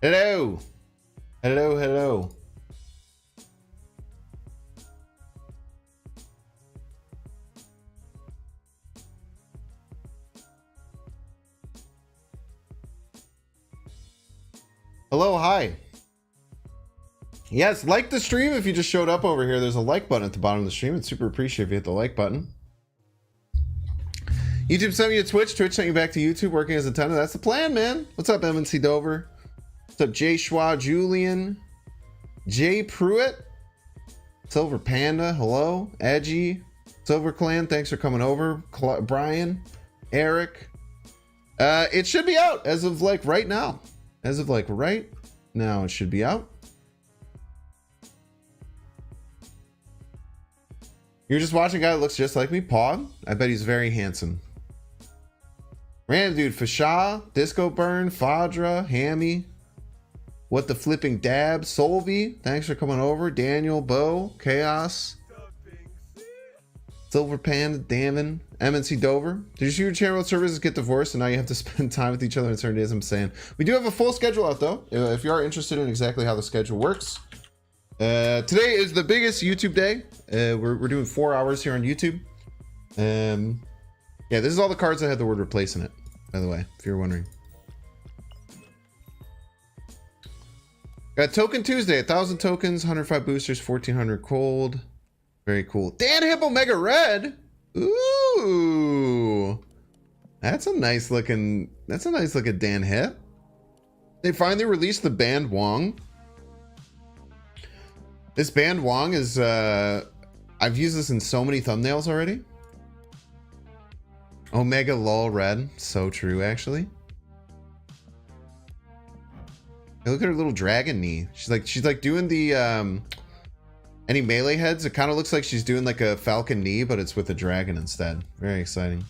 Hello. Hello, hello. Hello, hi. Yes, like the stream if you just showed up over here. There's a like button at the bottom of the stream. It's super appreciated if you hit the like button. YouTube sent me to Twitch. Twitch sent you back to YouTube working as a tenor. That's the plan, man. What's up, MNC Dover? What's up, Jay Schwa, Julian? Jay Pruitt? Silver Panda, hello. Edgy. Silver Clan, thanks for coming over. Brian. Eric. It should be out as of like right now. As of like right now, it should be out. You're just watching a guy that looks just like me, Pog. I bet he's very handsome. Random dude, Fasha, Disco Burn, Fadra, Hammy. What the flipping dab, Solvi, thanks for coming over. Daniel, Bo, Chaos, Silver Panda, Damon, MNC Dover. Did you see your channel services get divorced and now you have to spend time with each other on certain days? I'm saying we do have a full schedule out though. If you are interested in exactly how the schedule works, today is the biggest YouTube day. We're doing 4 hours here on YouTube. Yeah, this is all the cards that had the word replace in it, by the way, if you're wondering. Got Token Tuesday, 1,000 tokens, 105 boosters, 1,400 cold. Very cool. Dan Hip Omega Red. Ooh, that's a nice looking Dan Hip. They finally released the Band Wong. This Band Wong is I've used this in so many thumbnails already. Omega Lol Red, so true actually. Hey, look at her little dragon knee. She's like doing the any melee heads. It kind of looks like she's doing like a falcon knee, but it's with a dragon instead. Very exciting.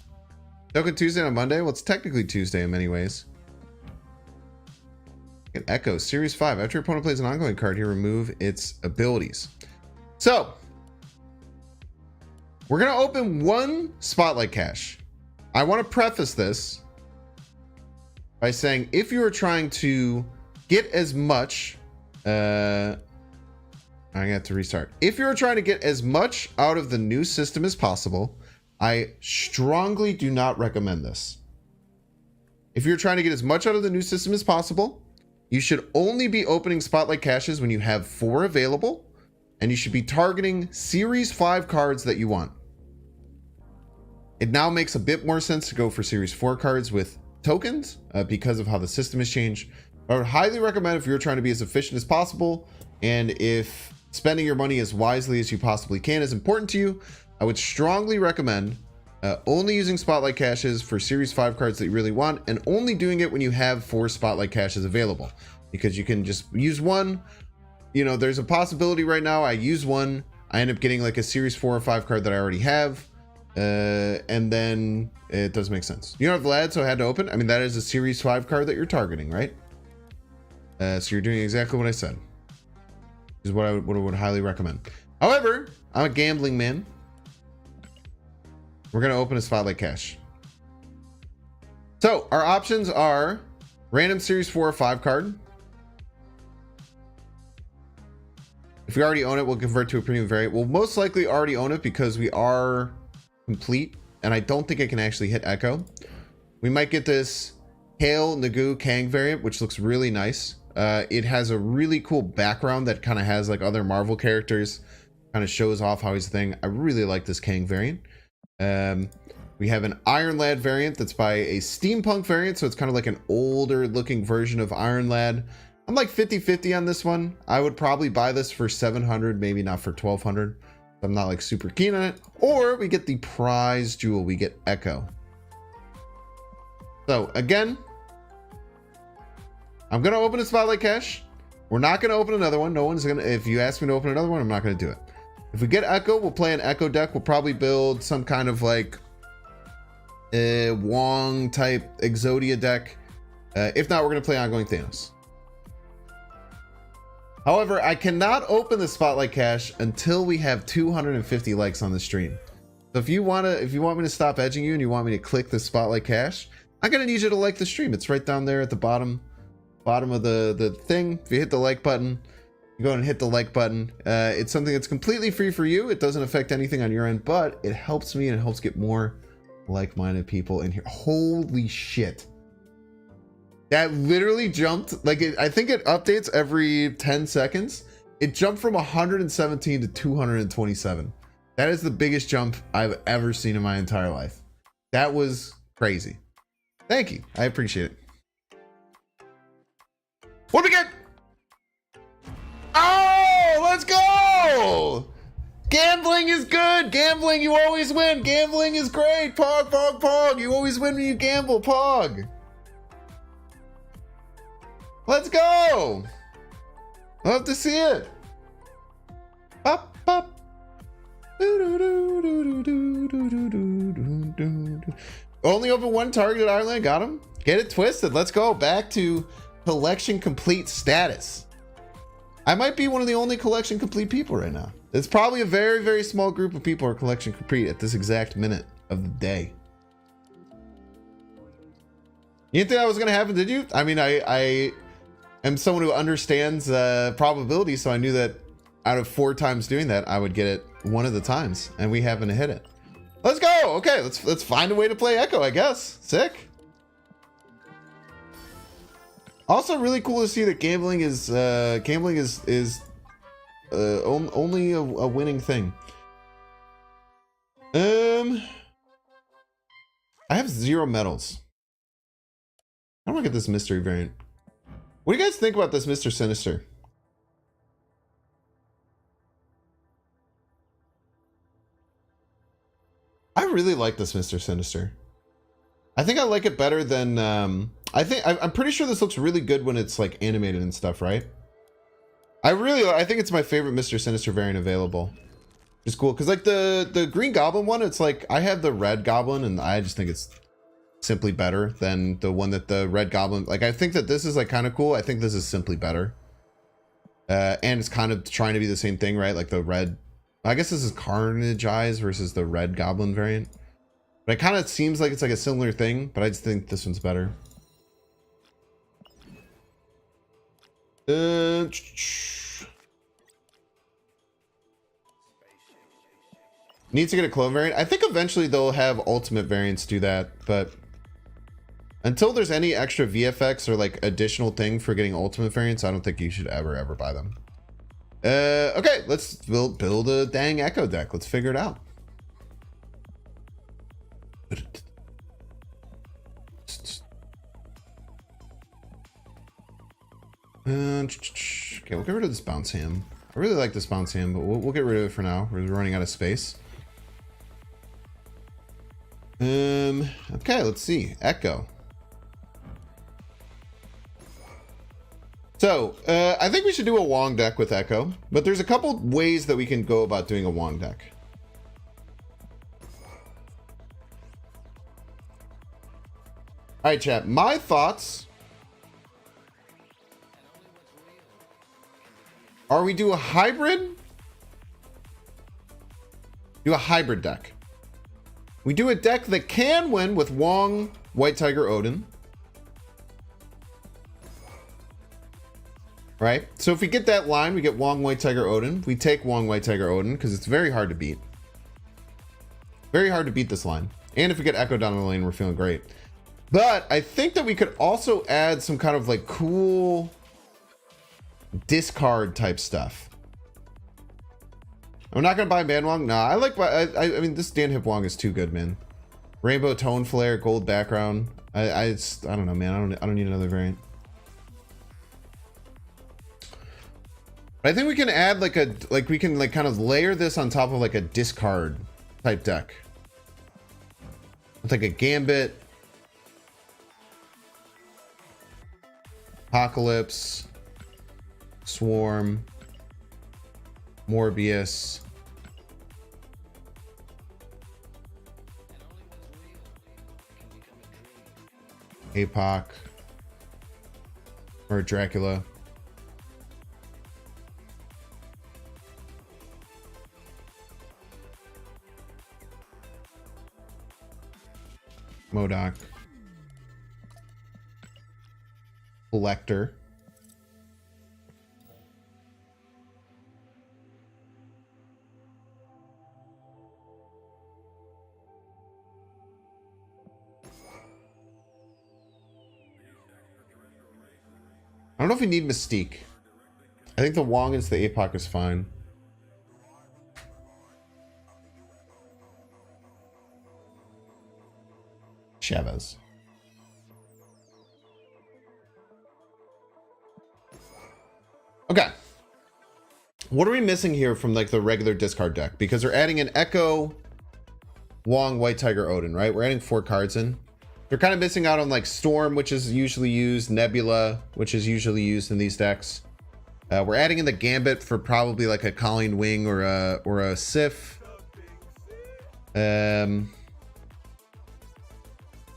Token Tuesday on Monday. Well, it's technically Tuesday in many ways. An Echo Series 5. After your opponent plays an ongoing card, here remove its abilities. So we're gonna open one Spotlight Cache. I want to preface this by saying if you are trying to get as much I'm gonna have to restart. If you're trying to get as much out of the new system as possible, I strongly do not recommend this. If you're trying to get as much out of the new system as possible, you should only be opening Spotlight Caches when you have 4 available, and you should be targeting Series 5 cards that you want. It now makes a bit more sense to go for Series 4 cards with tokens because of how the system has changed. I would highly recommend if you're trying to be as efficient as possible, and if spending your money as wisely as you possibly can is important to you, I would strongly recommend only using Spotlight Caches for Series 5 cards that you really want, and only doing it when you have 4 Spotlight Caches available, because you can just use one. You know, there's a possibility right now I use one, I end up getting like a Series 4 or 5 card that I already have, and then it doesn't make sense. You know, Vlad, so I had to open. I mean, that is a Series 5 card that you're targeting, right? So you're doing exactly what I said. Is what I would highly recommend. However, I'm a gambling man. We're going to open a Spotlight Cache. So our options are random Series 4 or 5 card. If we already own it, we'll convert to a premium variant. We'll most likely already own it because we are complete, and I don't think I can actually hit Echo. We might get this Hail Nagu Kang variant, which looks really nice. It has a really cool background that kind of has like other Marvel characters, kind of shows off how he's a thing. I really like this Kang variant. We have an Iron Lad variant that's by a steampunk variant, so it's kind of like an older looking version of Iron Lad. I'm like 50-50 on this one. I would probably buy this for 700, maybe not for 1200. I'm not like super keen on it. Or we get the prize jewel, we get Echo. So again, I'm gonna open a Spotlight Cache. We're not gonna open another one. No one's gonna. If you ask me to open another one, I'm not gonna do it. If we get Echo, we'll play an Echo deck. We'll probably build some kind of like Wong type Exodia deck. If not, we're gonna play Ongoing Thanos. However, I cannot open the Spotlight Cache until we have 250 likes on the stream. So if you want me to stop edging you and you want me to click the Spotlight Cache, I'm gonna need you to like the stream. It's right down there at the bottom bottom of the thing. If you hit the like button, you go and hit the like button. It's something that's completely free for you. It doesn't affect anything on your end, but it helps me and it helps get more like-minded people in here. Holy shit. That literally jumped, like, I think it updates every 10 seconds. It jumped from 117 to 227. That is the biggest jump I've ever seen in my entire life. That was crazy. Thank you. I appreciate it. What do we get? Oh, let's go! Gambling is good. Gambling, you always win. Gambling is great. Pog, pog, pog. You always win when you gamble. Pog. Let's go. Love to see it. Up, up. Only open one targeted Ireland. Got him. Get it twisted. Let's go back to collection complete status. I might be one of the only collection complete people right now. It's probably a very, very small group of people are collection complete at this exact minute of the day. You didn't think that was going to happen, did you? I mean, I am someone who understands probability, so I knew that out of 4 times doing that, I would get it one of the times, and we happen to hit it. Let's go. Okay, let's find a way to play Echo, I guess. Sick. Also, really cool to see that gambling is only a winning thing. I have 0 medals. I don't get this mystery variant. What do you guys think about this Mr. Sinister? I really like this Mr. Sinister. I think I like it better than I'm pretty sure this looks really good when it's like animated and stuff, right? I think it's my favorite Mr. Sinister variant available. It's cool because like the Green Goblin one, it's like I have the Red Goblin and I just think it's simply better than the one that the Red Goblin, like I think that this is like kind of cool. I think this is simply better. And it's kind of trying to be the same thing, right? Like the red, I guess this is Carnage Eyes versus the Red Goblin variant. But it kind of seems like it's like a similar thing, but I just think this one's better. Needs to get a clone variant. I think eventually they'll have ultimate variants do that, but until there's any extra VFX or like additional thing for getting ultimate variants, I don't think you should ever buy them. Okay, let's build a dang Echo deck. Let's figure it out. Okay, we'll get rid of this Bounce Ham. I really like this Bounce Ham, but we'll get rid of it for now. We're running out of space. Okay, let's see. Echo. So, I think we should do a Wong deck with Echo, but there's a couple ways that we can go about doing a Wong deck. All right, chat. My thoughts are we do a hybrid? Do a hybrid deck. We do a deck that can win with Wong, White Tiger, Odin. Right? So if we get that line, we get Wong, White Tiger, Odin. We take Wong, White Tiger, Odin because it's very hard to beat. Very hard to beat this line. And if we get Echo down the lane, we're feeling great. But I think that we could also add some kind of like cool discard type stuff. I'm not gonna buy Man Wong. Nah, I mean this Dan Hip Wong is too good, man. Rainbow tone flare, gold background. I don't know, man. I don't need another variant. I think we can add we can kind of layer this on top of like a discard type deck. With like a Gambit, Apocalypse, Swarm, Morbius, APOC, or Dracula. MODOK. Collector. I don't know if we need Mystique. I think the Wong against the APOC is fine. Chavez. Okay. What are we missing here from like the regular discard deck? Because we're adding an Echo, Wong, White Tiger, Odin, right? We're adding 4 cards in. We're kind of missing out on like Storm, which is usually used, Nebula, which is usually used in these decks. We're adding in the Gambit for probably like a Colleen Wing or a Sif. We're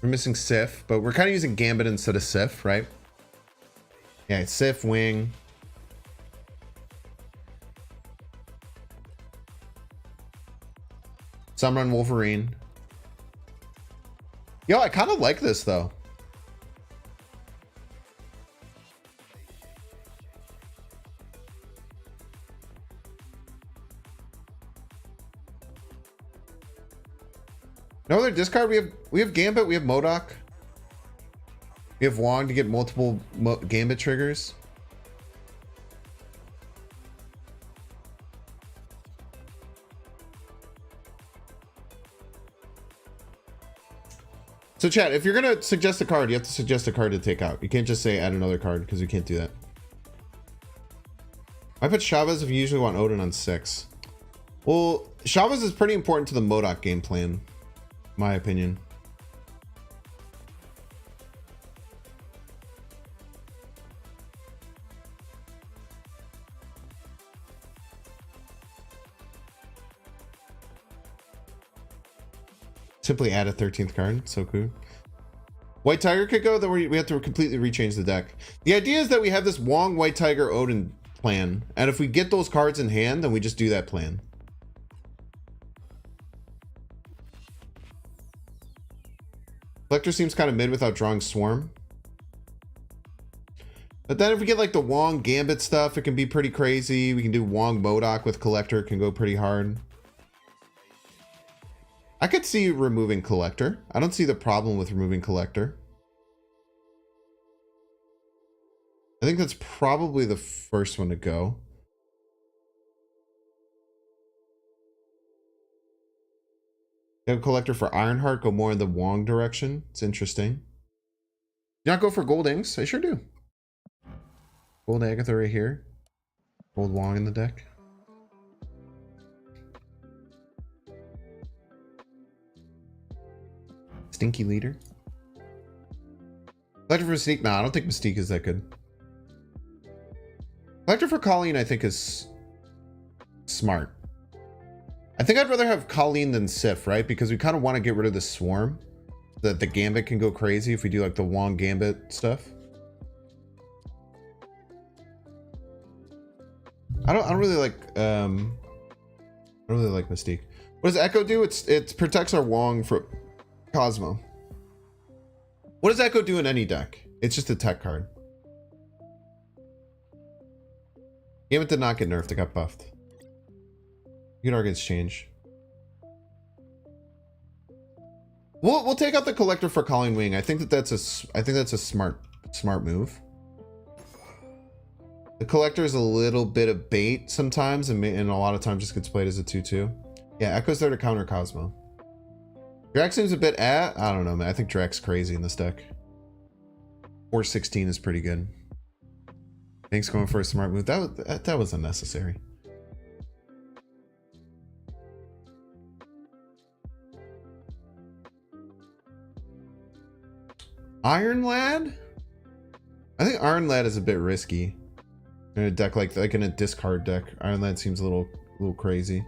missing Sif, but we're kind of using Gambit instead of Sif, right? Yeah, Sif, Wing. Sunrun Wolverine. Yo, I kind of like this though. No other discard. We have Gambit. We have MODOK. We have Wong to get multiple Gambit triggers. So chat, if you're gonna suggest a card, you have to suggest a card to take out. You can't just say add another card because we can't do that. I put Chavez if you usually want Odin on 6. Well, Chavez is pretty important to the MODOK game plan, my opinion. Simply add a 13th card. So cool. White Tiger could go, then we have to completely rechange the deck. The idea is that we have this Wong, White Tiger, Odin plan. And if we get those cards in hand, then we just do that plan. Collector seems kind of mid without drawing Swarm. But then if we get like the Wong Gambit stuff, it can be pretty crazy. We can do Wong MODOK with Collector, it can go pretty hard. I could see removing Collector. I don't see the problem with removing Collector. I think that's probably the first one to go. Go Collector for Ironheart, go more in the Wong direction. It's interesting. Do not go for Gold Inks? I sure do. Gold Agatha right here. Gold Wong in the deck. Stinky Leader. Collector for Mystique? Nah, I don't think Mystique is that good. Collector for Colleen, I think, is smart. I think I'd rather have Colleen than Sif, right? Because we kind of want to get rid of the Swarm. So that the Gambit can go crazy if we do like the Wong Gambit stuff. I don't really like Mystique. What does Echo do? It protects our Wong from Cosmo. What does Echo do in any deck? It's just a tech card. Gambit did not get nerfed, it got buffed. You can argue it's change. We'll take out the Collector for Colleen Wing. I think that's a smart move. The Collector is a little bit of bait sometimes, and a lot of times just gets played as a 2/2. Yeah, Echo's there to counter Cosmo. Drax seems a bit I don't know, man. I think Drax's crazy in this deck. 416 is pretty good. Thanks going for a smart move. That was unnecessary. Iron Lad? I think Iron Lad is a bit risky. In a deck like in a discard deck, Iron Lad seems a little crazy.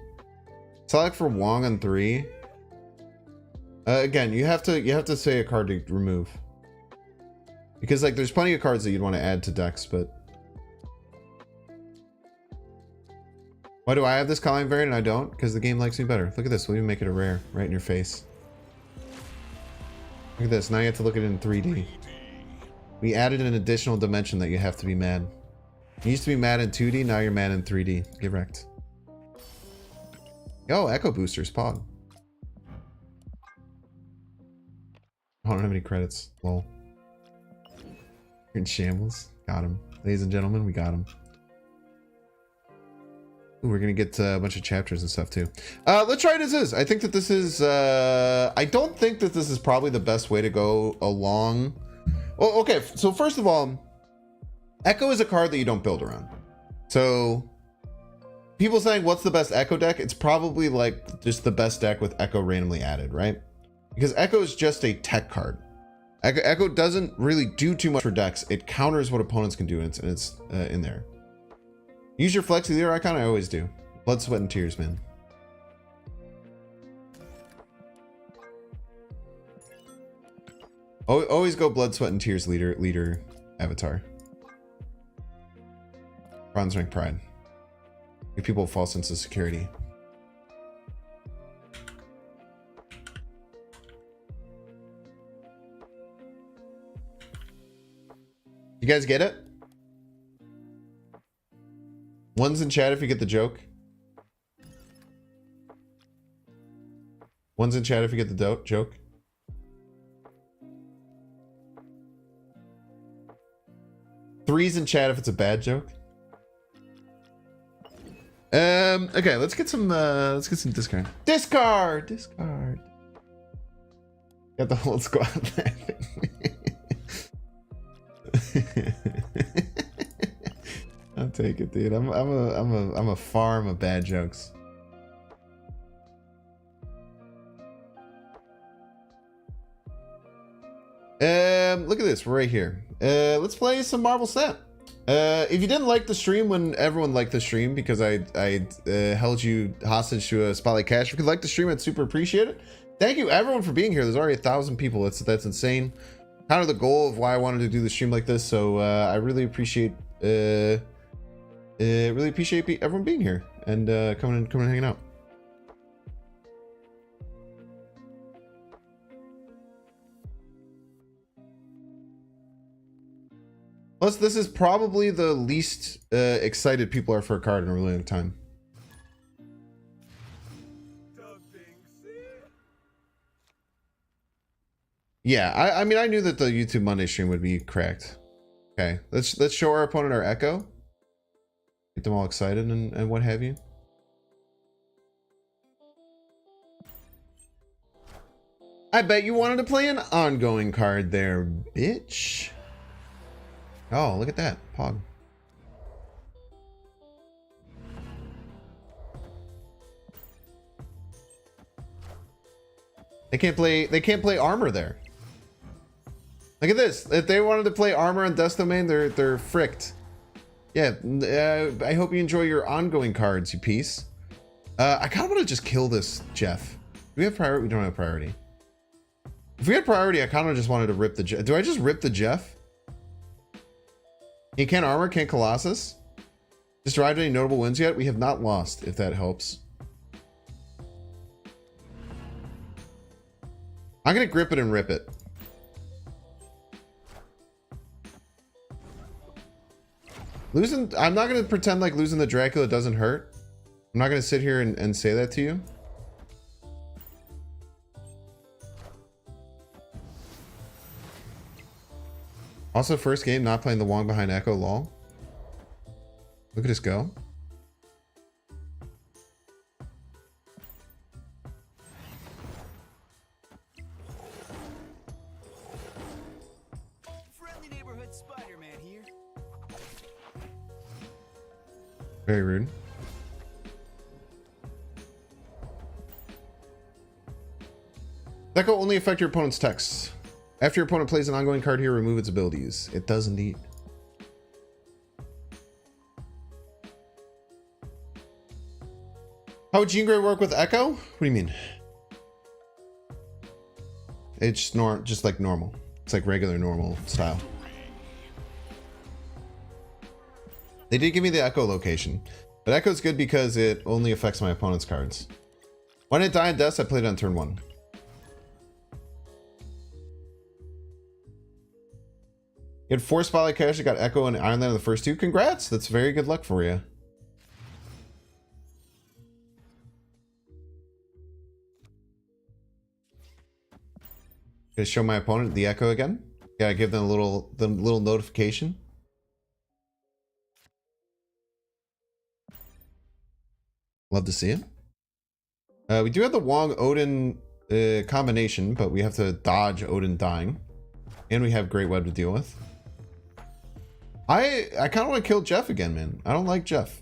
Select for Wong on 3. Again, you have to say a card to remove. Because like there's plenty of cards that you'd want to add to decks, but why do I have this Colleen variant and I don't? Because the game likes me better. Look at this, we'll even make it a rare right in your face. Look at this, now you have to look at it in 3D. We added an additional dimension that you have to be mad. You used to be mad in 2D, now you're mad in 3D. Get wrecked. Yo, Echo Boosters, Pog. I don't have any credits. Lol. You're in shambles. Got him. Ladies and gentlemen, we got him. Ooh, we're gonna get a bunch of chapters and stuff too. Let's try it as is. I think that this is... I don't think that this is probably the best way to go along. Well, okay, so first of all, Echo is a card that you don't build around. So, people saying, what's the best Echo deck? It's probably like just the best deck with Echo randomly added, right? Because Echo is just a tech card. Echo doesn't really do too much for decks. It counters what opponents can do, and it's in there. Use your Flexi Leader icon. I always do. Blood, sweat, and tears, man. Always go blood, sweat, and tears leader avatar. Bronze rank pride. Give people a false sense of security. You guys get it? One's in chat if you get the joke. One's in chat if you get the joke. Three's in chat if it's a bad joke. Okay, let's get some discard. Discard. Got the whole squad laughing. I'll take it, dude. I'm a farm of bad jokes. Look at this. We're right here. Let's play some Marvel Snap. If you didn't like the stream when everyone liked the stream because I held you hostage to a Spotlight Cash, if you like the stream, I'd super appreciate it. Thank you everyone for being here. There's already 1,000 people. That's insane. Kind of the goal of why I wanted to do the stream like this. So I really appreciate everyone being here and coming and hanging out. Plus, this is probably the least excited people are for a card in a really long time. Yeah, I mean, I knew that the YouTube Monday stream would be cracked. Okay, let's show our opponent our Echo. Get them all excited and what have you. I bet you wanted to play an ongoing card there, bitch. Oh, look at that. Pog. They can't play armor there. Look at this. If they wanted to play armor on Dust Domain, they're fricked. Yeah, I hope you enjoy your ongoing cards, you piece. I kind of want to just kill this Jeff. Do we have priority? We don't have priority. If we had priority, I kind of just wanted to rip the Jeff. Do I just rip the Jeff? He can't armor, can't Colossus. Just arrived any notable wins yet? We have not lost, if that helps. I'm gonna grip it and rip it. Losing, I'm not gonna pretend like losing the Dracula doesn't hurt. I'm not gonna sit here and say that to you. Also, first game, not playing the Wong behind Echo, lol. Look at us go. Friendly neighborhood Spider-Man here. Very rude. Echo only affect your opponent's texts. After your opponent plays an ongoing card here, remove its abilities. It does indeed. How would Jean Grey work with Echo? What do you mean? It's just like normal. It's like regular normal style. They did give me the Echo location, but Echo's good because it only affects my opponent's cards. When it died deaths, I played it on turn 1. You had 4 Spotlight Cash. You got Echo and Iron Land in the first 2. Congrats. That's very good luck for you. Gonna show my opponent the Echo again. Gotta give them a little notification. Love to see it. We do have the Wong Odin combination, but we have to dodge Odin dying. And we have Great Web to deal with. I kind of want to kill Jeff again, man. I don't like Jeff.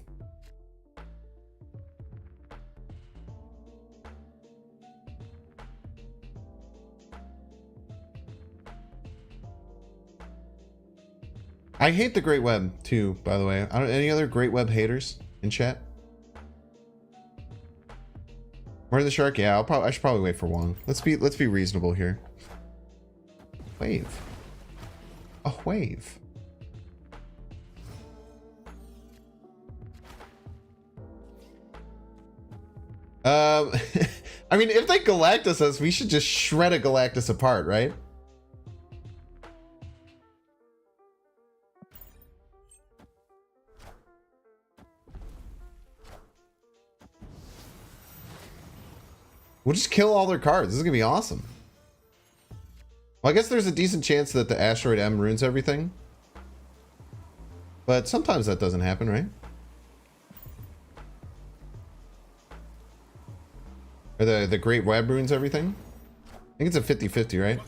I hate the Great Web too, by the way. Any other Great Web haters in chat? Murder the Shark? Yeah, I should probably wait for Wong. Let's be reasonable here. Wave. A wave. I mean, if they Galactus us, we should just shred a Galactus apart, right? We'll just kill all their cards. This is gonna be awesome. Well, I guess there's a decent chance that the Asteroid M ruins everything. But sometimes that doesn't happen, right? Or the Great Web ruins everything? I think it's a 50-50, right?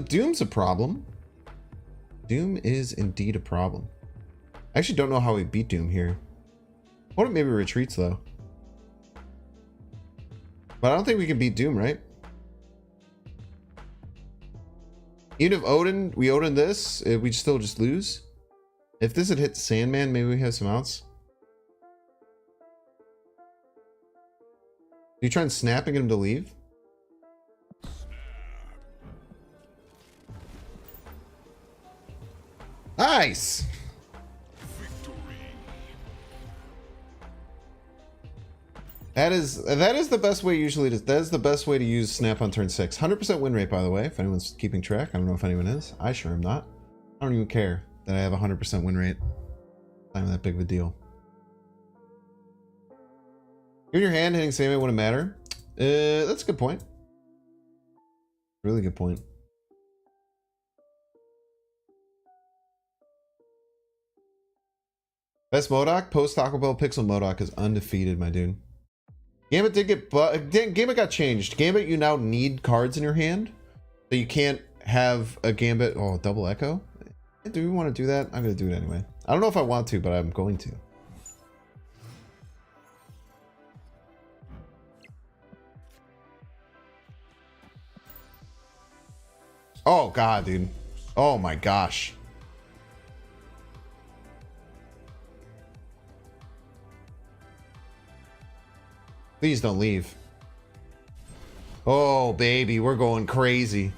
Doom's a problem. Doom is indeed a problem. I actually don't know how we beat Doom here. What if maybe retreats though? But I don't think we can beat Doom, right? Even if Odin, we Odin this, we'd still just lose. If this had hit Sandman, maybe we have some outs. You try and snap and get him to leave? Nice. That is the best way usually to, that is the best way to use snap on turn 6. 100% win rate, by the way, if anyone's keeping track. I don't know if anyone is. I sure am not. I don't even care that I have 100% win rate. Not even that big of a deal. In your hand, hitting Sandman wouldn't matter. That's a good point. Really good point. Best MODOK? Post Taco Bell Pixel MODOK is undefeated, my dude. Gambit did get, Gambit got changed. Gambit, you now need cards in your hand, so you can't have a Gambit. Oh, double Echo. Do we want to do that? I'm gonna do it anyway. I don't know if I want to, but I'm going to. Oh god, dude. Oh my gosh. Please don't leave. Oh, baby, we're going crazy.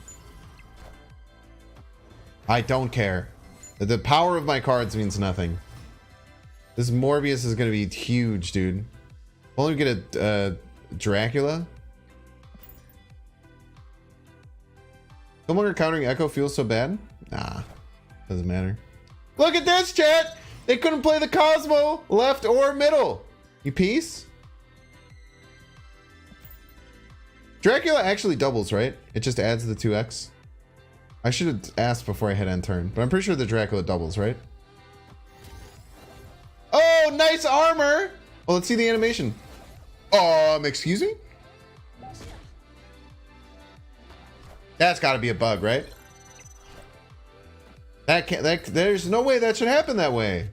I don't care. The power of my cards means nothing. This Morbius is going to be huge, dude. Only get a Dracula. No longer countering Echo feels so bad? Nah, doesn't matter. Look at this, chat! They couldn't play the Cosmo left or middle. You peace? Dracula actually doubles, right? It just adds the 2x. I should have asked before I hit end turn, but I'm pretty sure the Dracula doubles, right? Oh, nice armor! Well, let's see the animation. Excuse me? That's got to be a bug, right? That can't. There's no way that should happen that way.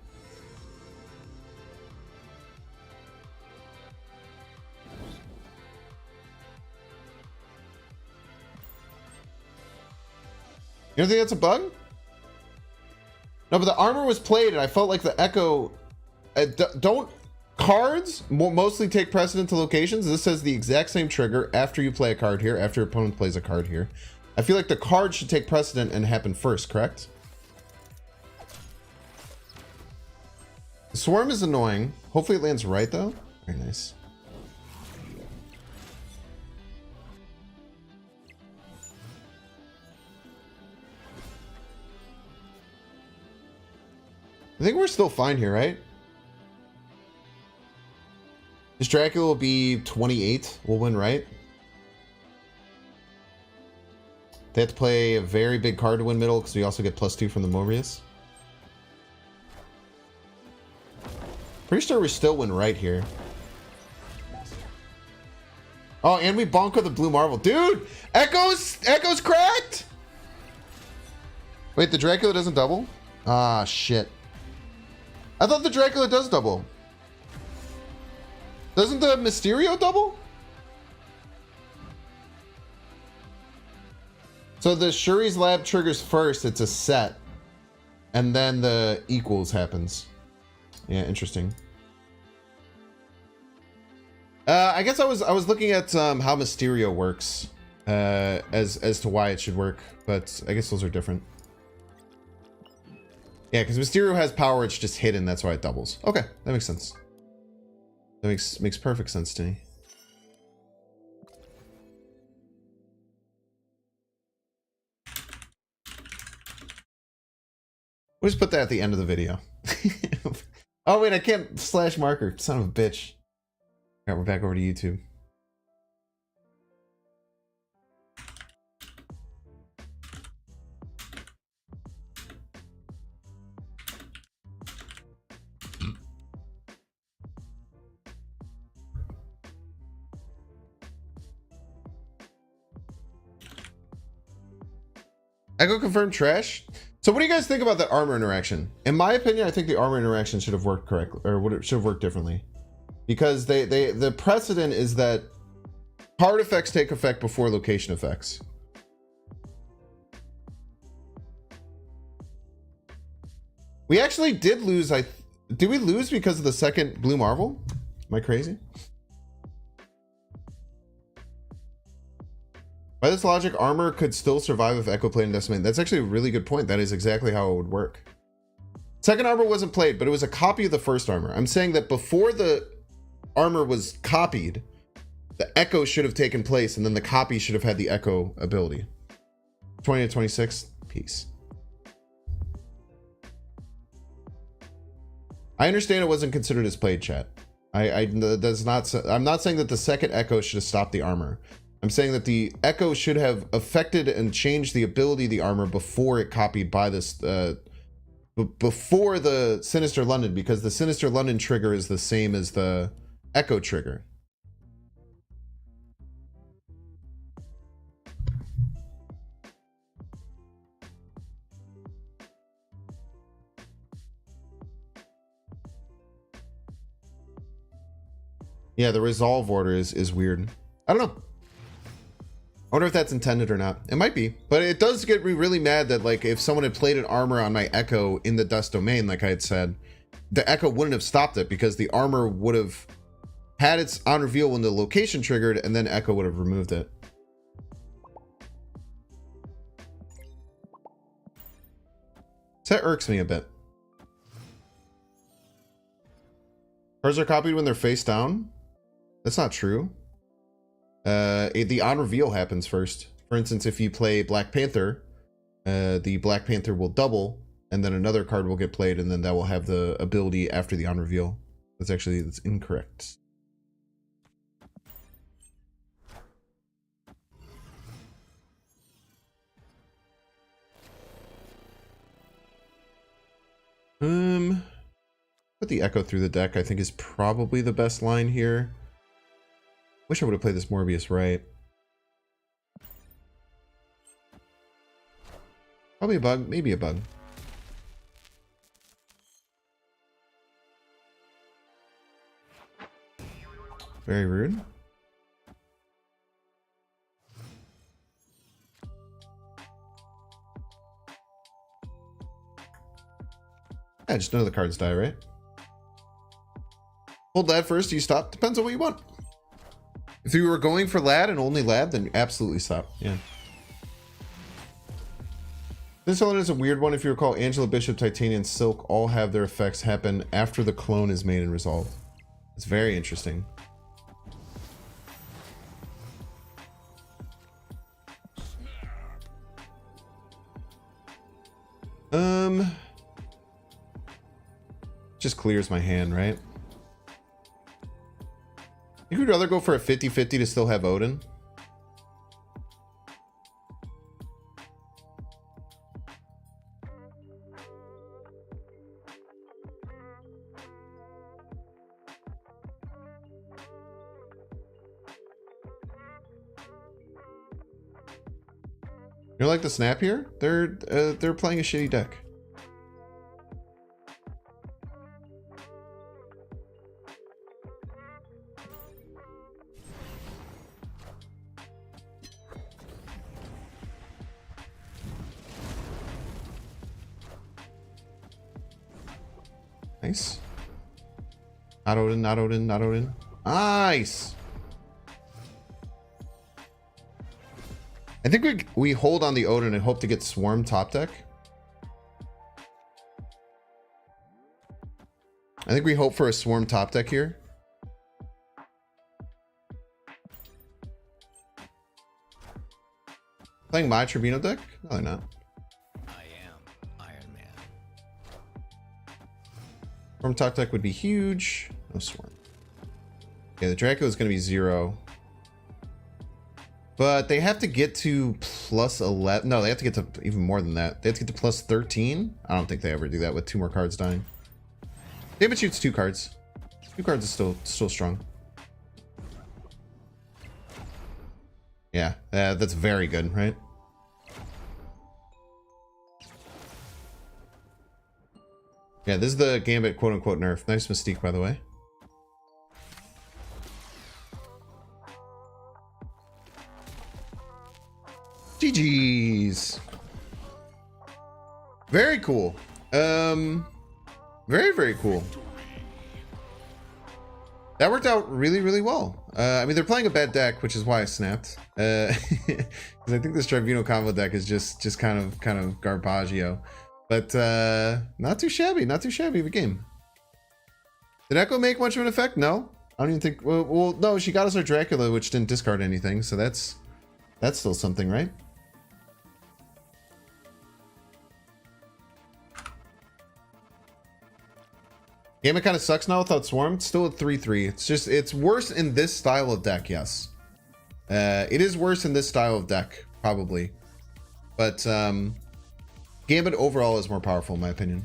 You don't think that's a bug? No, but the armor was played, and I felt like the Echo. Don't cards mostly take precedent to locations? This says the exact same trigger after you play a card here, after your opponent plays a card here. I feel like the card should take precedent and happen first, correct? Swarm is annoying. Hopefully it lands right though. Very nice. I think we're still fine here, right? This Dracula will be 28. We'll win, right? They have to play a very big card to win middle because we also get +2 from the Mobius. Pretty sure we still win right here. Oh, and we bonk with the blue marble. Dude! Echo's cracked! Wait, the Dracula doesn't double? Ah, shit. I thought the Dracula does double. Doesn't the Mysterio double? So the Shuri's Lab triggers first, it's a set. And then the equals happens. Yeah, interesting. I guess I was looking at how Mysterio works as to why it should work, but I guess those are different. Yeah, because Mysterio has power, it's just hidden, that's why it doubles. Okay, that makes sense. That makes perfect sense to me. We'll just put that at the end of the video. Oh wait, I can't slash marker. Son of a bitch. Alright, we're back over to YouTube. Echo confirmed trash. So what do you guys think about that armor interaction? In my opinion, I think the armor interaction should have worked correctly, or should have worked differently. Because the precedent is that card effects take effect before location effects. We actually did lose. Did we lose because of the second blue marble? Am I crazy? By this logic, armor could still survive if Echo played in Decimate. That's actually a really good point. That is exactly how it would work. Second armor wasn't played, but it was a copy of the first armor. I'm saying that before the armor was copied, the Echo should have taken place, and then the copy should have had the Echo ability. 20 to 26, peace. I understand it wasn't considered as played, chat. I'm not saying that the second Echo should have stopped the armor. I'm saying that the Echo should have affected and changed the ability of the armor before it copied by this, before the Sinister London, because the Sinister London trigger is the same as the Echo trigger. Yeah, the resolve order is weird. I don't know. I wonder if that's intended or not. It might be, but it does get me really mad that, like, if someone had played an armor on my Echo in the dust domain, like I had said, the Echo wouldn't have stopped it because the armor would have had its on reveal when the location triggered, and then Echo would have removed it. So that irks me a bit. Cards are copied when they're face down. That's not true. The on reveal happens first. For instance, if you play Black Panther, the Black Panther will double, and then another card will get played, and then that will have the ability after the on reveal. That's incorrect. Put the Echo through the deck, I think, is probably the best line here. Wish I would have played this Morbius right. Probably a bug, maybe a bug. Very rude. Yeah, just none of the cards die, right? Hold Lad first, do you stop? Depends on what you want. If you were going for Lad and only Lad, then absolutely stop. Yeah. This one is a weird one. If you recall, Angela, Bishop, Titania, and Silk all have their effects happen after the clone is made and resolved. It's very interesting. Just clears my hand, right? You would rather go for a 50-50 to still have Odin? You like the snap here? They're playing a shitty deck. Nice. Not Odin, not Odin, not Odin. Nice. I think we hold on the Odin and hope to get Swarm top deck. I think we hope for a Swarm top deck here. Playing my Tribunal deck? No, they're not. I am Iron Man. Swarm top deck would be huge. No Swarm. Okay, the Draco is going to be 0. But they have to get to plus 11. No, they have to get to even more than that. They have to get to plus 13. I don't think they ever do that with 2 more cards dying. David shoots 2 cards. 2 cards is still strong. Yeah, that's very good, right? Yeah, this is the Gambit quote-unquote nerf. Nice Mystique, by the way. GG's. Very cool. Very cool. That worked out really well. I mean, they're playing a bad deck, which is why I snapped. Because I think this Tribunal combo deck is just kind of garbaggio. But not too shabby of a game. Did Echo make much of an effect? No, I don't even think. Well, no, she got us our Dracula, which didn't discard anything, so that's still something, right? Game, it kind of sucks now without Swarm. It's still at 3-3. It's worse in this style of deck, yes. It is worse in this style of deck, probably. But Gambit overall is more powerful, in my opinion.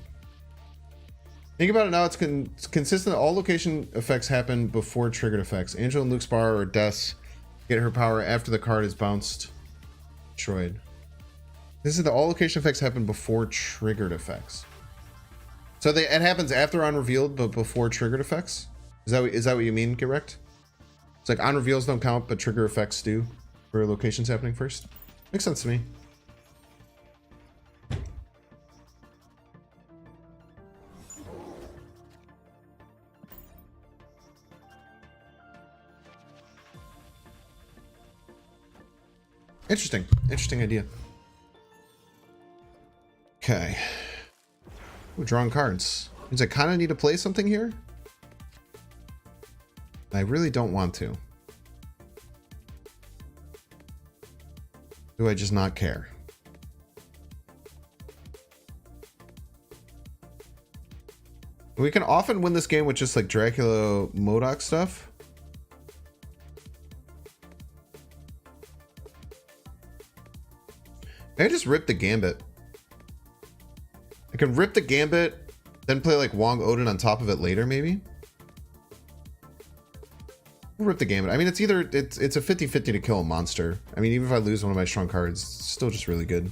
Think about it now, it's consistent. All location effects happen before triggered effects. Angel and Luke's bar or Deaths get her power after the card is bounced, destroyed. This is the all location effects happen before triggered effects. So it happens after unrevealed, but before triggered effects. Is that what you mean, correct? It's like unreveals don't count, but trigger effects do for locations happening first. Makes sense to me. Interesting idea. Okay. Ooh, drawing cards. Means I kind of need to play something here. I really don't want to. Do I just not care? We can often win this game with just like Dracula MODOK stuff. I just rip the Gambit. I can rip the Gambit, then play like Wong Odin on top of it later, maybe. We'll rip the Gambit. I mean, it's a 50-50 to kill a monster. I mean, even if I lose one of my strong cards, it's still just really good.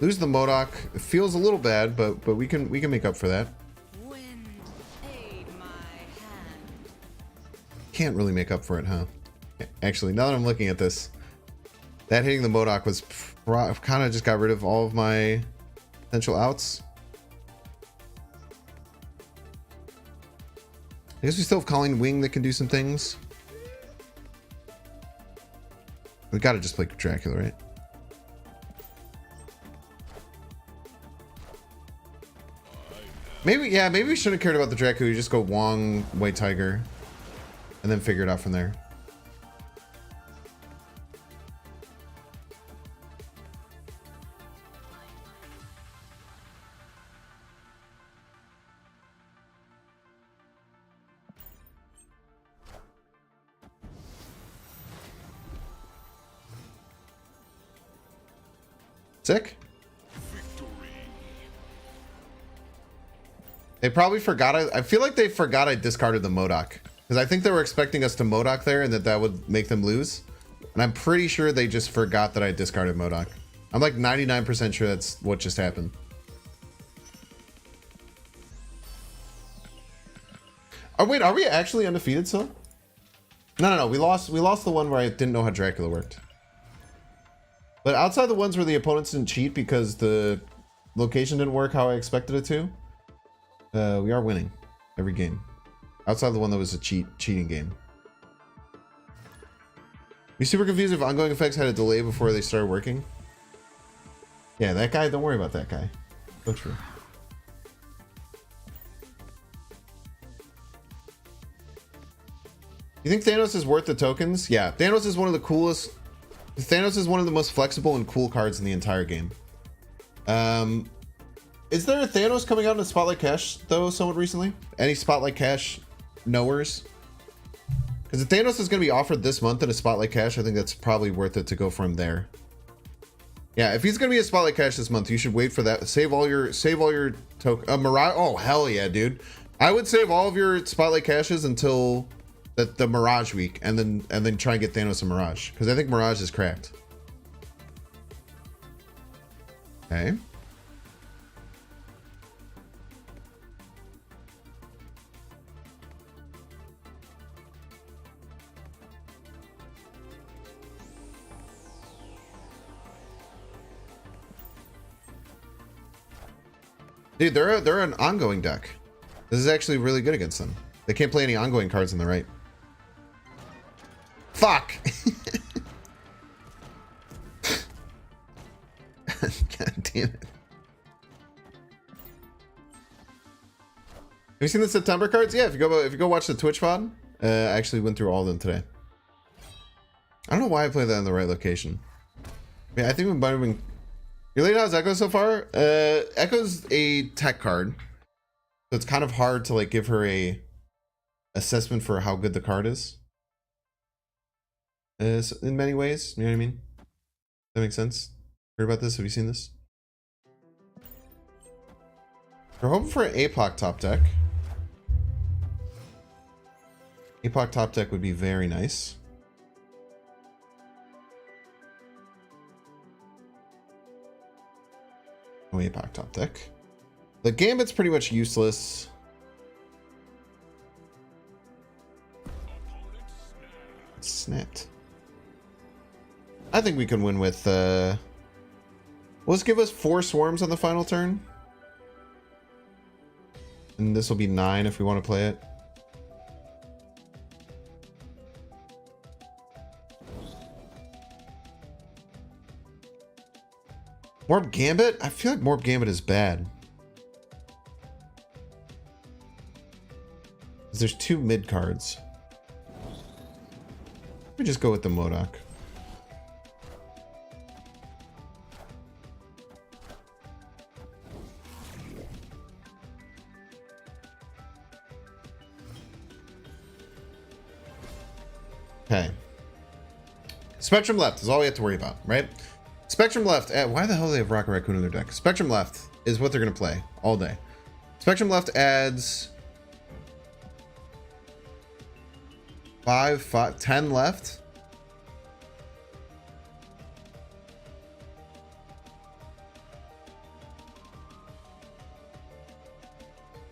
Lose the MODOK. It feels a little bad, but we can make up for that. Wind, aid my hand. Can't really make up for it, huh? Actually, now that I'm looking at this, that hitting the MODOK was kind of just got rid of all of my potential outs. I guess we still have Colleen Wing that can do some things. We gotta just play Dracula, right? Maybe, yeah, maybe we shouldn't have cared about the Draco. You just go Wong, White Tiger, and then figure it out from there. Sick. They probably forgot. I feel like they forgot I discarded the Modok. Because I think they were expecting us to Modok there and that would make them lose. And I'm pretty sure they just forgot that I discarded Modok. I'm like 99% sure that's what just happened. Oh wait, are we actually undefeated still? No. We lost the one where I didn't know how Dracula worked. But outside the ones where the opponents didn't cheat because the location didn't work how I expected it to, we are winning every game. Outside the one that was a cheating game. Be super confused if ongoing effects had a delay before they started working. Yeah, that guy, don't worry about that guy. So true. You think Thanos is worth the tokens? Yeah, Thanos is one of the coolest. Thanos is one of the most flexible and cool cards in the entire game. Is there a Thanos coming out in a Spotlight Cash though somewhat recently? Any Spotlight Cash knowers? Because if Thanos is going to be offered this month in a Spotlight Cash, I think that's probably worth it to go from there. Yeah, if he's going to be a Spotlight Cash this month, you should wait for that. Save all your token. Mirage. Oh hell yeah, dude! I would save all of your Spotlight Cashes until the Mirage week, and then try and get Thanos a Mirage, because I think Mirage is cracked. Okay. Dude, they're an ongoing deck. This is actually really good against them. They can't play any ongoing cards on the right. Fuck! God damn it. Have you seen the September cards? Yeah, if you go watch the Twitch VOD, I actually went through all of them today. I don't know why I played that in the right location. Yeah, I think we might have been. Your late how's Echo so far? Echo's a tech card, so it's kind of hard to like give her a assessment for how good the card is. In many ways, you know what I mean? That makes sense. Heard about this? Have you seen this? We're hoping for an APOC top deck. APOC top deck would be very nice. No APOC top deck. The Gambit's pretty much useless. Snapped. I think we can win with let's give us 4 swarms on the final turn. And this will be 9 if we want to play it. Morb Gambit? I feel like Morb Gambit is bad. There's 2 mid cards. Let me just go with the Modok. Okay. Spectrum left is all we have to worry about, right? Spectrum left. Why the hell do they have Rocket Raccoon in their deck? Spectrum left is what they're going to play all day. Spectrum left adds 10 left.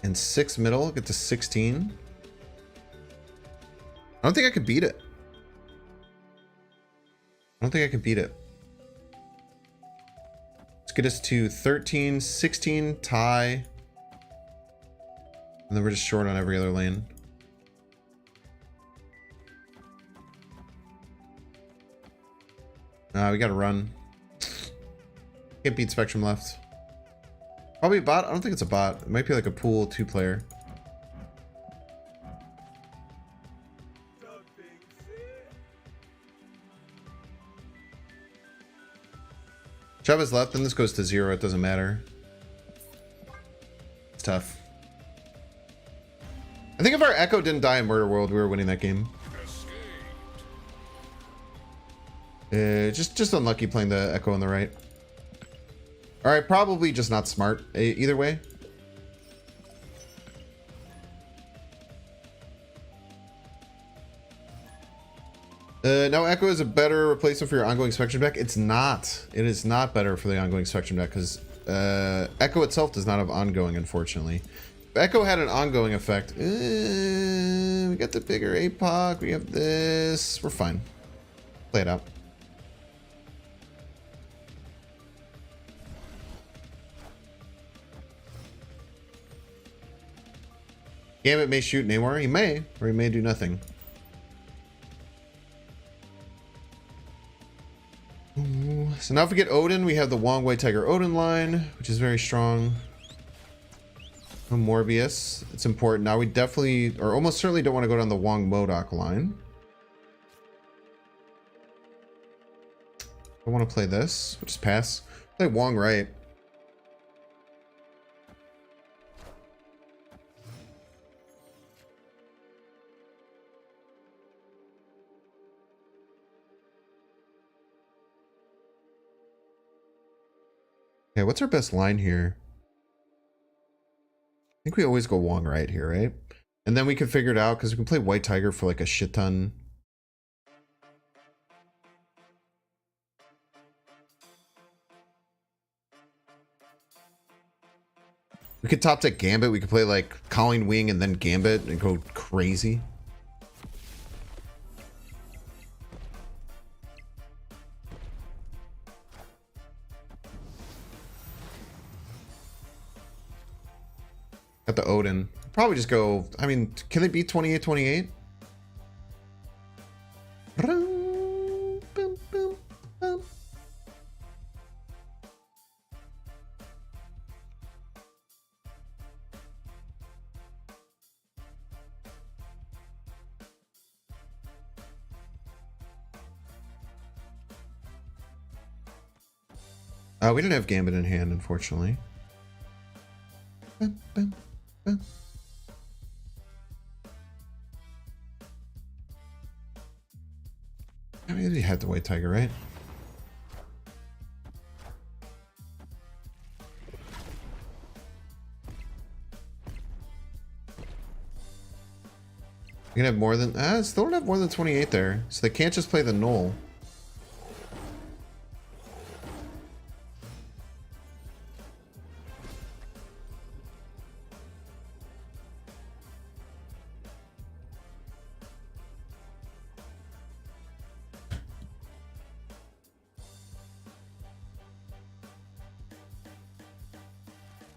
And 6 middle, get to 16. I don't think I could beat it. I don't think I could beat it. Let's get us to 13, 16, tie. And then we're just short on every other lane. We gotta run. Can't beat Spectrum left. Probably a bot. I don't think it's a bot. It might be like a pool 2-player. Chavez left, then this goes to 0. It doesn't matter. It's tough. I think if our Echo didn't die in Murder World, we were winning that game. Just unlucky playing the Echo on the right. All right, probably just not smart either way. Now Echo is a better replacement for your ongoing Spectrum deck. It's not. It is not better for the ongoing Spectrum deck because Echo itself does not have ongoing, unfortunately. If Echo had an ongoing effect, we got the bigger APOC. We have this. We're fine. Play it out. Gambit may shoot Namor. He may, or he may do nothing. Ooh. So now if we get Odin, we have the Wong White Tiger Odin line, which is very strong. No Morbius. It's important. Now we definitely, or almost certainly don't want to go down the Wong MODOK line. I want to play this. We'll just pass. Play Wong right. Okay, what's our best line here? I think we always go Wong right here, right? And then we can figure it out because we can play White Tiger for like a shit ton. We could top deck Gambit. We could play like Colleen Wing and then Gambit and go crazy. Got the Odin. Probably just go. I mean, can they beat 28-28? We didn't have Gambit in hand, unfortunately. I mean, you had the White Tiger, right? You can have more than still don't have more than 28 there, so they can't just play the null.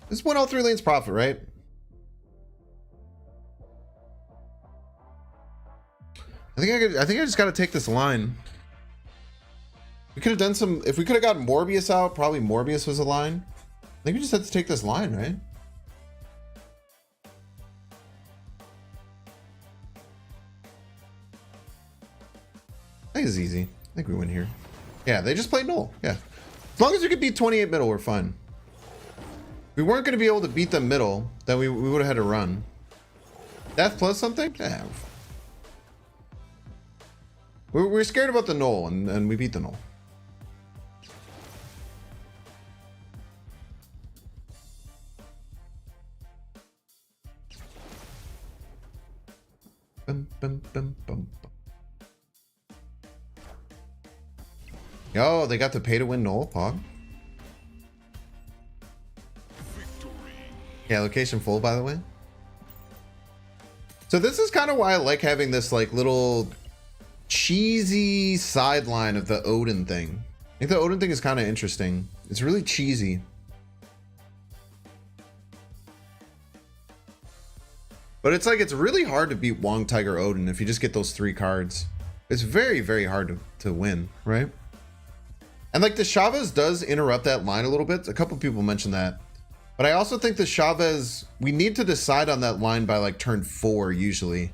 This won all 3 lanes profit, right? I think I just got to take this line. We could have done some. If we could have gotten Morbius out, probably Morbius was a line. I think we just had to take this line, right? I think it's easy. I think we win here. Yeah, they just played null. Yeah, as long as we could beat 28 middle, we're fine. If we weren't going to be able to beat them middle, then we would have had to run. Death plus something? Yeah. We're scared about the null, and we beat the null. Bum, bum, bum, bum, bum. Yo, they got the pay to win null, Pog. Yeah, location full, by the way. So this is kind of why I like having this like little cheesy sideline of the Odin thing. I think the Odin thing is kind of interesting. It's really cheesy. But it's like, it's really hard to beat Wong Tiger Odin if you just get those 3 cards. It's very, very hard to win, right? And like the Chavez does interrupt that line a little bit. A couple people mentioned that. But I also think the Chavez, we need to decide on that line by like turn 4 usually,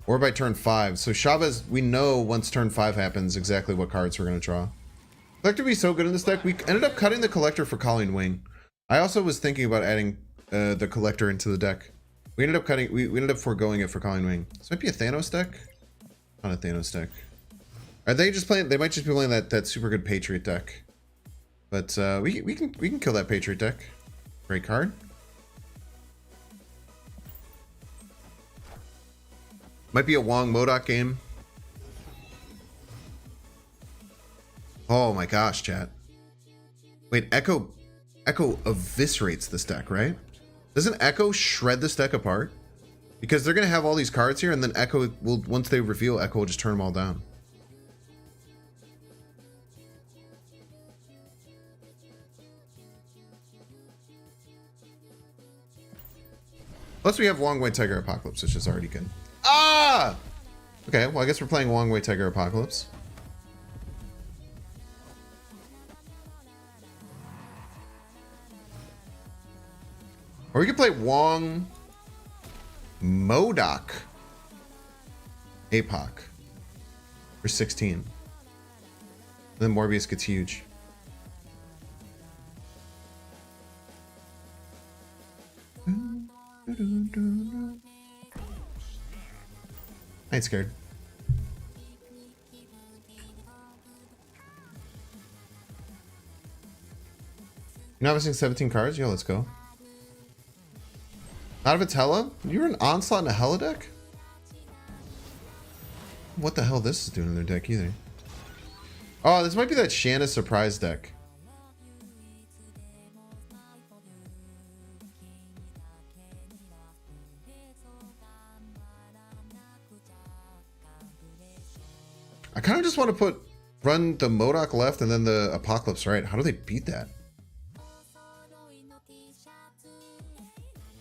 or by turn 5. So Chavez, we know once turn 5 happens exactly what cards we're going to draw. Collector would be so good in this deck. We ended up cutting the Collector for Colleen Wing. I also was thinking about adding the Collector into the deck. We ended up cutting, we ended up foregoing it for Colleen Wing. This might be a Thanos deck. Not a Thanos deck. Are they just playing? They might just be playing that super good Patriot deck. But we can kill that Patriot deck. Great card. Might be a Wong MODOK game. Oh my gosh, chat. Wait, Echo eviscerates this deck, right? Doesn't Echo shred this deck apart? Because they're gonna have all these cards here, and then Echo will, once they reveal, Echo will just turn them all down. Plus we have Wong Wei Tiger Apocalypse, which is already good. Ah! Okay, well I guess we're playing Wong Wei Tiger Apocalypse. Or we could play Wong MODOK APOC for 16. And then Morbius gets huge. I ain't scared. You're not missing 17 cards? Yo, let's go. Not if it's Hela? You're an Onslaught in a Hela deck? What the hell this is doing in their deck either. Oh, this might be that Shanna surprise deck. I kind of just want to run the MODOK left and then the Apocalypse right. How do they beat that?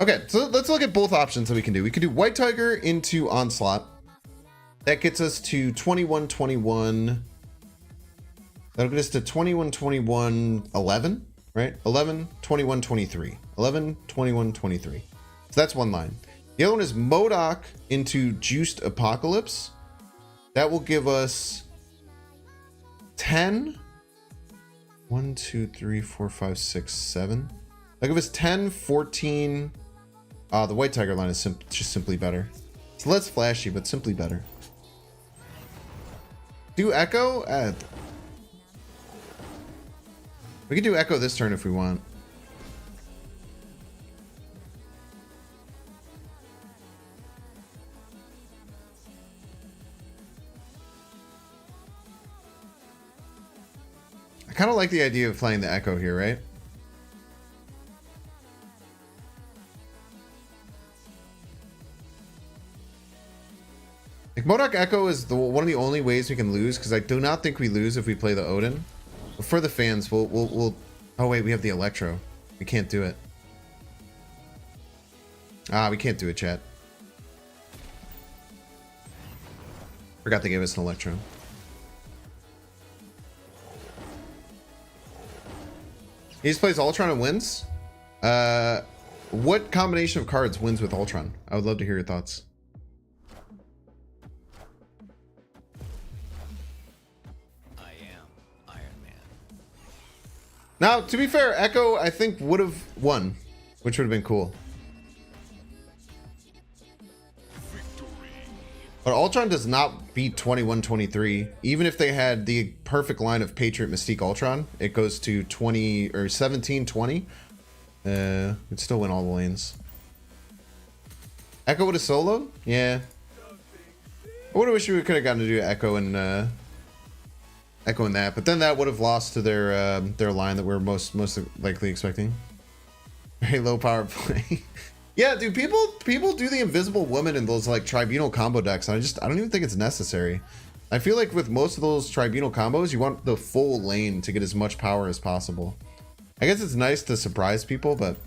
Okay, so let's look at both options that we can do. We could do White Tiger into Onslaught. That gets us to 21-21. That'll get us to 21-21-11, right? 11-21-23. 11-21-23. So that's one line. The other one is MODOK into Juiced Apocalypse. That will give us 10. 1, 2, 3, 4, 5, 6, 7. That'll give us 10, 14. The White Tiger line is just simply better. It's less flashy, but simply better. Do Echo? We can do Echo this turn if we want. I kind of like the idea of playing the Echo here, right? Like MODOK Echo is one of the only ways we can lose, because I do not think we lose if we play the Odin. But for the fans, we'll oh wait, we have the Electro. We can't do it. We can't do it, chat. Forgot they gave us an Electro. He just plays Ultron and wins? What combination of cards wins with Ultron? I would love to hear your thoughts. Now, to be fair, Echo, I think, would have won, which would have been cool. But Ultron does not beat 21-23. Even if they had the perfect line of Patriot Mystique Ultron, it goes to 20 or 17-20. It'd still win all the lanes. Echo would have soloed? Yeah. I would have wished we could have gotten to do Echo and Echo in that, but then that would have lost to their line that we're most likely expecting. Very low power play. Yeah, dude, people do the Invisible Woman in those like Tribunal combo decks, and I don't even think it's necessary. I feel like with most of those Tribunal combos, you want the full lane to get as much power as possible. I guess it's nice to surprise people, but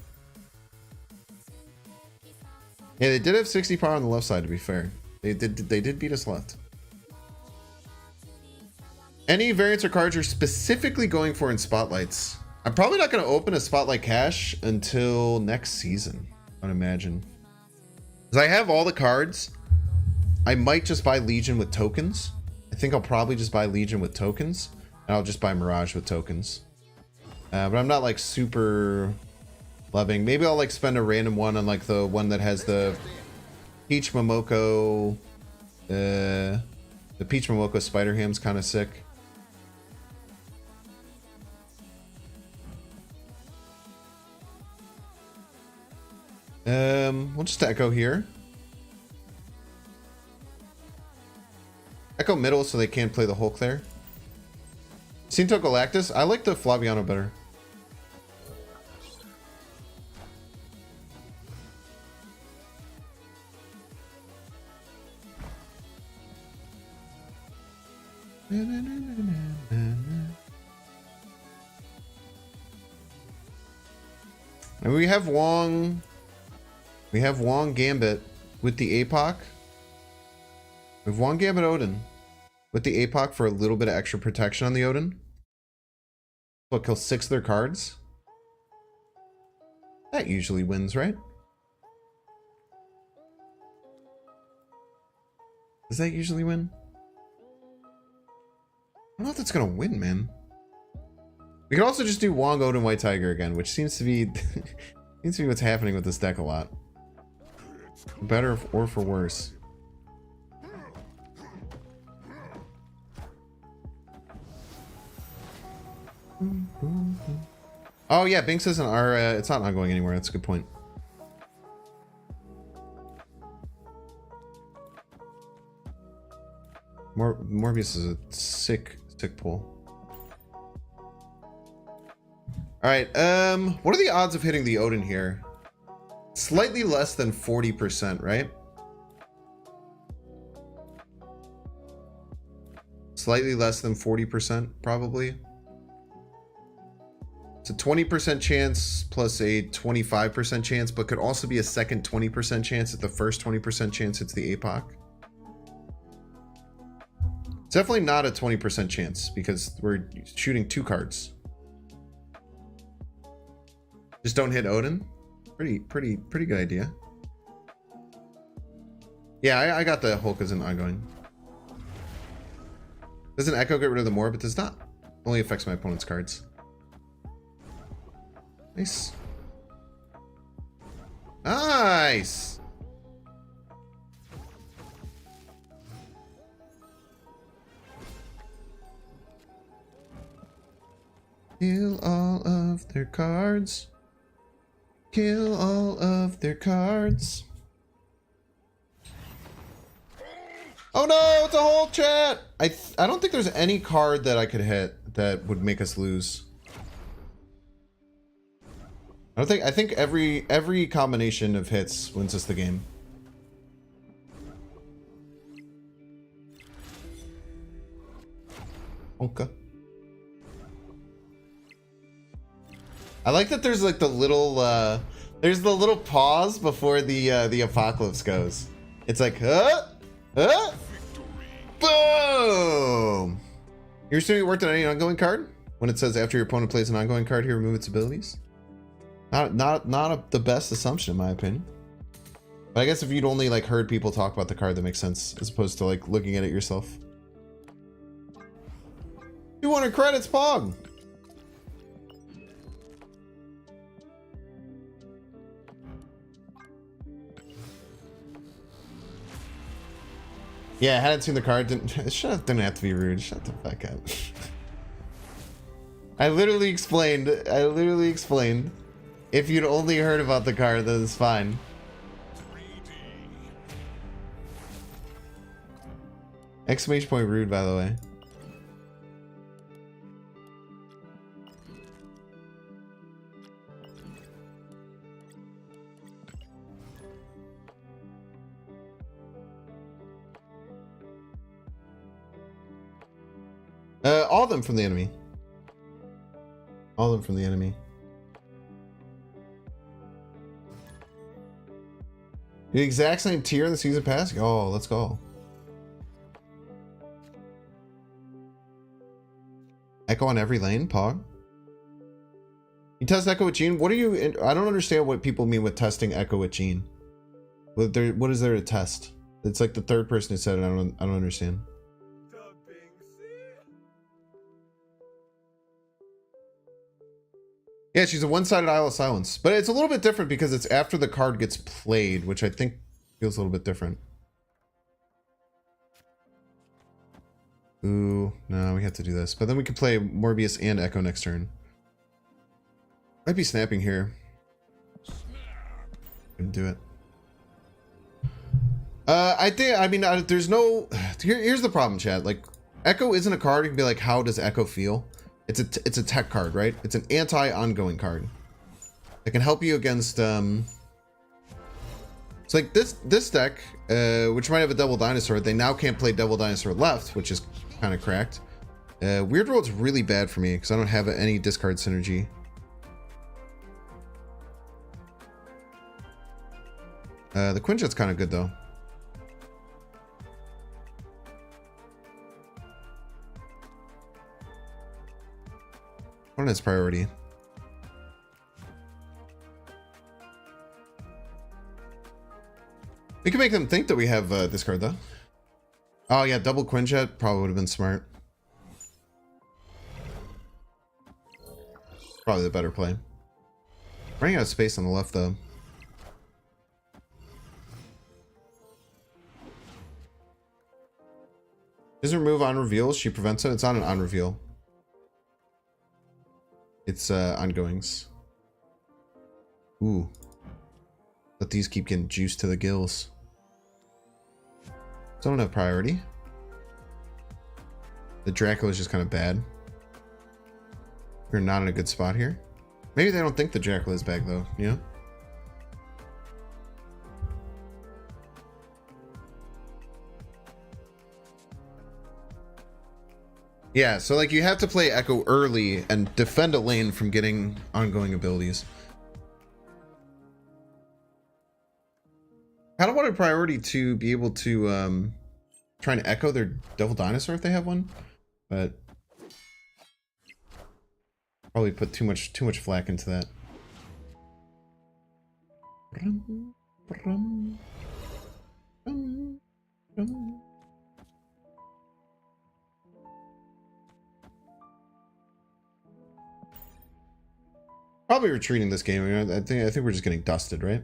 yeah, they did have 60 power on the left side. To be fair, they did beat us left. Any variants or cards you're specifically going for in spotlights? I'm probably not going to open a Spotlight Cache until next season, I'd imagine. Because I have all the cards. I might just buy Legion with tokens. I think I'll probably just buy Legion with tokens. And I'll just buy Mirage with tokens. But I'm not like super loving. Maybe I'll like spend a random one on like the one that has the Peach Momoko. The Peach Momoko Spider Ham's kind of sick. We'll just echo here. Echo middle so they can't play the Hulk there. Cinto Galactus. I like the Flaviano better. And we have Wong. We have Wong Gambit with the APOC. We have Wong Gambit Odin with the APOC for a little bit of extra protection on the Odin. What, kill 6 of their cards? That usually wins, right? Does that usually win? I don't know if that's gonna win, man. We could also just do Wong Odin White Tiger again, which seems to be seems to be what's happening with this deck a lot. Better or for worse. Oh yeah, Binks isn't our. It's not ongoing anywhere. That's a good point. Morbius is a sick pull. All right. What are the odds of hitting the Odin here? Slightly less than 40%, right? Slightly less than 40%, probably. It's a 20% chance plus a 25% chance, but could also be a second 20% chance if the first 20% chance hits the APOC. It's definitely not a 20% chance because we're shooting 2 cards. Just don't hit Odin. Pretty good idea. Yeah, I got the Hulk as an ongoing. Does an Echo get rid of the Morb? It does not. Only affects my opponent's cards. Nice. Nice. Kill all of their cards. Kill all of their cards. Oh no, it's a whole chat. I don't think there's any card that I could hit that would make us lose. I think every combination of hits wins us the game. Okay. I like that there's like the little there's the little pause before the apocalypse goes. It's like boom. You're assuming it worked on any ongoing card? When it says after your opponent plays an ongoing card, here remove its abilities? Not the best assumption in my opinion. But I guess if you'd only like heard people talk about the card, that makes sense as opposed to like looking at it yourself. 200 credits, Pog. Yeah, I hadn't seen the card. Didn't have to be rude. Shut the fuck up. I literally explained. If you'd only heard about the card, then it's fine. Exclamation point rude, by the way. All of them from the enemy. All of them from the enemy. The exact same tier in the season pass? Oh, let's go. Echo on every lane, Pog. You test Echo with Gene? What are you... I don't understand what people mean with testing Echo with Gene. What is there to test? It's like the third person who said it. I don't understand. Yeah, she's a one-sided Isle of Silence. But it's a little bit different because it's after the card gets played, which I think feels a little bit different. Ooh, no, we have to do this. But then we could play Morbius and Echo next turn. Might be snapping here. Couldn't do it. There's no... Here's the problem, chat. Like, Echo isn't a card. You can be like, how does Echo feel? It's a tech card, right? It's an anti-ongoing card. It can help you against... It's like this deck, which might have a Devil Dinosaur. They now can't play Devil Dinosaur left, which is kind of cracked. Weird World's really bad for me because I don't have any discard synergy. The Quinjet's kind of good though. What is priority? We can make them think that we have this card though. Oh yeah, double Quinjet probably would have been smart. Probably the better play. Running out of space on the left though. Doesn't remove on reveal. She prevents it. It's not an on reveal. It's ongoings. Ooh. Let these keep getting juiced to the gills. Don't have priority. The Dracula is just kind of bad. We're not in a good spot here. Maybe they don't think the Dracula is back though, you know? Yeah, so like you have to play Echo early and defend a lane from getting ongoing abilities. I kind of want a priority to be able to try and echo their Devil Dinosaur if they have one, but probably put too much flack into that. Probably retreating this game. I mean, I think we're just getting dusted, right?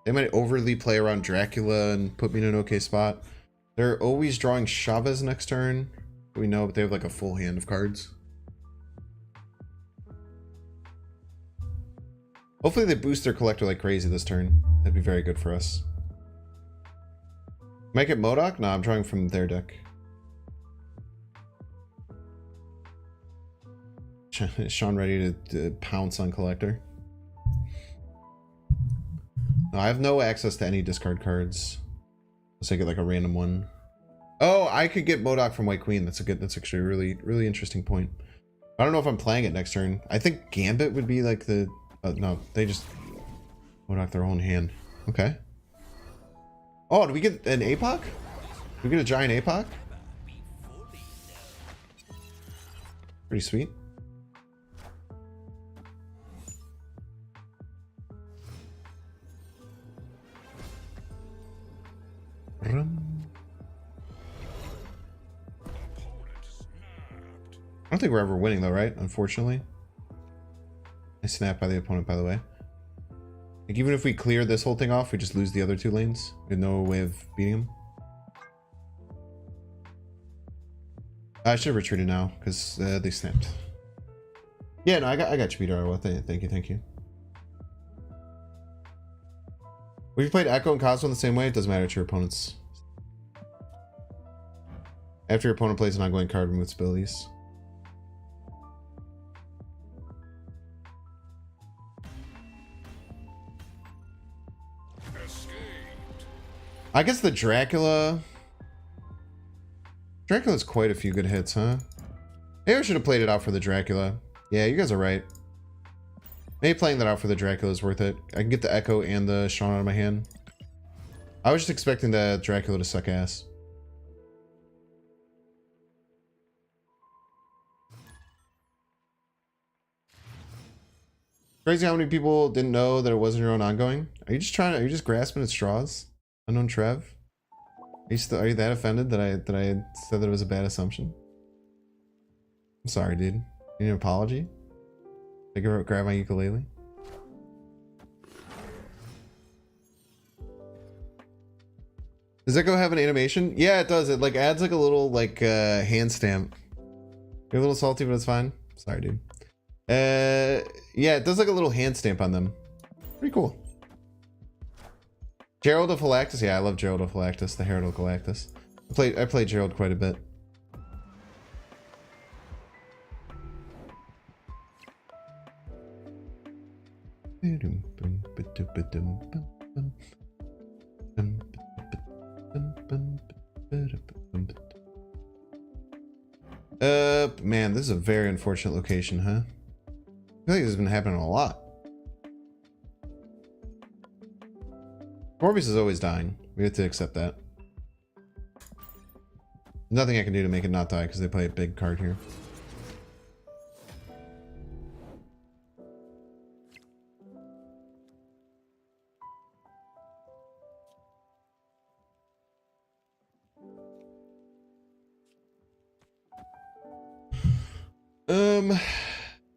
They might overly play around Dracula and put me in an okay spot. They're always drawing Chavez next turn. We know, but they have like a full hand of cards. Hopefully they boost their collector like crazy this turn. That'd be very good for us. Might get MODOK? No, I'm drawing from their deck. Is Sean ready to pounce on collector? No, I have no access to any discard cards. Let's take it like a random one. Oh, I could get MODOK from White Queen. That's actually a really interesting point. I don't know if I'm playing it next turn. I think Gambit would be like the... no, they just MODOK their own hand. Okay. Oh, do we get an APOC? Do we get a giant APOC? Pretty sweet. I don't think we're ever winning though, right? Unfortunately. I snap by the opponent, by the way. Like even if we clear this whole thing off, we just lose the other two lanes. We have no way of beating them. I should have retreated now because they snapped. Yeah, no, I got you, Peter. Thank you. If you played Echo and Cosmo in the same way, it doesn't matter to your opponents. After your opponent plays an ongoing card, remove its abilities. I guess the Dracula's quite a few good hits, huh? Maybe I should have played it out for the Dracula. Yeah, you guys are right. Maybe playing that out for the Dracula is worth it. I can get the Echo and the Sean out of my hand. I was just expecting the Dracula to suck ass. Crazy how many people didn't know that it wasn't your own ongoing. Are you just grasping at straws? Unknown Trev? Are you that offended that I said that it was a bad assumption? I'm sorry, dude. You need an apology? I go grab my ukulele. Does Echo have an animation? Yeah, it does. It like adds like a little like hand stamp. You're a little salty, but it's fine. Sorry, dude. Yeah, it does like a little hand stamp on them. Pretty cool. Gerald of Galactus. Yeah, I love Gerald of Galactus, the Herald of Galactus. I played Gerald quite a bit. Man, this is a very unfortunate location, huh? I feel like this has been happening a lot. Morbius is always dying. We have to accept that. Nothing I can do to make it not die because they play a big card here.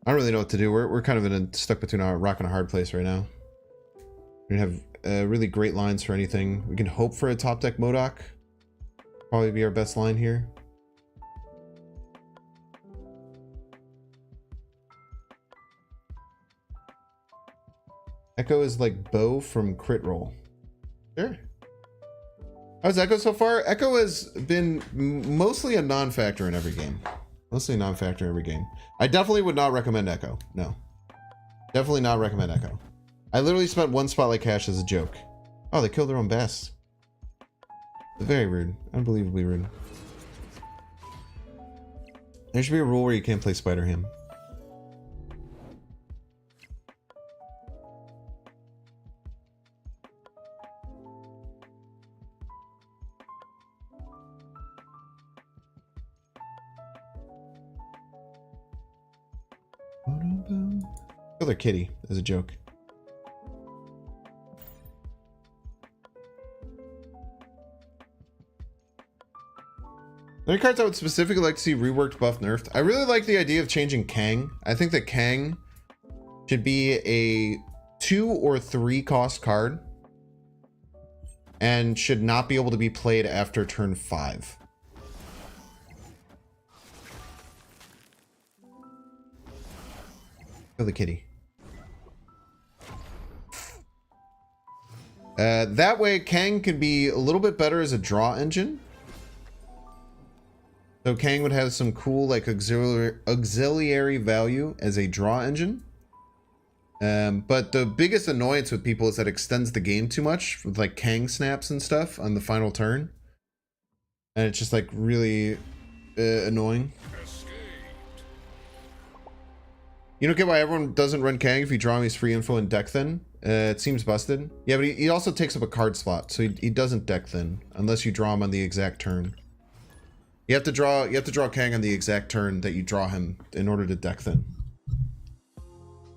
I don't really know what to do. We're kind of stuck between a rock and a hard place right now. We have really great lines for anything. We can hope for a top deck MODOK. Probably be our best line here. Echo is like Bo from Crit Roll. Sure. How's Echo so far? Echo has been mostly a non-factor in every game. Mostly a non-factor in every game. I definitely would not recommend Echo. No. Definitely not recommend Echo. I literally spent one Spotlight Cash as a joke. Oh, they killed their own best. Very rude. Unbelievably rude. There should be a rule where you can't play Spider-Ham. Kill their kitty as a joke. Any cards I would specifically like to see reworked, buffed, nerfed? I really like the idea of changing Kang. I think that Kang should be a 2 or 3 cost card and should not be able to be played after turn 5. Kill the kitty. That way Kang can be a little bit better as a draw engine. So Kang would have some cool like auxiliary value as a draw engine. But the biggest annoyance with people is that it extends the game too much with like Kang snaps and stuff on the final turn. And it's just like really annoying. You don't get why everyone doesn't run Kang if you draw him his free info and deck thin. It seems busted. Yeah, but he also takes up a card slot, so he doesn't deck thin unless you draw him on the exact turn. You have to draw Kang on the exact turn that you draw him in order to deck thin.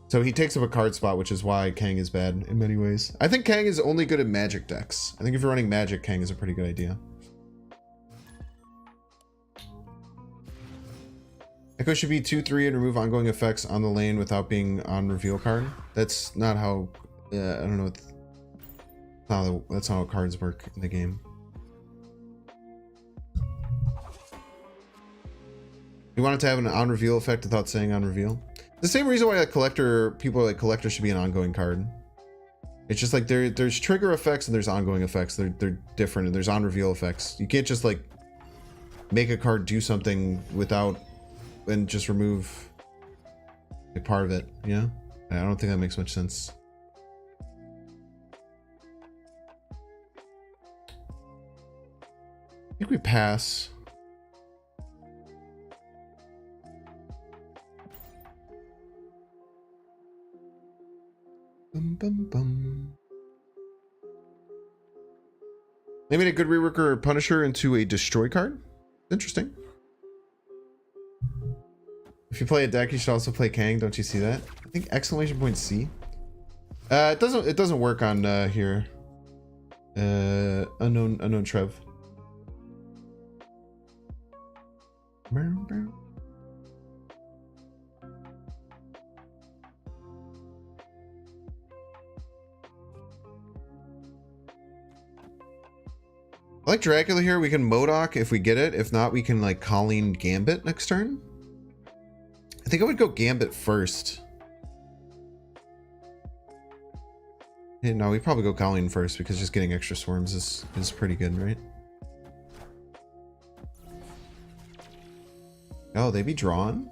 So he takes up a card spot, which is why Kang is bad in many ways. I think Kang is only good at Magic decks. I think if you're running Magic, Kang is a pretty good idea. Echo should be 2/3 and remove ongoing effects on the lane without being on reveal card. That's not how. I don't know. That's not how cards work in the game. You want it to have an on reveal effect without saying on reveal. The same reason why people are like collector should be an ongoing card. It's just like there's trigger effects and there's ongoing effects. They're different, and there's on reveal effects. You can't just like make a card do something without and just remove a part of it, you know? I don't think that makes much sense. I think we pass. Bum, bum, bum. They made a good reworker Punisher into a destroy card. Interesting. If you play a deck, you should also play Kang. Don't you see that? I think exclamation point C. It doesn't work on here. Unknown Trev. I like Dracula here. We can Modok if we get it. If not, we can like Colleen Gambit next turn. I think I would go Gambit first. Yeah, no, we probably go Colleen first because just getting extra swarms is pretty good, right? Oh, they be drawn?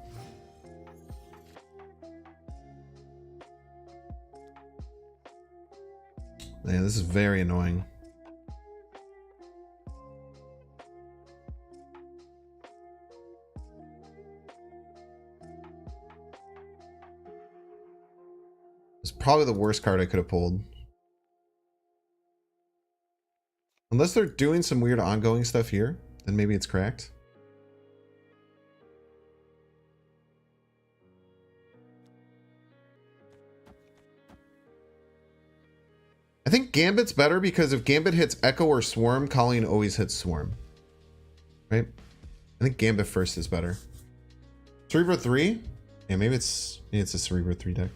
Man, this is very annoying. It's probably the worst card I could have pulled. Unless they're doing some weird ongoing stuff here, then maybe it's cracked. I think Gambit's better because if Gambit hits Echo or Swarm, Colleen always hits Swarm. Right? I think Gambit first is better. Cerebro 3? Yeah, maybe it's a Cerebro 3 deck.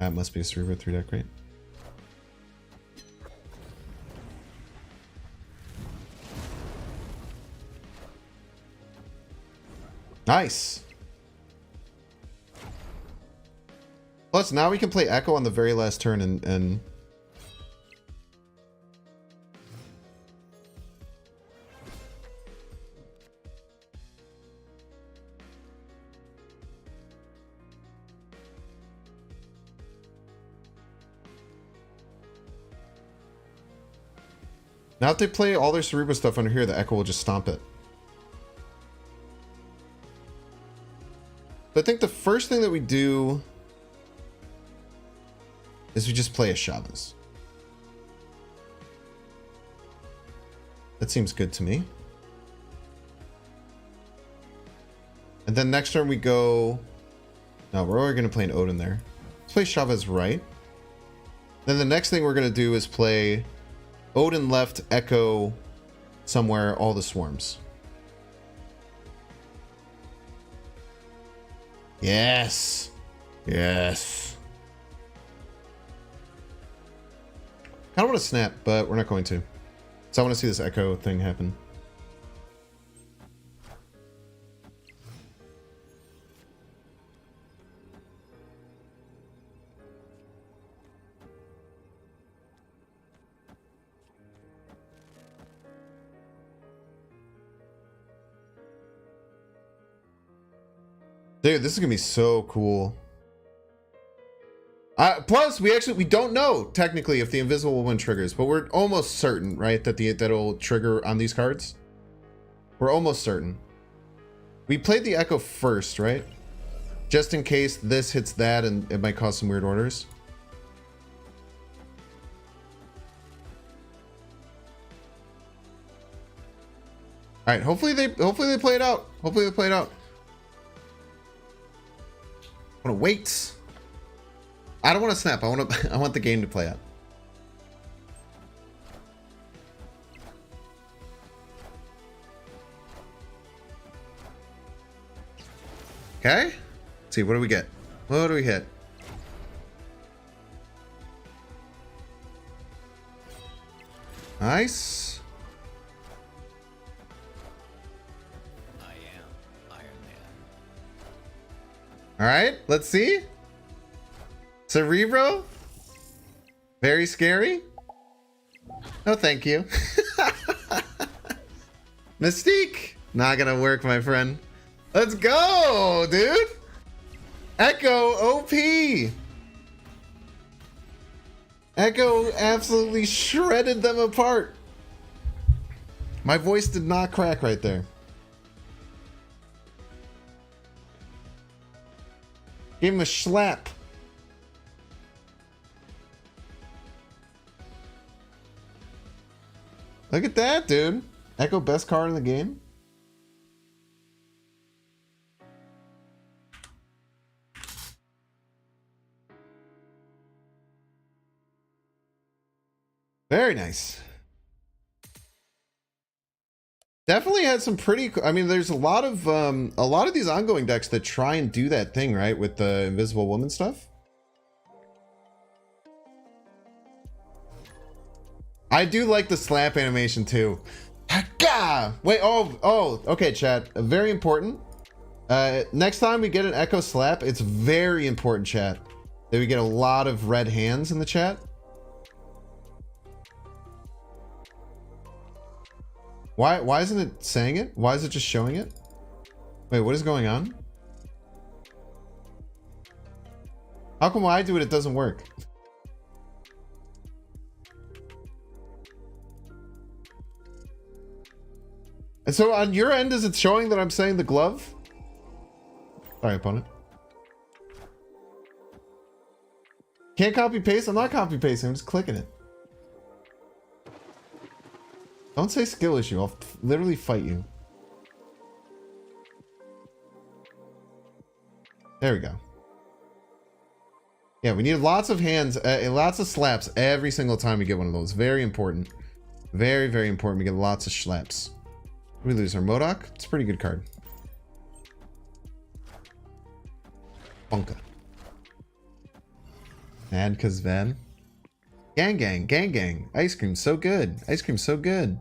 That must be a Cerebro 3 deck, right? Nice. Plus, now we can play Echo on the very last turn and now if they play all their Cerebro stuff under here, the Echo will just stomp it. But I think the first thing that we do is we just play a Chavez. That seems good to me. And then next turn we go... No, we're already going to play an Odin there. Let's play Chavez right. Then the next thing we're going to do is play Odin left, Echo somewhere, all the swarms. Yes. Yes. I don't want to snap, but we're not going to. So I want to see this Echo thing happen. Dude, this is gonna be so cool. Plus, we don't know technically if the Invisible Woman triggers, but we're almost certain, right, that that'll trigger on these cards. We're almost certain. We played the Echo first, right? Just in case this hits that and it might cause some weird orders. All right, hopefully they play it out. Hopefully they play it out. I want to wait. I don't want to snap. I want the game to play out. Okay. Let's see, what do we get? What do we hit? Nice. I am Iron Man. All right, let's see. Cerebro? Very scary? No, thank you. Mystique? Not gonna work, my friend. Let's go, dude. Echo OP. Echo absolutely shredded them apart. My voice did not crack right there. Gave him a slap. Look at that, dude. Echo, best card in the game. Very nice. Definitely had some pretty. I mean, there's a lot of these ongoing decks that try and do that thing, right, with the Invisible Woman stuff. I do like the slap animation too. Wait, okay, chat. Very important. Next time we get an Echo slap, it's very important, chat, that we get a lot of red hands in the chat. Why isn't it saying it? Why is it just showing it? Wait, what is going on? How come when I do it, it doesn't work? And so on your end, is it showing that I'm saying the glove? Sorry, opponent. Can't copy paste? I'm not copy pasting, I'm just clicking it. Don't say skill issue, I'll literally fight you. There we go. Yeah, we need lots of hands, lots of slaps every single time we get one of those. Very important. Very, very important. We get lots of slaps. We lose our Modok. It's a pretty good card. Bunka. And Kazvan. Gang gang, gang gang. Ice cream so good. Ice cream so good.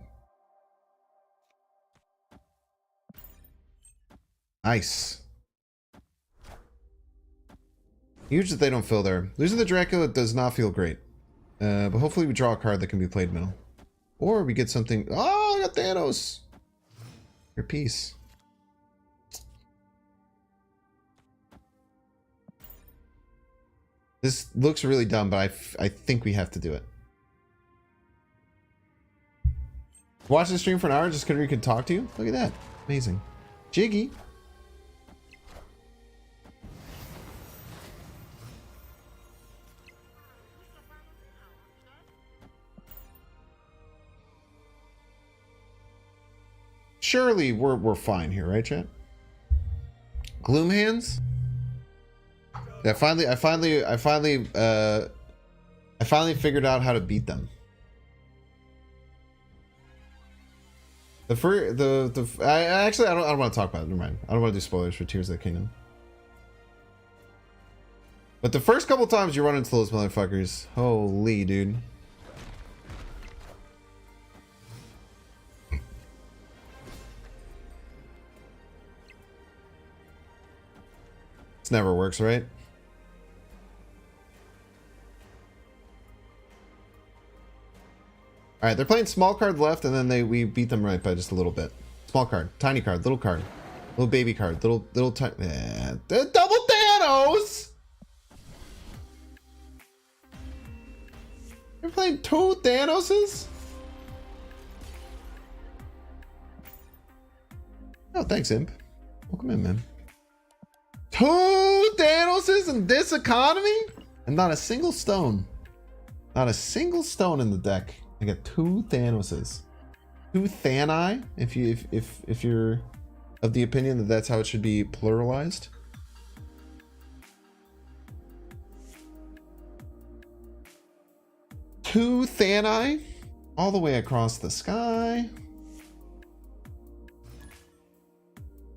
Nice. Huge that they don't fill there. Losing the Dracula does not feel great. But hopefully we draw a card that can be played middle. Or we get something. Oh, I got Thanos. Your piece. This looks really dumb, but I think we have to do it. Watch the stream for an hour just because we could talk to you? Look at that. Amazing. Jiggy. Surely we're fine here, right, chat? Gloom hands? Yeah, I finally figured out how to beat them. I don't want to talk about it. Never mind. I don't want to do spoilers for Tears of the Kingdom. But the first couple times you run into those motherfuckers, holy dude. This never works, right? All right, they're playing small card left, and then we beat them right by just a little bit. Small card, tiny card, little baby card, little tiny. Double Thanos. You're playing two Thanoses? Oh, thanks, Imp. Welcome in, man. Two Thanoses in this economy? And not a single stone. Not a single stone in the deck. I got two Thanoses. Two Thani, if you're of the opinion that that's how it should be pluralized. Two Thani all the way across the sky.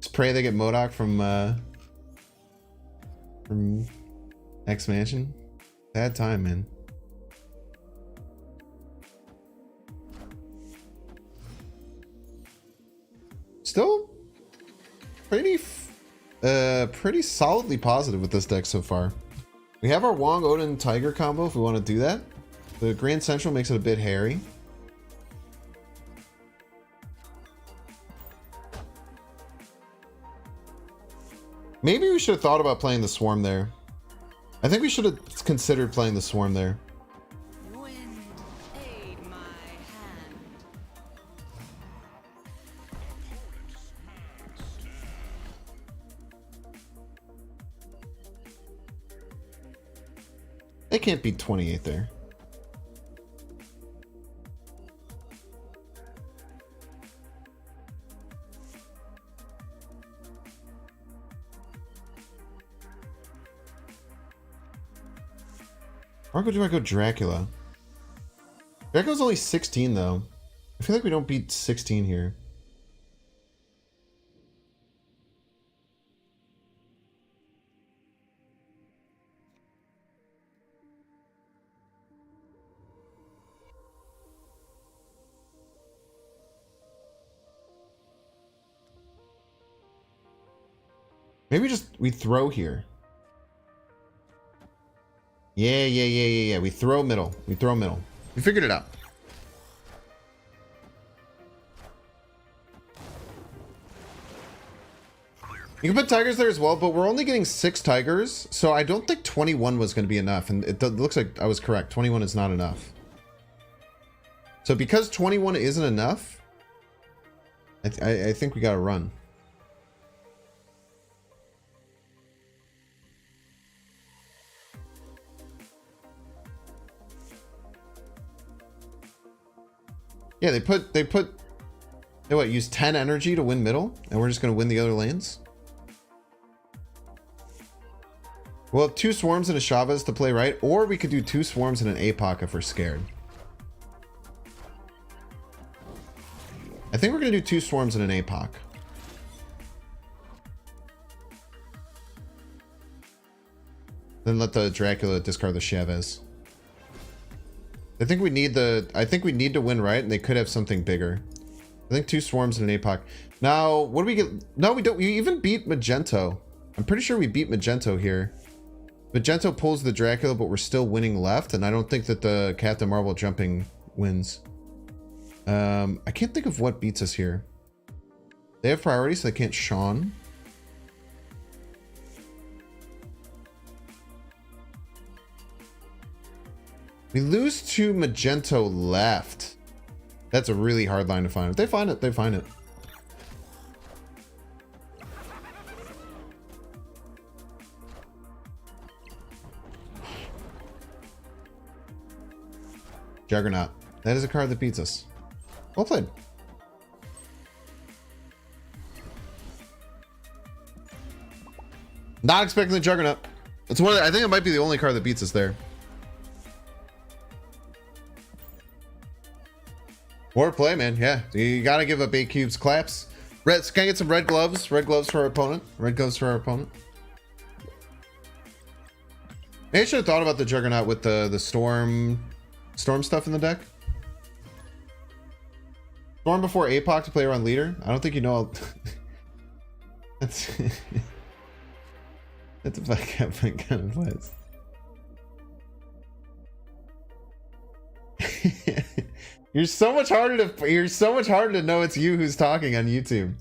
Just pray they get Modok from X Mansion. Bad time, man. Still pretty solidly positive with this deck so far. We have our Wong Odin Tiger combo if we want to do that. The Grand Central makes it a bit hairy. Maybe we should have thought about playing the Swarm there. I think we should have considered playing the Swarm there. Wind, aid my hand. They can't beat 28 there. Or do I go Dracula? Draco's only 16 though. I feel like we don't beat 16 here. Maybe just we throw here. Yeah. We throw middle. We throw middle. We figured it out. You can put tigers there as well, but we're only getting 6 tigers, so I don't think 21 was going to be enough. And it looks like I was correct. 21 is not enough. So because 21 isn't enough, I think we got to run. Yeah, they what, use 10 energy to win middle, and we're just going to win the other lanes? We'll have 2 swarms and a Chavez to play right, or we could do 2 swarms and an APOC if we're scared. I think we're going to do 2 swarms and an APOC. Then let the Dracula discard the Chavez. I think we need to win right, and they could have something bigger. I think 2 swarms and an APOC. Now, what do we get? No, we don't. We even beat Magento. I'm pretty sure we beat Magento here. Magento pulls the Dracula, but we're still winning left, and I don't think that the Captain Marvel jumping wins. I can't think of what beats us here. They have priority, so they can't Sean. We lose to Magento left. That's a really hard line to find. If they find it, they find it. Juggernaut. That is a card that beats us. Well played. Not expecting the Juggernaut. It's one of the, I think it might be the only card that beats us there. More play, man. Yeah, you gotta give up 8 cubes. Claps. Red. Can I get some red gloves? Red gloves for our opponent. Red gloves for our opponent. Maybe I should have thought about the Juggernaut with the storm stuff in the deck. Storm before APOC to play around leader. I don't think you know. That's that's a back kind of place. You're so much harder to know it's you who's talking on YouTube.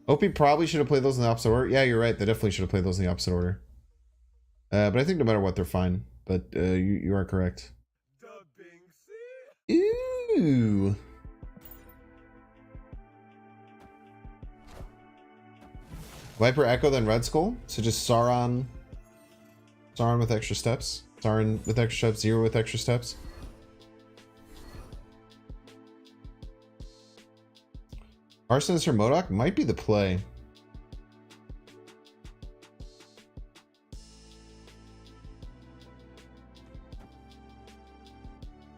Opie probably should have played those in the opposite order. Yeah, you're right. They definitely should have played those in the opposite order. But I think no matter what, they're fine. But you are correct. Ooh. Viper Echo, then Red Skull. So just Sauron with extra steps. Sauron with extra steps. Zero with extra steps. Arsonist or MODOK might be the play.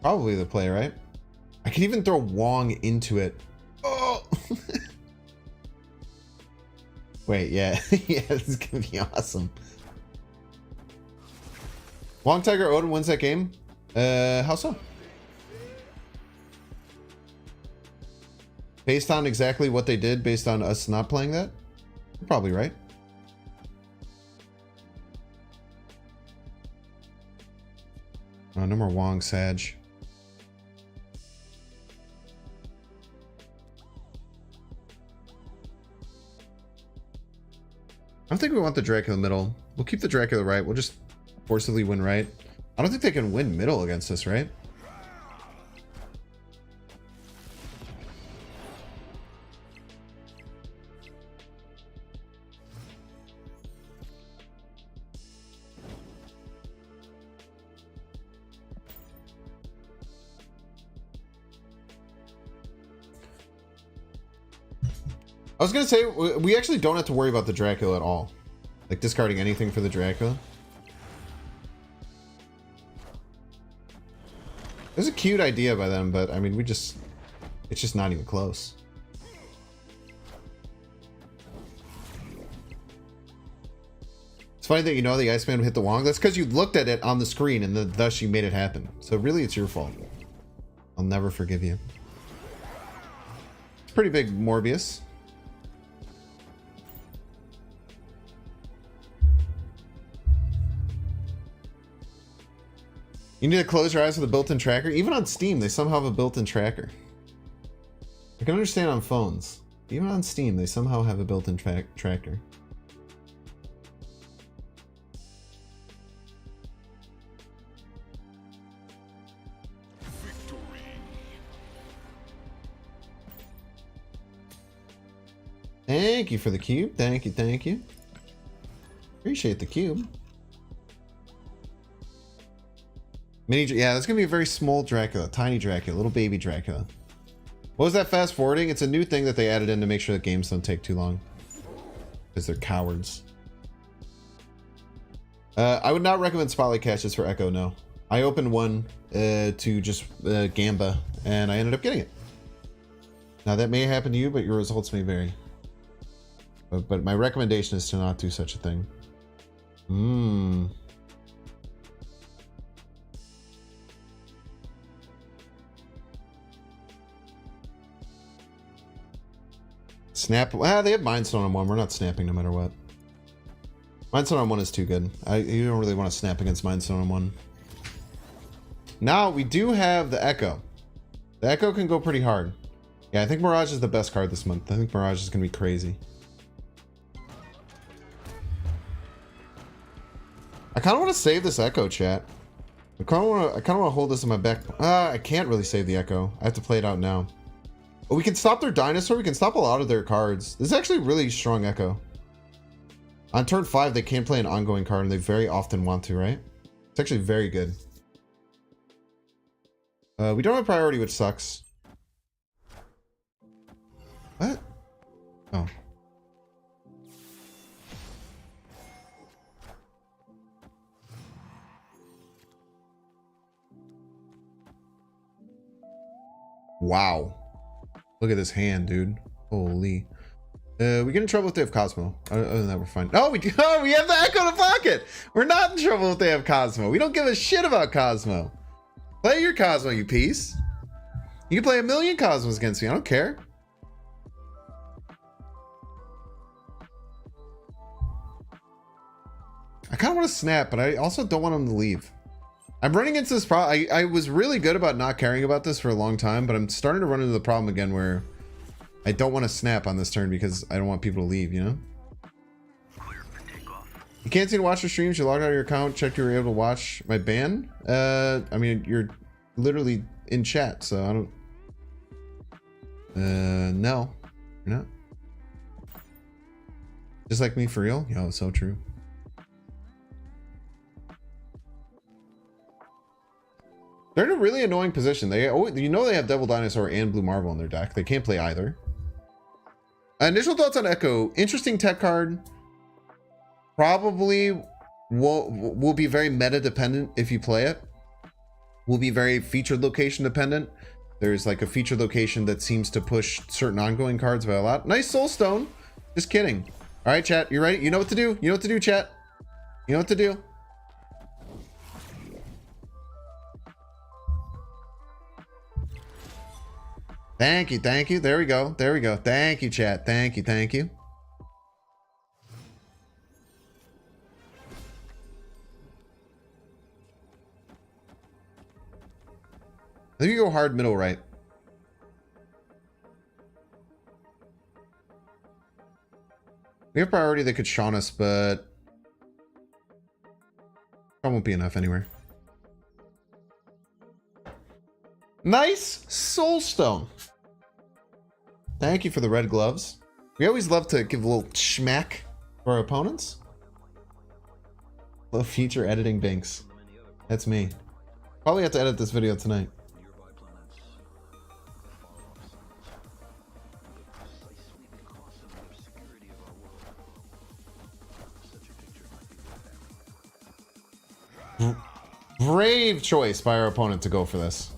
Probably the play, right? I can even throw Wong into it. Oh! Wait, yeah. Yeah, this is gonna be awesome. Wong Tiger Odin wins that game? How so? Based on exactly what they did, based on us not playing that? You're probably right. Oh, no more Wong Sag. I don't think we want the Dracula middle. We'll keep the Dracula right. We'll just forcibly win right. I don't think they can win middle against us, right? I was gonna say, we actually don't have to worry about the Dracula at all. Like discarding anything for the Dracula. cute idea by them, but I mean, it's just not even close. It's funny that you know the Iceman hit the wong. That's because you looked at it on the screen and thus you made it happen. So really, it's your fault. I'll never forgive you. It's pretty big, Morbius. You need to close your eyes with a built-in tracker. Even on Steam, they somehow have a built-in tracker. I can understand on phones. Even on Steam, they somehow have a built-in tracker. Thank you for the cube. Thank you, thank you. Appreciate the cube. Yeah, that's gonna be a very small Dracula, tiny Dracula, little baby Dracula. What was that fast forwarding? It's a new thing that they added in to make sure that games don't take too long. Because they're cowards. I would not recommend Spotlight Caches for Echo, no. I opened one to just Gamba, and I ended up getting it. Now that may happen to you, but your results may vary. But my recommendation is to not do such a thing. Snap. Ah, they have Mind Stone on 1. We're not snapping no matter what. Mind Stone on 1 is too good. You don't really want to snap against Mind Stone on 1. Now, we do have the Echo. The Echo can go pretty hard. Yeah, I think Mirage is the best card this month. I think Mirage is going to be crazy. I kind of want to save this Echo, chat. I kind of want to hold this in my back. I can't really save the Echo. I have to play it out now. But we can stop their Dinosaur. We can stop a lot of their cards. This is actually a really strong Echo. On turn 5, they can play an ongoing card, and they very often want to, right? It's actually very good. We don't have priority, which sucks. What? Oh. Wow. Look at this hand, dude. Holy. We get in trouble if they have Cosmo. Other than that, we're fine. Oh, we have the Echo to pocket. We're not in trouble if they have Cosmo. We don't give a shit about Cosmo. Play your Cosmo, you piece. You can play a million Cosmos against me. I don't care. I kind of want to snap, but I also don't want him to leave. I'm running into this problem. I was really good about not caring about this for a long time, but I'm starting to run into the problem again where I don't want to snap on this turn because I don't want people to leave, you know? You can't seem to watch the streams. You logged out of your account, checked you were able to watch my ban. I mean, you're literally in chat, so I don't... no. You're not. Just like me, for real? Yo, it's so true. They're in a really annoying position. They you know they have Devil Dinosaur and Blue Marvel in their deck. They can't play either. Initial thoughts on Echo. Interesting tech card. Probably will be very meta dependent if you play it. Will be very featured location dependent. There's like a featured location that seems to push certain ongoing cards by a lot. Nice Soul Stone. Just kidding. All right, chat. You ready? You know what to do. You know what to do, chat. You know what to do. Thank you, thank you. There we go. There we go. Thank you, chat. Thank you, thank you. I think you go hard middle right. We have priority that could Shaun us, but that won't be enough anywhere. Nice Soulstone. Thank you for the red gloves. We always love to give a little schmack for our opponents. Love feature editing Binks. That's me. Probably have to edit this video tonight. Brave choice by our opponent to go for this.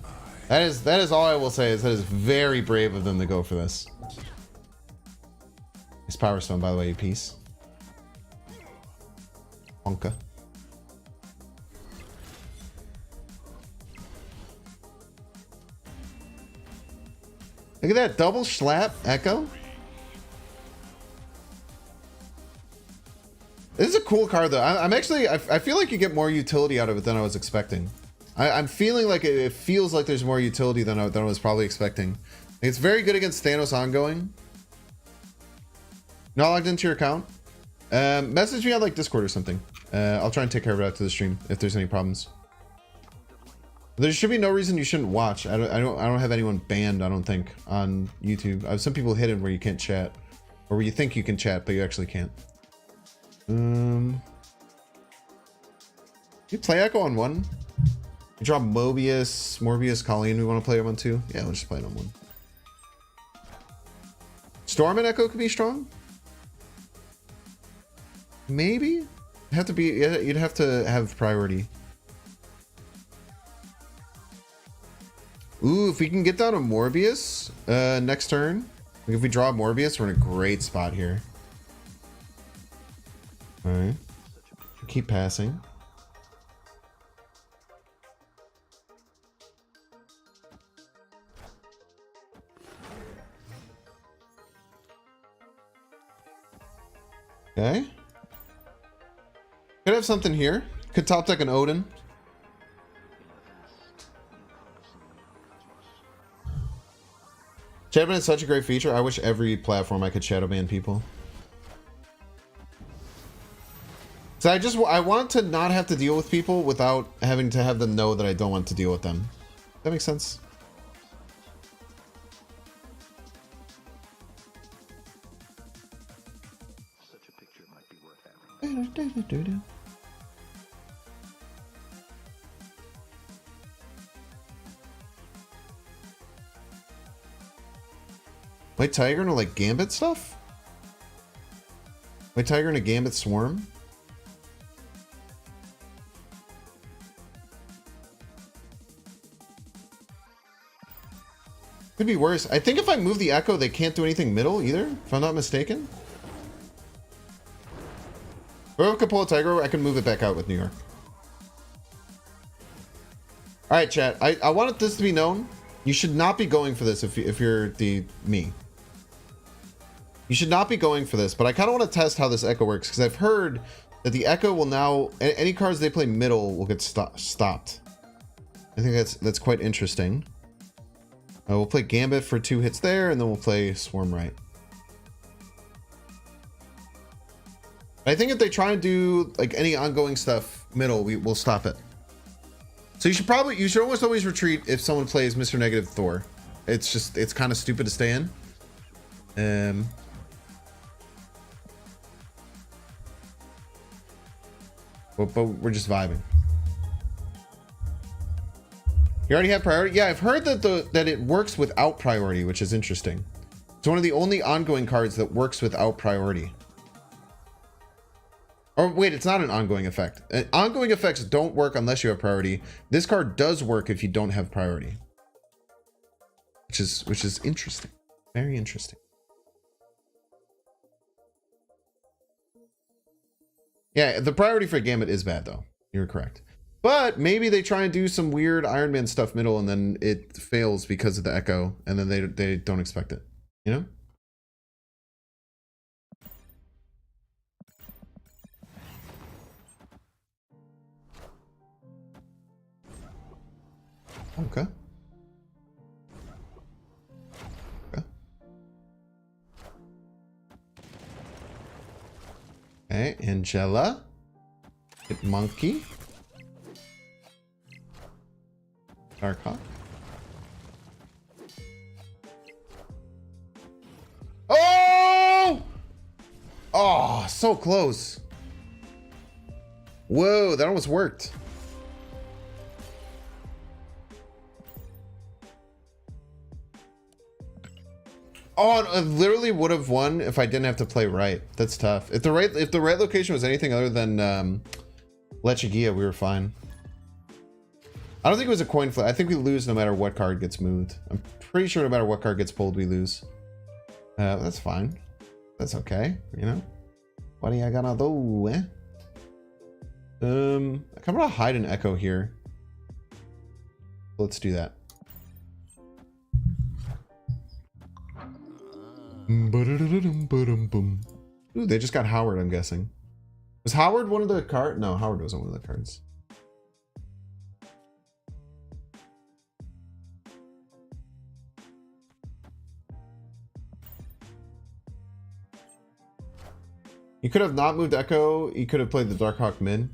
That is all I will say is that is very brave of them to go for this. It's Power Stone, by the way, you piece. Honka. Look at that double slap Echo. This is a cool card though. I'm actually I feel like you get more utility out of it than I was expecting. I'm feeling like it feels like there's more utility than I was probably expecting. It's very good against Thanos ongoing. Not logged into your account. Message me on like Discord or something. I'll try and take care of it after the stream if there's any problems. There should be no reason you shouldn't watch. I don't have anyone banned, I don't think, on YouTube. I have some people hidden where you can't chat, or where you think you can chat but you actually can't. You play Echo on one. You draw Morbius, Colleen. We want to play him on two. Yeah, let's just play it on one. Storm and Echo could be strong. Maybe have to be. You'd have to have priority. Ooh, if we can get down to Morbius next turn, if we draw Morbius, we're in a great spot here. All right, keep passing. Okay. Could have something here. Could top deck an Odin. Shadowban is such a great feature. I wish every platform I could shadowban people. So I want to not have to deal with people without having to have them know that I don't want to deal with them. That makes sense. Such a picture might be worth having. White Tiger into like Gambit stuff? White Tiger into Gambit Swarm? Could be worse. I think if I move the Echo, they can't do anything middle either, if I'm not mistaken. Or if I could pull a Tiger, I can move it back out with New York. Alright, chat. I wanted this to be known. You should not be going for this if you're me. You should not be going for this, but I kind of want to test how this Echo works, because I've heard that the Echo will now... Any cards they play middle will get stopped. I think that's quite interesting. We'll play Gambit for 2 hits there, and then we'll play Swarm right. I think if they try and do like any ongoing stuff middle, we'll stop it. So you should almost always retreat if someone plays Mr. Negative Thor. It's kind of stupid to stay in. But we're just vibing. You already have priority? Yeah, I've heard that it works without priority, which is interesting. It's one of the only ongoing cards that works without priority. Or wait, it's not an ongoing effect. Ongoing effects don't work unless you have priority. This card does work if you don't have priority. Which is interesting. Very interesting. Yeah, the priority for Gambit is bad though. You're correct. But maybe they try and do some weird Iron Man stuff middle and then it fails because of the Echo and then they don't expect it. You know? Okay. Okay. Okay, Angela. Hit Monkey. Darkhawk. Oh! Oh, so close. Whoa, that almost worked. Oh, I literally would have won if I didn't have to play right. That's tough. If the right location was anything other than Lechigia, we were fine. I don't think it was a coin flip. I think we lose no matter what card gets moved. I'm pretty sure no matter what card gets pulled, we lose. That's fine. That's okay, you know? What are you gonna do, eh? I'm gonna hide an echo here. Let's do that. Ooh, they just got Howard, I'm guessing. Was Howard one of the cards? No, Howard wasn't one of the cards. You could have not moved Echo. You could have played the Darkhawk mid.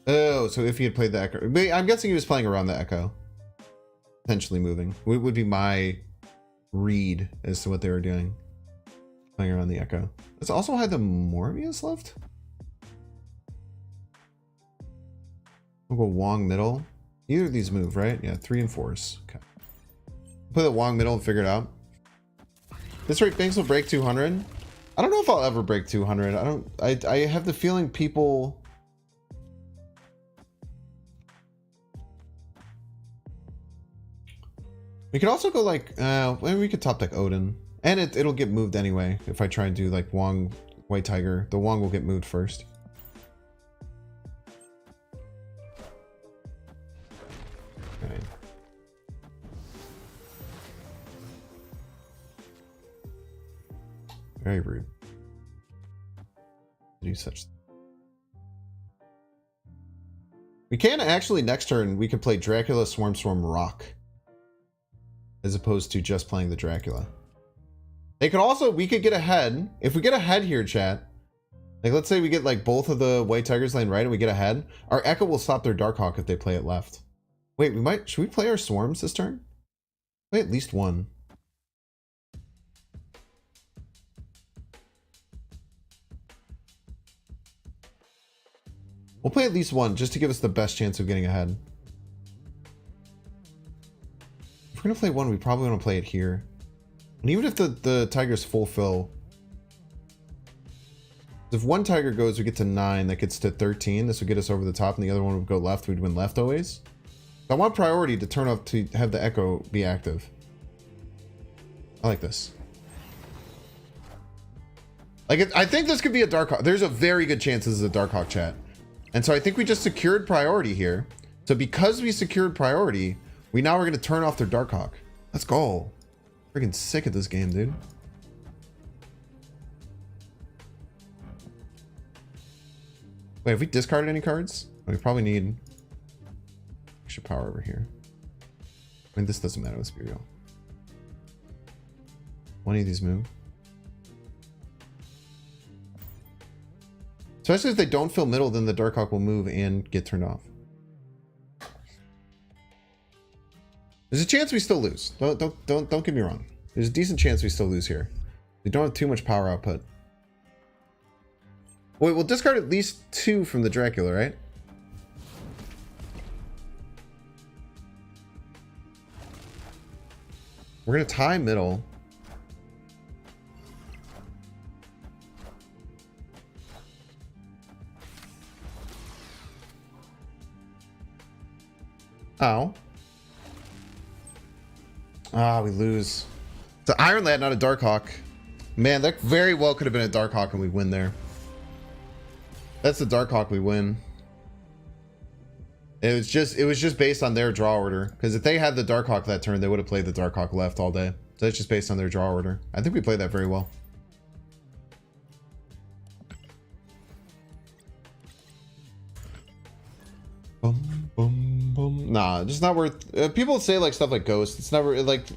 Oh, so if he had played the Echo. I'm guessing he was playing around the Echo. Potentially moving. Would be my read as to what they were doing. Playing around the Echo. Let's also had the Morbius left. We'll go Wong middle. Either of these move, right? Yeah, 3 and 4s. Okay. Play the Wong middle and figure it out. This rate Banks will break 200. I don't know if I'll ever break 200. I have the feeling people... We could also go like, maybe we could top deck Odin. And it'll get moved anyway. If I try and do like Wong, White Tiger, the Wong will get moved first. Okay. Very rude. Do such. We can actually, next turn, we could play Dracula, Swarm, Rock. As opposed to just playing the Dracula. They could also, we could get ahead. If we get ahead here, chat. Like, let's say we get like both of the White Tigers lane right and we get ahead. Our Echo will stop their Darkhawk if they play it left. Wait, should we play our Swarms this turn? Play at least one. We'll play at least one just to give us the best chance of getting ahead. If we're going to play one, we probably want to play it here. And even if the Tigers fulfill... If one Tiger goes, we get to 9. That gets to 13. This would get us over the top, and the other one would go left. We'd win left always. So I want priority to turn off to have the Echo be active. I like this. Like, I think this could be a Darkhawk. There's a very good chance this is a Darkhawk, chat. And so I think we just secured priority here. So because we secured priority, we now are going to turn off their Darkhawk. Let's go. Freaking sick of this game, dude. Wait, have we discarded any cards? We probably need extra power over here. I mean, this doesn't matter. Let's be real. One of these move. Especially if they don't fill middle, then the Darkhawk will move and get turned off. There's a chance we still lose. Don't get me wrong. There's a decent chance we still lose here. We don't have too much power output. Wait, we'll discard at least 2 from the Dracula, right? We're gonna tie middle. Oh. Ah, we lose. It's an Iron Lad, not a Darkhawk. Man, that very well could have been a Darkhawk and we win there. That's the Darkhawk we win. It was just based on their draw order. Because if they had the Darkhawk that turn, they would have played the Darkhawk left all day. So it's just based on their draw order. I think we played that very well. Boom, boom, boom. Nah, just not worth... people say like stuff like Ghost. It's never like...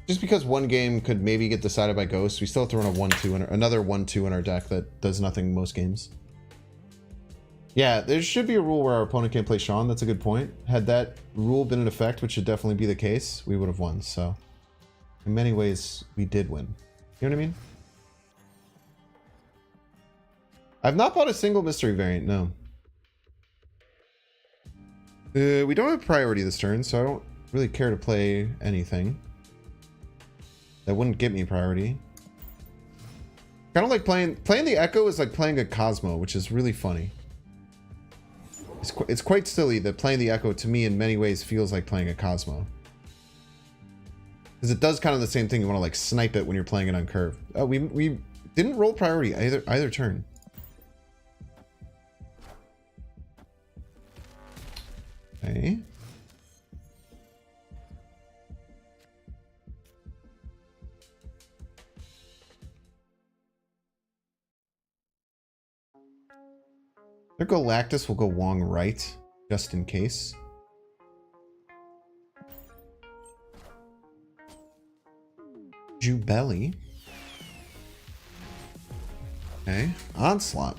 Just because one game could maybe get decided by Ghost, we still have to run a 1-2 and another 1-2 in our deck that does nothing most games. Yeah, there should be a rule where our opponent can't play Sean. That's a good point. Had that rule been in effect, which should definitely be the case, we would have won. So, in many ways, we did win. You know what I mean? I've not bought a single mystery variant, no. We don't have priority this turn, so I don't really care to play anything. That wouldn't get me priority. Kind of like playing the Echo is like playing a Cosmo, which is really funny. It's quite silly that playing the Echo to me in many ways feels like playing a Cosmo. Because it does kind of the same thing. You want to like snipe it when you're playing it on curve. Oh, we didn't roll priority either turn. Okay. Their Galactus will go Wong right, just in case. Jubelli. Okay. Onslaught.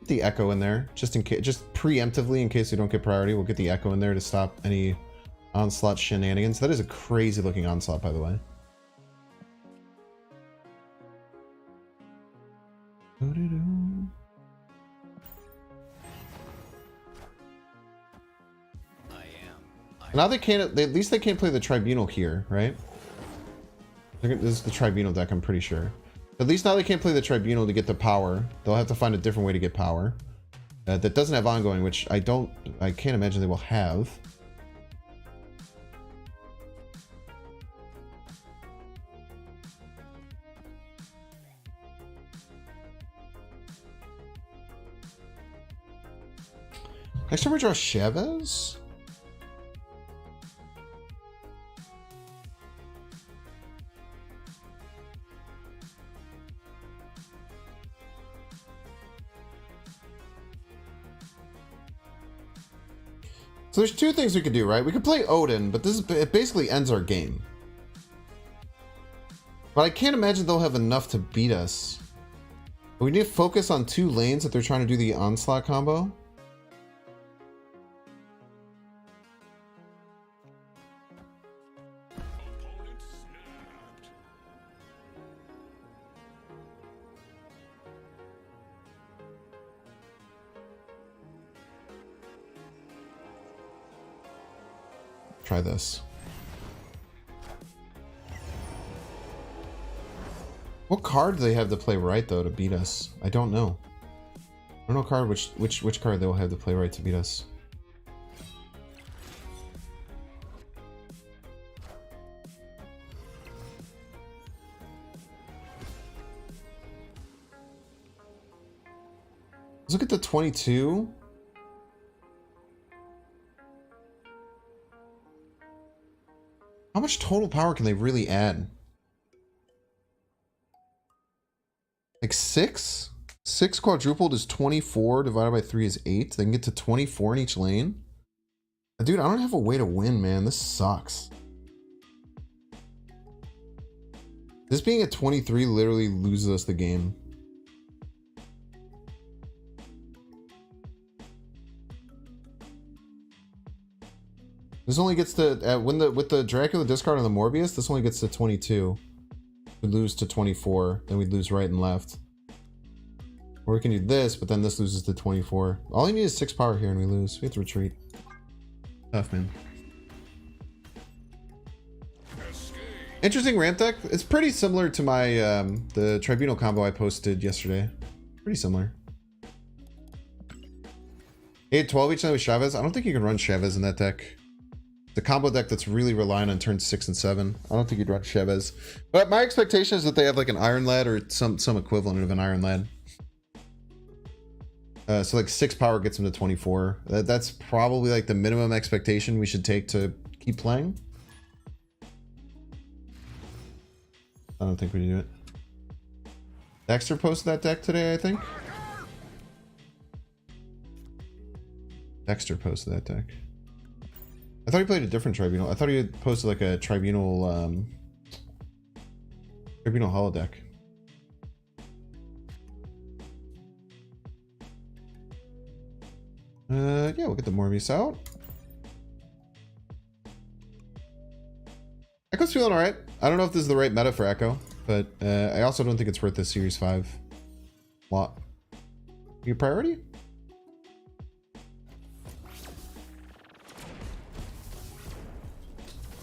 The Echo in there, just in case, just preemptively in case we don't get priority, we'll get the Echo in there to stop any Onslaught shenanigans. That is a crazy looking Onslaught, by the way. Now they can't. At least they can't play the Tribunal here, right? This is the Tribunal deck, I'm pretty sure. At least now they can't play the Tribunal to get the power. They'll have to find a different way to get power. That doesn't have ongoing, which I can't imagine they will have. Next time we draw Chavez? So there's two things we could do, right? We could play Odin, but it basically ends our game. But I can't imagine they'll have enough to beat us. We need to focus on two lanes if they're trying to do the Onslaught combo. Try this. What card do they have to play right though to beat us? I don't know. I don't know card which card they will have to play right to beat us. Let's look at the 22. How much total power can they really add? Like 6? 6 quadrupled is 24, divided by 3 is 8. They can get to 24 in each lane. Dude, I don't have a way to win, man. This sucks. This being at 23 literally loses us the game. This only gets to with the Dracula discard on the Morbius. This only gets to 22. We lose to 24, then we lose right and left. Or we can do this, but then this loses to 24. All you need is 6 power here, and we lose. We have to retreat. Tough, man. Interesting ramp deck. It's pretty similar to my the Tribunal combo I posted yesterday. Pretty similar. 8-12 each time with Chavez. I don't think you can run Chavez in that deck. The combo deck that's really relying on turns 6 and 7. I don't think you'd run Chavez. But my expectation is that they have like an Iron Lad or some equivalent of an Iron Lad. So like 6 power gets them to 24. That's probably like the minimum expectation we should take to keep playing. I don't think we do it. Dexter posted that deck today, I think. Dexter posted that deck. I thought he played a different Tribunal. I thought he had posted like a Tribunal Tribunal holodeck. Yeah, we'll get the Morbius out. Echo's feeling alright. I don't know if this is the right meta for Echo, but I also don't think it's worth this Series 5 lot. Your priority?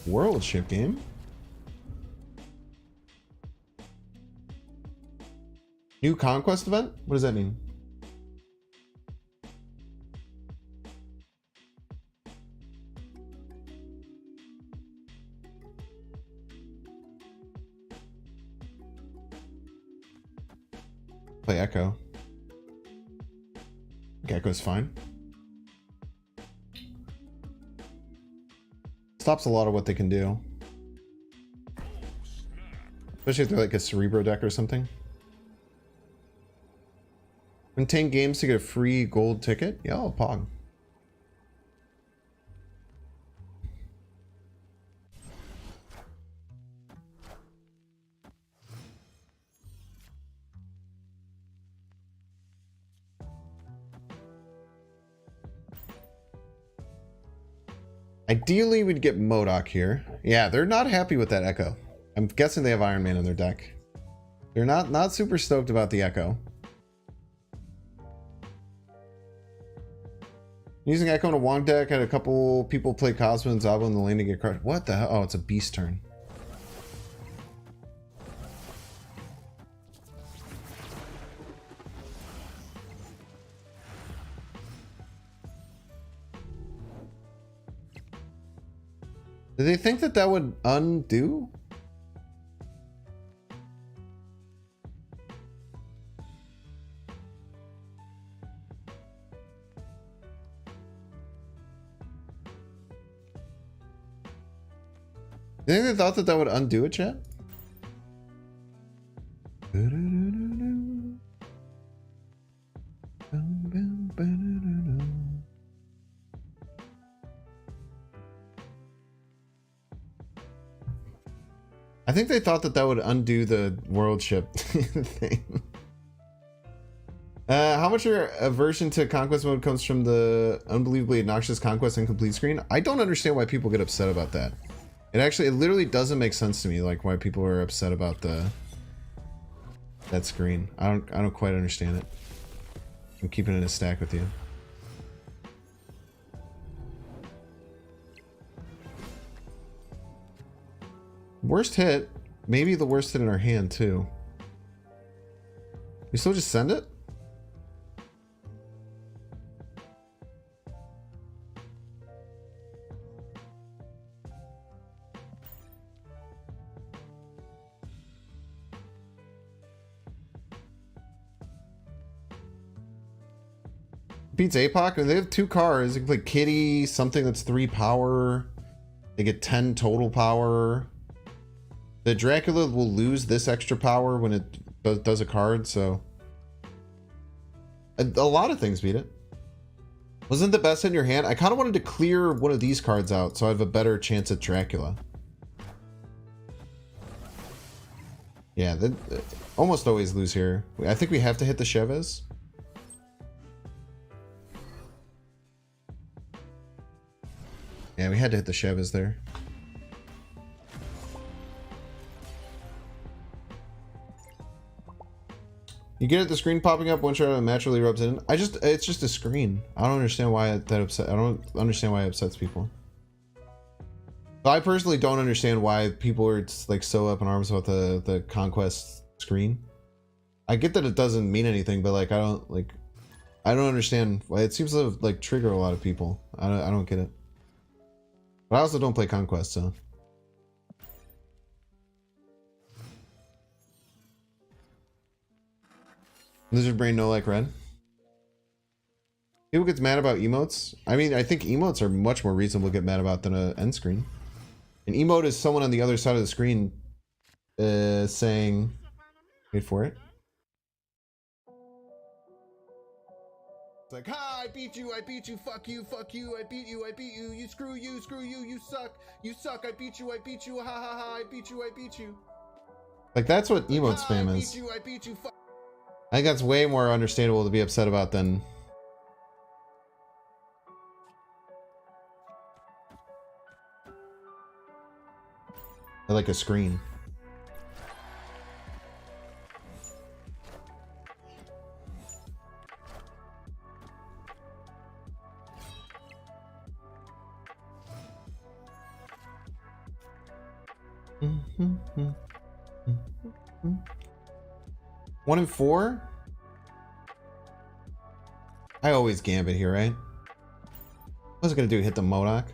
World ship game. New conquest event? What does that mean? Play Echo. Echo's fine. Stops a lot of what they can do. Especially if they're like a Cerebro deck or something. Win 10 games to get a free gold ticket? Yeah, I'll pog. Ideally, we'd get MODOK here. Yeah, they're not happy with that Echo. I'm guessing they have Iron Man in their deck. They're not super stoked about the Echo. Using Echo in a Wong deck, had a couple people play Cosmo and Zabo in the lane to get crushed. What the hell? Oh, it's a beast turn. Did they think that that would undo? Do you think they thought that that would undo it, chat? I think they thought that that would undo the world ship thing. How much of your aversion to conquest mode comes from the unbelievably obnoxious conquest and complete screen? I don't understand why people get upset about that. It literally doesn't make sense to me, like why people are upset about that screen. I don't quite understand it. I'm keeping it in a stack with you. Worst hit, maybe the worst hit in our hand too. We still just send it? Beats APOC, and they have 2 cards. They can play Kitty, something that's 3 power. They get 10 total power. The Dracula will lose this extra power when it does a card, so a lot of things beat it. Wasn't the best in your hand? I kind of wanted to clear one of these cards out so I have a better chance at Dracula. Yeah, they almost always lose here. I think we have to hit the Chavez. Yeah, we had to hit the Chavez there. You get it, the screen popping up one shot and naturally rubs in. It's just a screen. I don't understand why I don't understand why it upsets people. But I personally don't understand why people are like so up in arms about the conquest screen. I get that it doesn't mean anything, but like I don't understand why it seems to like trigger a lot of people. I don't get it. But I also don't play conquest, so. Lizard brain no like red. People gets mad about emotes. I mean, I think emotes are much more reasonable to get mad about than an end screen. An emote is someone on the other side of the screen saying, wait for it. It's like, ha, I beat you, fuck you, I beat you, you screw you, you suck, I beat you, ha ha ha, I beat you. Like, that's what emote spam is. I beat you, fuck. I think that's way more understandable to be upset about than like a screen. 1 and 4? I always gambit here, right? What's it gonna do? Hit the Modoc?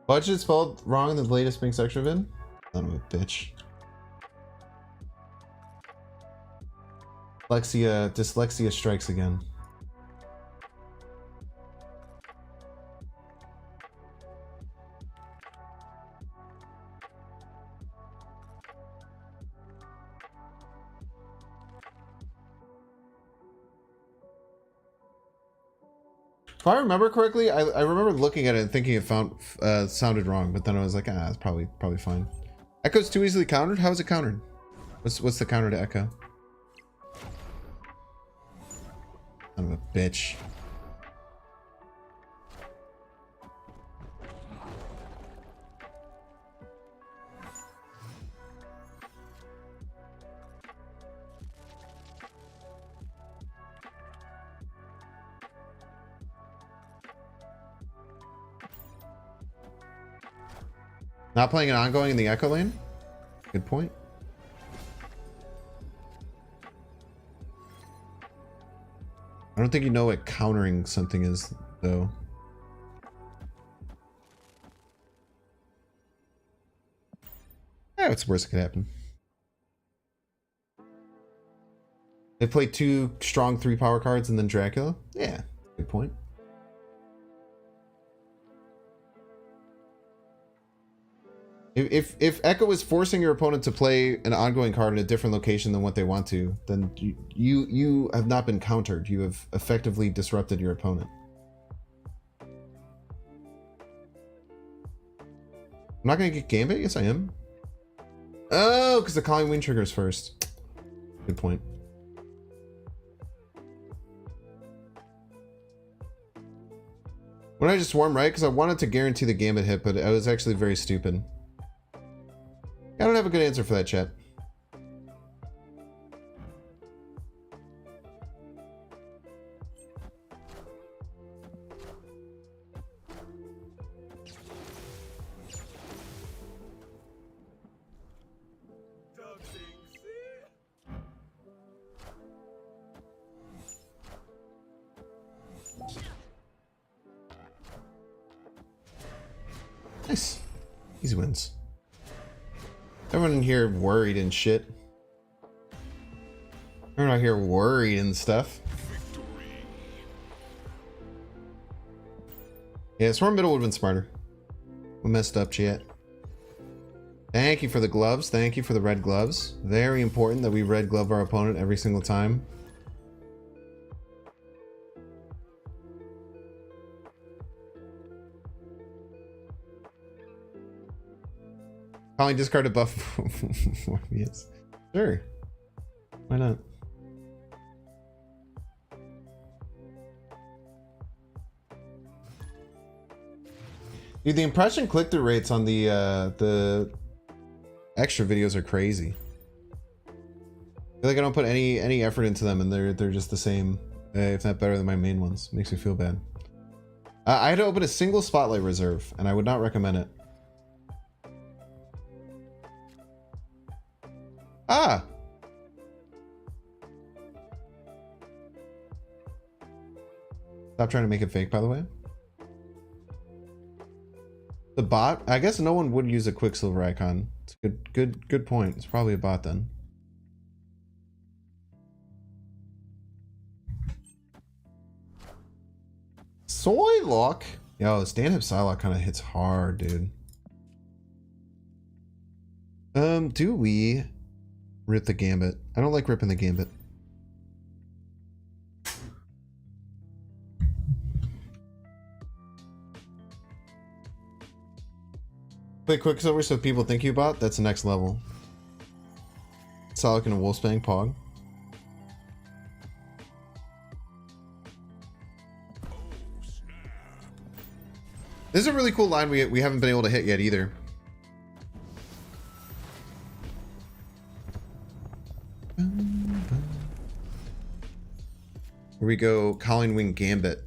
Budget spelled wrong in the latest Binks Extra vid? Son of a bitch. Dyslexia strikes again. If I remember correctly, I remember looking at it and thinking it sounded wrong, but then I was like, it's probably fine. Echo's too easily countered? How is it countered? What's the counter to Echo? Son of a bitch. Not playing an ongoing in the Echo lane? Good point. I don't think you know what countering something is, though. Yeah, what's the worst that could happen? They play 2 strong 3 power cards and then Dracula? Yeah, good point. If Echo is forcing your opponent to play an ongoing card in a different location than what they want to, then you have not been countered. You have effectively disrupted your opponent. I'm not gonna get Gambit? Yes, I am. Oh, because the Calling Wind triggers first. Good point. When I just swarm right, because I wanted to guarantee the Gambit hit, but I was actually very stupid. I don't have a good answer for that, chat. Nice. Easy wins. Everyone in here worried and shit. Everyone out here worried and stuff. Yeah, Swarm Middle would have been smarter. We messed up, chat. Thank you for the gloves. Thank you for the red gloves. Very important that we red glove our opponent every single time. Calling discard a buff for yes. Sure. Why not? Dude, the impression click-through rates on the extra videos are crazy. I feel like I don't put any effort into them, and they're just the same, if not better than my main ones. Makes me feel bad. I had to open a single Spotlight reserve, and I would not recommend it. Ah! Stop trying to make it fake, by the way. The bot? I guess no one would use a Quicksilver icon. It's a good point. It's probably a bot then. Psylocke? Yo, this Stanhip Psylocke kind of hits hard, dude. Do we rip the Gambit? I don't like ripping the Gambit. Play Quicksilver so people think you bot? That's the next level. Psylocke and a Wolfsbane Pog. This is a really cool line we haven't been able to hit yet either. Here we go, Calling Wing Gambit.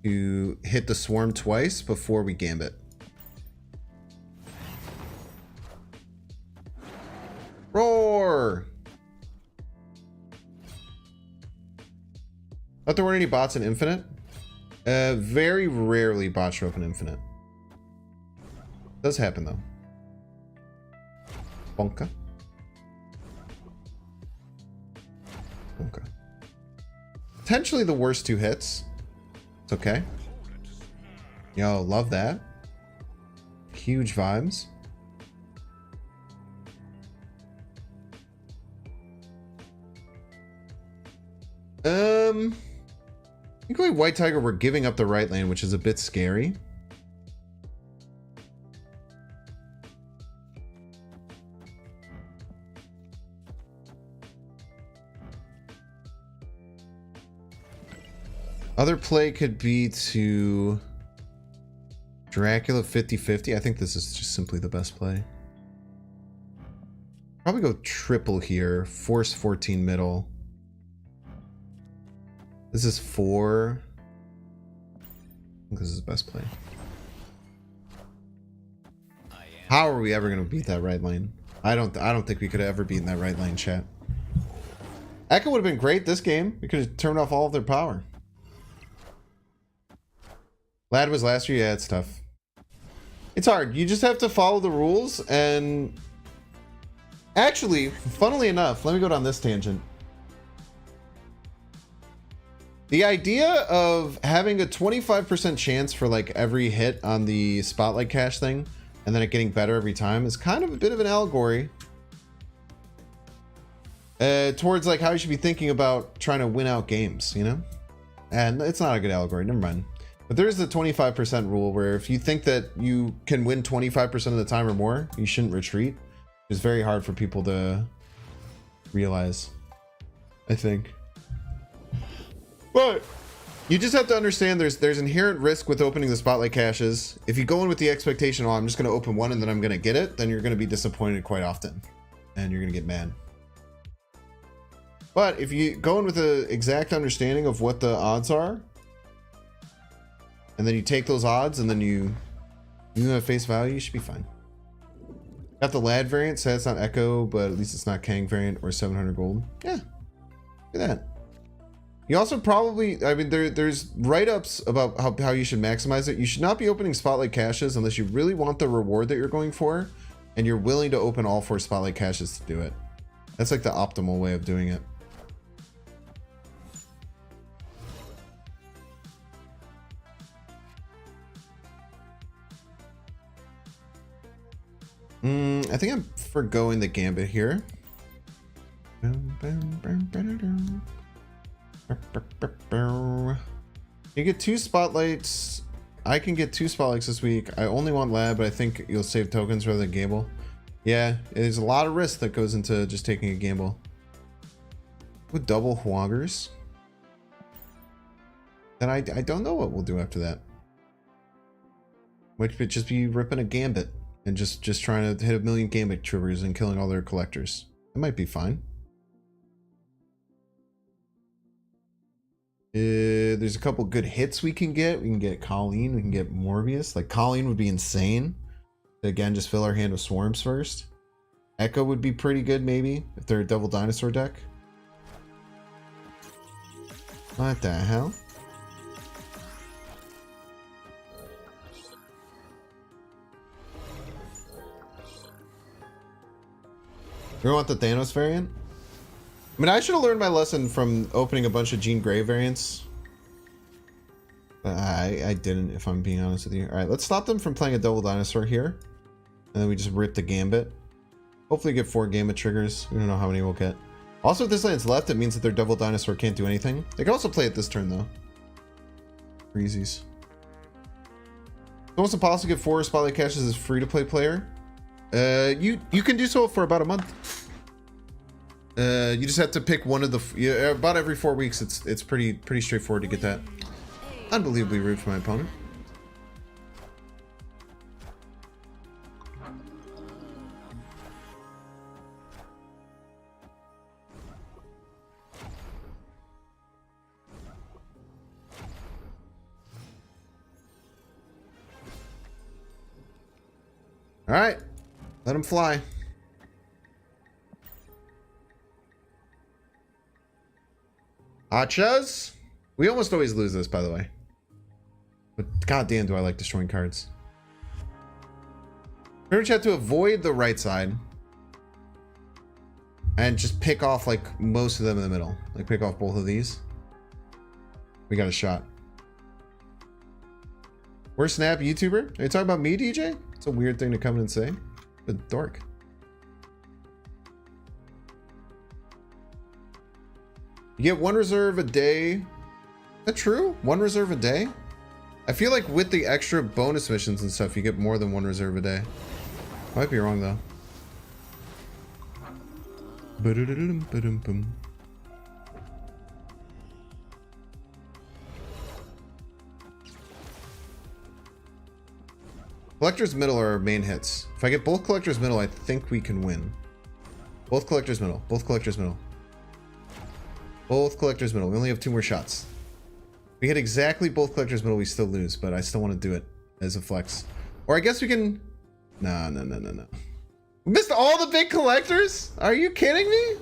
To hit the swarm twice before we Gambit. Thought there weren't any bots in Infinite. Very rarely bots show up in Infinite. Does happen though. Bonka. Bonka. Potentially the worst 2 hits. It's okay. Yo, love that. Huge vibes. I think like White Tiger were giving up the right lane, which is a bit scary. Other play could be to Dracula 50-50. I think this is just simply the best play. Probably go triple here. Force 14 middle. This is 4. I think this is the best play. How are we ever going to beat that right lane? I don't think we could have ever beaten that right lane, chat. Echo would have been great this game. We could have turned off all of their power. Lad was last year. Yeah, it's tough. It's hard. You just have to follow the rules. And actually, funnily enough, let me go down this tangent. The idea of having a 25% chance for like every hit on the Spotlight Cache thing and then it getting better every time is kind of a bit of an allegory towards like how you should be thinking about trying to win out games, you know? And it's not a good allegory, never mind. But there's the 25% rule where if you think that you can win 25% of the time or more, you shouldn't retreat. It's very hard for people to realize, I think. But you just have to understand there's inherent risk with opening the Spotlight Caches. If you go in with the expectation, oh, I'm just going to open one and then I'm going to get it, then you're going to be disappointed quite often. And you're going to get mad. But if you go in with the exact understanding of what the odds are, and then you take those odds and then you have face value, you should be fine. Got the Lad variant, so it's not Echo, but at least it's not Kang variant or 700 gold. Yeah, look at that. You also probably, I mean, there's write-ups about how you should maximize it. You should not be opening Spotlight Caches unless you really want the reward that you're going for, and you're willing to open all 4 Spotlight Caches to do it. That's like the optimal way of doing it. I think I'm forgoing the Gambit here. You get 2 spotlights. I can get 2 spotlights this week. I only want Lad, but I think you'll save tokens rather than gamble. Yeah, there's a lot of risk that goes into just taking a gamble. With double Hwoggers. Then I don't know what we'll do after that. Which would just be ripping a Gambit. And just trying to hit a million Gambit triggers and killing all their collectors. It might be fine. There's a couple good hits we can get. We can get Colleen. We can get Morbius. Like, Colleen would be insane. Again, just fill our hand with Swarms first. Echo would be pretty good, maybe, if they're a Devil Dinosaur deck. What the hell? You want the Thanos variant? I mean, I should have learned my lesson from opening a bunch of Jean Grey variants. I didn't, if I'm being honest with you. Alright, let's stop them from playing a Devil Dinosaur here. And then we just rip the Gambit. Hopefully get 4 Gambit triggers. We don't know how many we'll get. Also, if this land's left, it means that their Devil Dinosaur can't do anything. They can also play it this turn, though. Freezies. It's almost impossible to get 4 Spotlight Caches as free-to-play player. You can do so for about a month. You just have to pick one of the about every 4 weeks. It's pretty straightforward to get that. Unbelievably rude for my opponent. All right. Let him fly. Achas, We almost always lose this, by the way. But goddamn, do I like destroying cards. Pretty much have to avoid the right side. And just pick off like most of them in the middle. Like pick off both of these. We got a shot. Where's Snap YouTuber? Are you talking about me, DJ? It's a weird thing to come in and say. But dork. You get 1 reserve a day. Is that true? 1 reserve a day? I feel like with the extra bonus missions and stuff, you get more than 1 reserve a day. I might be wrong though. Ba-da-da-da-dum-ba-dum-bum. Collector's Middle are our main hits. If I get both Collector's Middle, I think we can win. Both Collector's Middle. Both Collector's Middle. Both Collector's Middle. We only have 2 more shots. If we hit exactly both Collector's Middle, we still lose, but I still want to do it as a flex. Or I guess we can... No. Missed all the big collectors? Are you kidding me?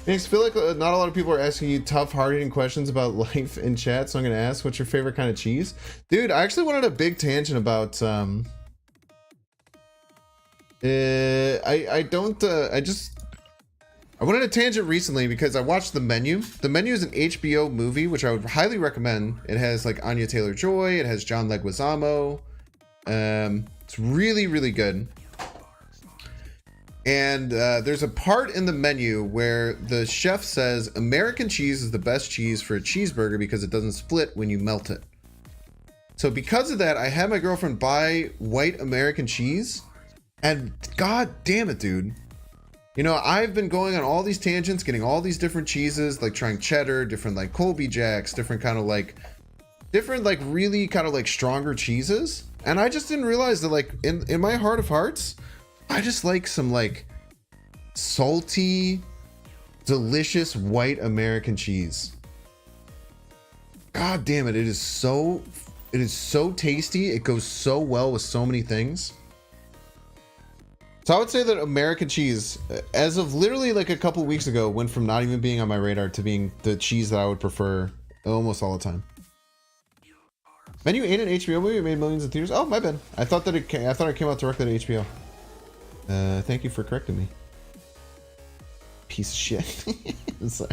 I feel like not a lot of people are asking you tough, hard-hitting questions about life in chat, so I'm going to ask, what's your favorite kind of cheese? Dude, I actually wanted a big tangent about... I wanted a tangent recently because I watched The Menu. The Menu is an HBO movie, which I would highly recommend. It has like Anya Taylor-Joy. It has John Leguizamo. It's really, really good. And there's a part in The Menu where the chef says American cheese is the best cheese for a cheeseburger because it doesn't split when you melt it. So because of that, I had my girlfriend buy white American cheese. And god damn it, dude. You know, I've been going on all these tangents, getting all these different cheeses, like trying cheddar, different like Colby Jacks, different really kind of like stronger cheeses. And I just didn't realize that like in my heart of hearts, I just like some like salty, delicious white American cheese. God damn it. It is so tasty. It goes so well with so many things. So I would say that American cheese, as of literally like a couple weeks ago, went from not even being on my radar to being the cheese that I would prefer almost all the time. Menu ain't an HBO movie. It made millions in theaters. Oh, my bad. I thought it came out directly to HBO. Thank you for correcting me. Piece of shit. I'm sorry.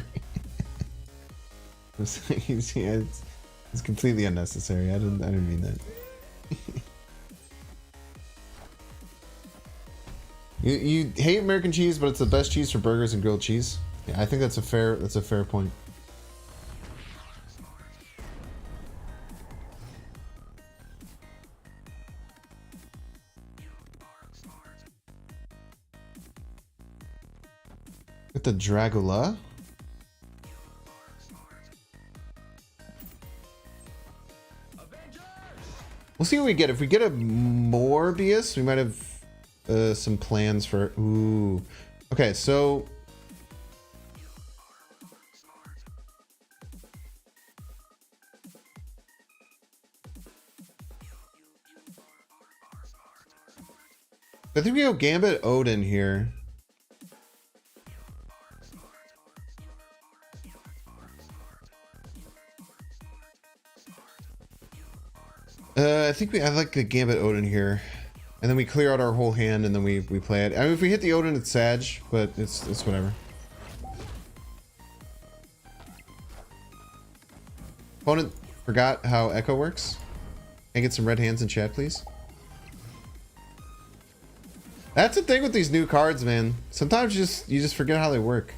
It's completely unnecessary. I didn't mean that. You hate American cheese, but it's the best cheese for burgers and grilled cheese. Yeah, I think that's a fair point. With the Dragula. We'll see what we get. If we get a Morbius, we might have some plans for... Ooh. Okay, so... I think we go Gambit Odin here. I think I like the Gambit Odin here. And then we clear out our whole hand and then we play it. I mean, if we hit the Odin, it's Sag, but it's whatever. Opponent forgot how Echo works. Can I get some red hands in chat, please? That's the thing with these new cards, man. Sometimes you just forget how they work.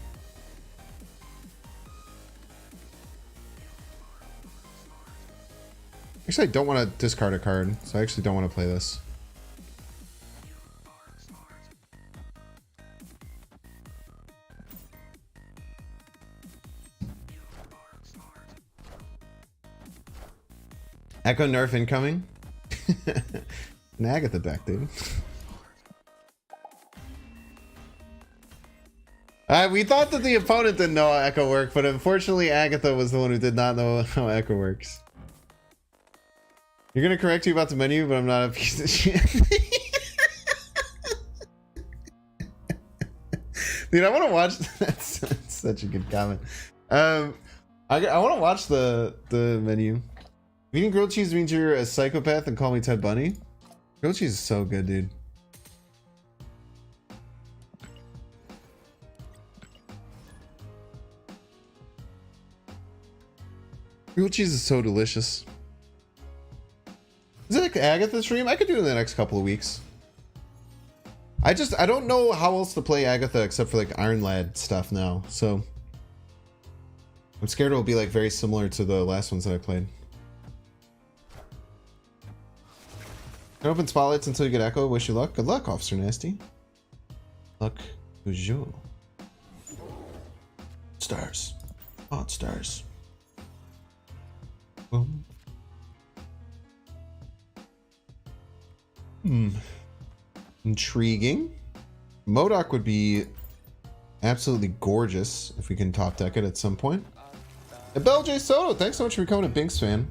Actually, I don't want to discard a card, so I actually don't want to play this. Echo nerf incoming. An Agatha deck, dude. We thought that the opponent didn't know how Echo worked, but unfortunately Agatha was the one who did not know how Echo works. You're gonna correct you about the menu, but I'm not a piece of shit. Dude, I want to watch. That's such a good comment. I want to watch the menu. Eating grilled cheese means you're a psychopath and call me Ted Bunny. Grilled cheese is so good, dude. Grilled cheese is so delicious. Is it like Agatha stream? I could do it in the next couple of weeks. I don't know how else to play Agatha except for like Iron Lad stuff now. So I'm scared it'll be like very similar to the last ones that I played. Can open spotlights until you get echo. Wish you luck. Good luck, Officer Nasty. Luck toujours. Stars. Odd stars. Boom. Intriguing. MODOK would be absolutely gorgeous if we can top deck it at some point. And Bell J Soto, thanks so much for becoming a Binks fan.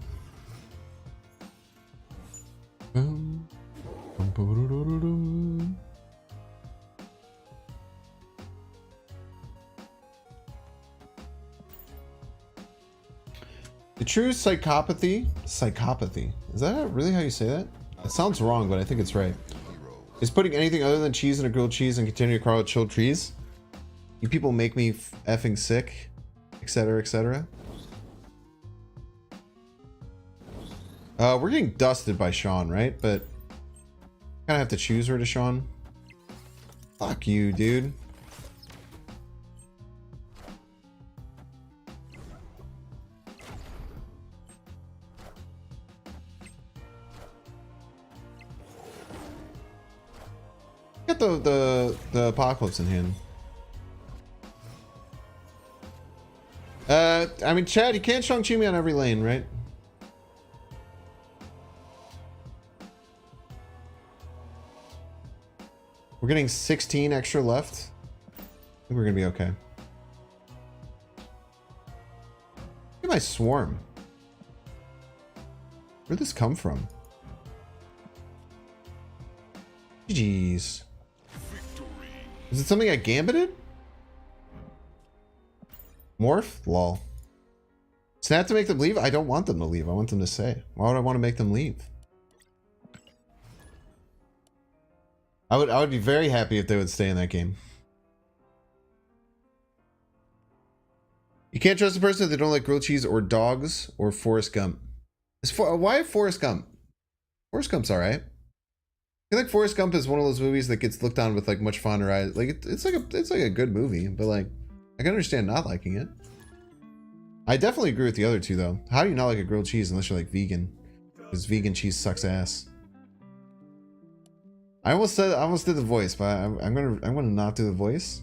The true psychopathy, is that really how you say that? It sounds wrong, but I think it's right. Is putting anything other than cheese in a grilled cheese and continuing to crawl with chilled trees. You people make me effing sick, etc., etc. We're getting dusted by Sean, right? But kind of have to choose her to Sean. Fuck you, dude. Get the apocalypse in hand. I mean, Chad, you can't Shang-Chi me on every lane, right? We're getting 16 extra left. I think we're gonna be okay. Look at my swarm. Where'd this come from? GG's. Is it something I gambited? Morph? Lol. Snap to make them leave? I don't want them to leave. I want them to stay. Why would I want to make them leave? I would be very happy if they would stay in that game. You can't trust a person if they don't like grilled cheese or dogs or Forrest Gump. Why Forrest Gump? Forrest Gump's alright. I feel like Forrest Gump is one of those movies that gets looked on with like much fonder eyes. Like it's like a good movie, but like I can understand not liking it. I definitely agree with the other two though. How do you not like a grilled cheese unless you're like vegan? Because vegan cheese sucks ass. I almost did the voice, but I'm gonna not do the voice.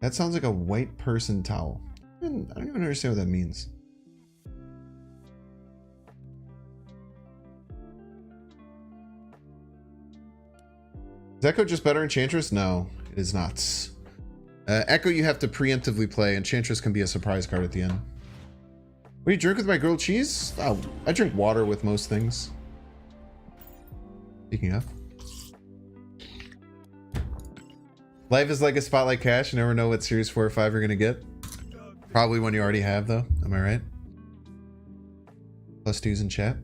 That sounds like a white person towel. I don't even understand what that means. Is Echo just better Enchantress? No, it is not. Echo you have to preemptively play. Enchantress can be a surprise card at the end. What do you drink with my grilled cheese? Oh, I drink water with most things. Speaking of. Life is like a spotlight cash. You never know what series 4 or 5 you're going to get. Probably one you already have though. Am I right? +2s in chat.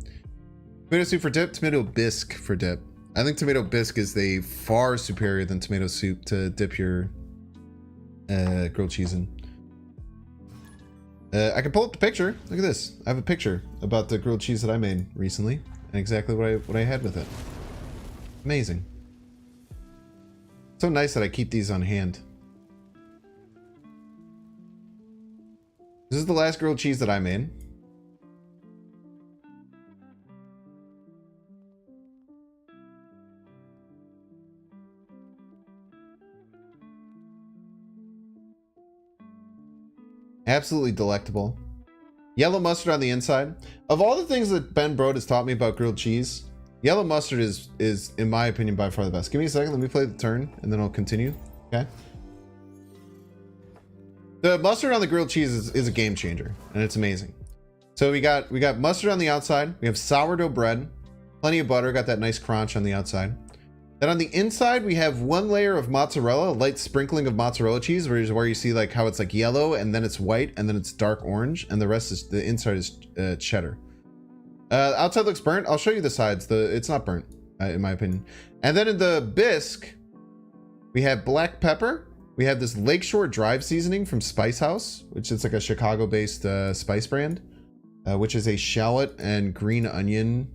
Tomato soup for dip. Tomato bisque for dip. I think tomato bisque is the far superior than tomato soup to dip your grilled cheese in. I can pull up the picture. Look at this. I have a picture about the grilled cheese that I made recently and exactly what I had with it. Amazing. So nice that I keep these on hand. This is the last grilled cheese that I made. Absolutely delectable. Yellow mustard on the inside. Of all the things that Ben Brode has taught me about grilled cheese, yellow mustard is in my opinion by far the best. Give me a second, let me play the turn and then I'll continue. Okay. The mustard on the grilled cheese is a game changer and it's amazing. So we got mustard on the outside, we have sourdough bread, Plenty of butter, got that nice crunch on the outside. Then on the inside, we have one layer of mozzarella, a light sprinkling of mozzarella cheese, where you see like how it's like yellow and then it's white and then it's dark orange, and the rest is the inside is cheddar. Outside looks burnt. I'll show you the sides. It's not burnt, in my opinion. And then in the bisque, we have black pepper. We have this Lakeshore Drive seasoning from Spice House, which is like a Chicago-based spice brand, which is a shallot and green onion.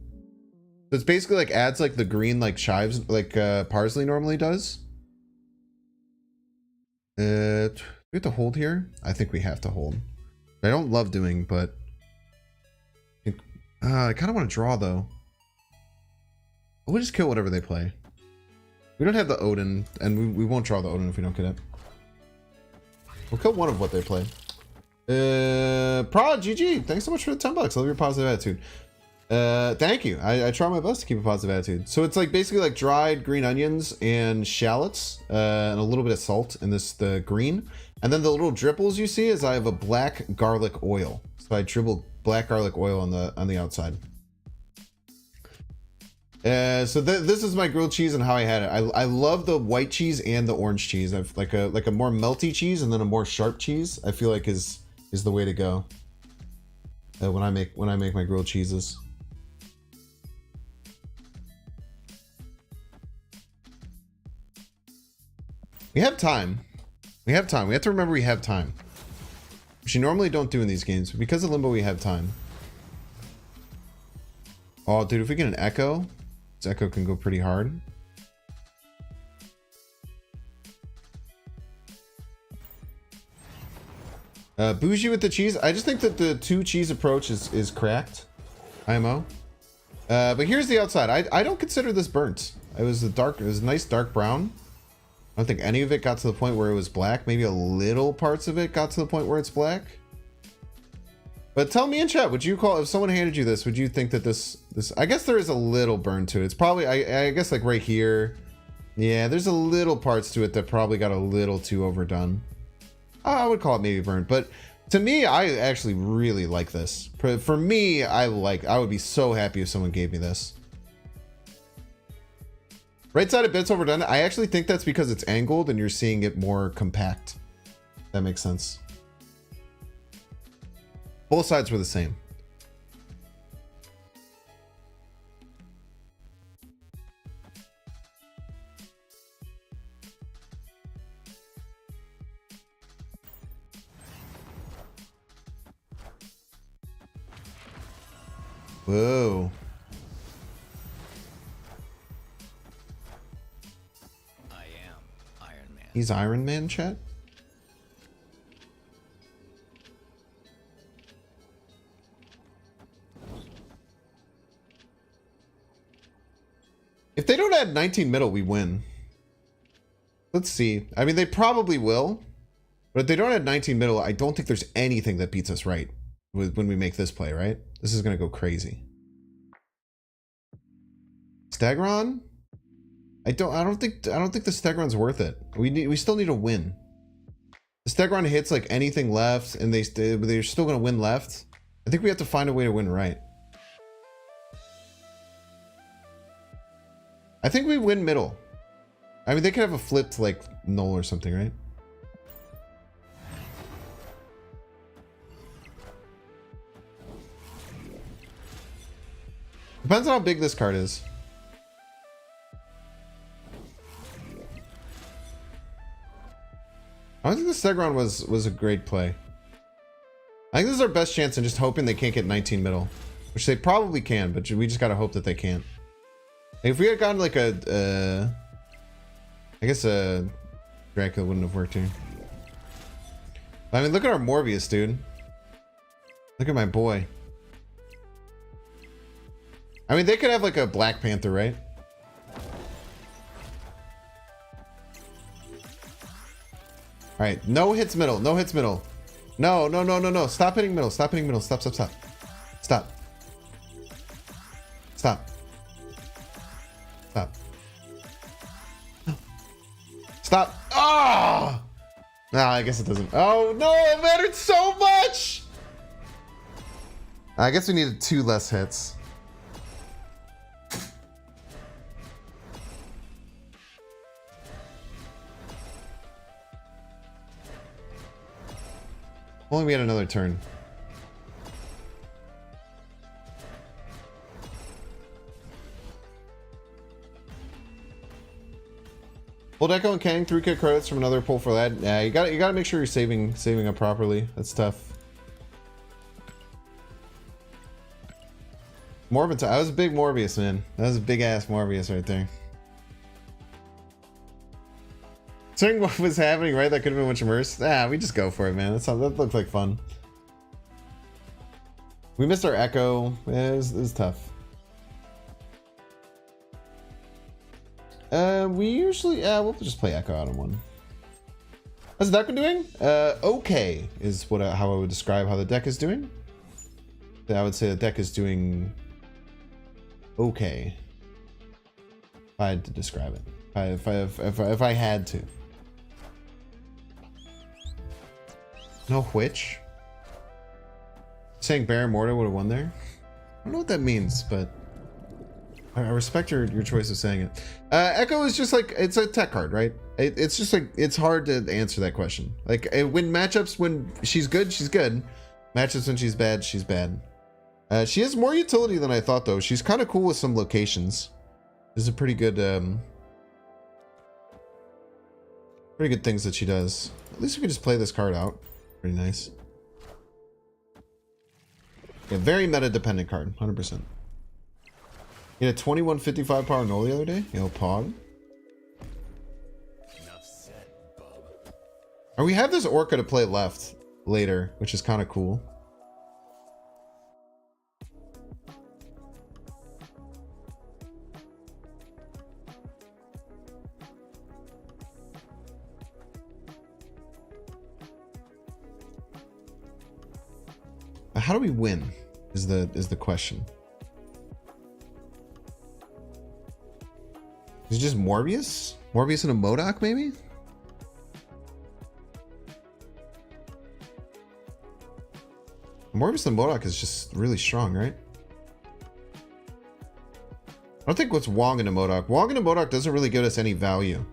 So it's basically like adds like the green like chives like parsley normally does. Do we have to hold here? I think we have to hold. I don't love doing, but I kind of want to draw though. We'll just kill whatever they play. We don't have the Odin, and we won't draw the Odin if we don't get it. We'll kill one of what they play. Prod GG, thanks so much for the 10 bucks. I love your positive attitude. Thank you. I try my best to keep a positive attitude. So it's like basically like dried green onions and shallots, and a little bit of salt in the green. And then the little dripples you see is I have a black garlic oil. So I dribble black garlic oil on the outside. So this is my grilled cheese and how I had it. I love the white cheese and the orange cheese. I've like a more melty cheese and then a more sharp cheese. I feel like is the way to go when I make my grilled cheeses. We have time. We have time. We have to remember we have time, which you normally don't do in these games. But because of Limbo, we have time. Oh, dude, if we get an Echo, this Echo can go pretty hard. Bougie with the cheese. I just think that the 2 cheese approach is cracked. IMO. But here's the outside. I don't consider this burnt. It was a nice dark brown. I don't think any of it got to the point where it was black. Maybe a little parts of it got to the point where it's black. But tell me in chat, would you call, if someone handed you this, would you think that this, I guess there is a little burn to it. It's probably, I guess like right here. Yeah, there's a little parts to it that probably got a little too overdone. I would call it maybe burnt, but to me, I actually really like this. For me, I would be so happy if someone gave me this. Right side a bit's overdone. I actually think that's because it's angled and you're seeing it more compact. That makes sense. Both sides were the same. Whoa. I am Iron Man. He's Iron Man, chat? If they don't add 19 middle, we win. Let's see. I mean, they probably will. But if they don't add 19 middle, I don't think there's anything that beats us right when we make this play, right? This is going to go crazy. Stegron? I don't think the Stegron's worth it. We still need a win. The Stegron hits like anything left and they're still going to win left. I think we have to find a way to win right. I think we win middle. I mean, they could have a flipped like null or something, right? Depends on how big this card is. I don't think the Stegron was a great play. I think this is our best chance in just hoping they can't get 19 middle. Which they probably can, but we just gotta hope that they can't. If we had gotten like a, I guess a Dracula wouldn't have worked here. I mean, look at our Morbius, dude. Look at my boy. I mean, they could have like a Black Panther, right? All right, no hits middle, no hits middle. No, no, no, no, no. Stop hitting middle, stop hitting middle. Stop, stop, stop. Stop. Stop. Stop. Stop. Ah! Oh! Nah, I guess it doesn't. Oh no, it mattered so much! I guess we needed 2 less hits. Only we had another turn. Bold Echo and Kang, 3k credits from another pull for that. Yeah, you gotta make sure you're saving up properly. That's tough. Morbid, I was a big Morbius, man. That was a big ass Morbius right there. Considering what was happening, right? That could have been much worse. We just go for it, man. That looked like fun. We missed our Echo. Yeah, it was tough. We usually, we'll just play Echo out of one. How's the deck doing? Okay is how I would describe how the deck is doing. I would say the deck is doing okay. If I had to describe it, if I had to. No which. Saying Baron Mordo would have won there. I don't know what that means, but I respect your choice of saying it. Echo is just like, it's a tech card, right? It's just like, it's hard to answer that question. Like when matchups, when she's good, she's good. Matchups when she's bad, she's bad. She has more utility than I thought, though. She's kind of cool with some locations. There's a pretty good things that she does. At least we can just play this card out. Pretty nice. Yeah, very meta dependent card, 100%. You had a 2155 power null the other day? Yo, Pog. Enough said, bub. Or we have this Orca to play left later, which is kind of cool. How do we win? Is the question. Is it just Morbius? Morbius and a MODOK, maybe? Morbius and MODOK is just really strong, right? I don't think what's Wong and a MODOK. Wong and a MODOK doesn't really give us any value.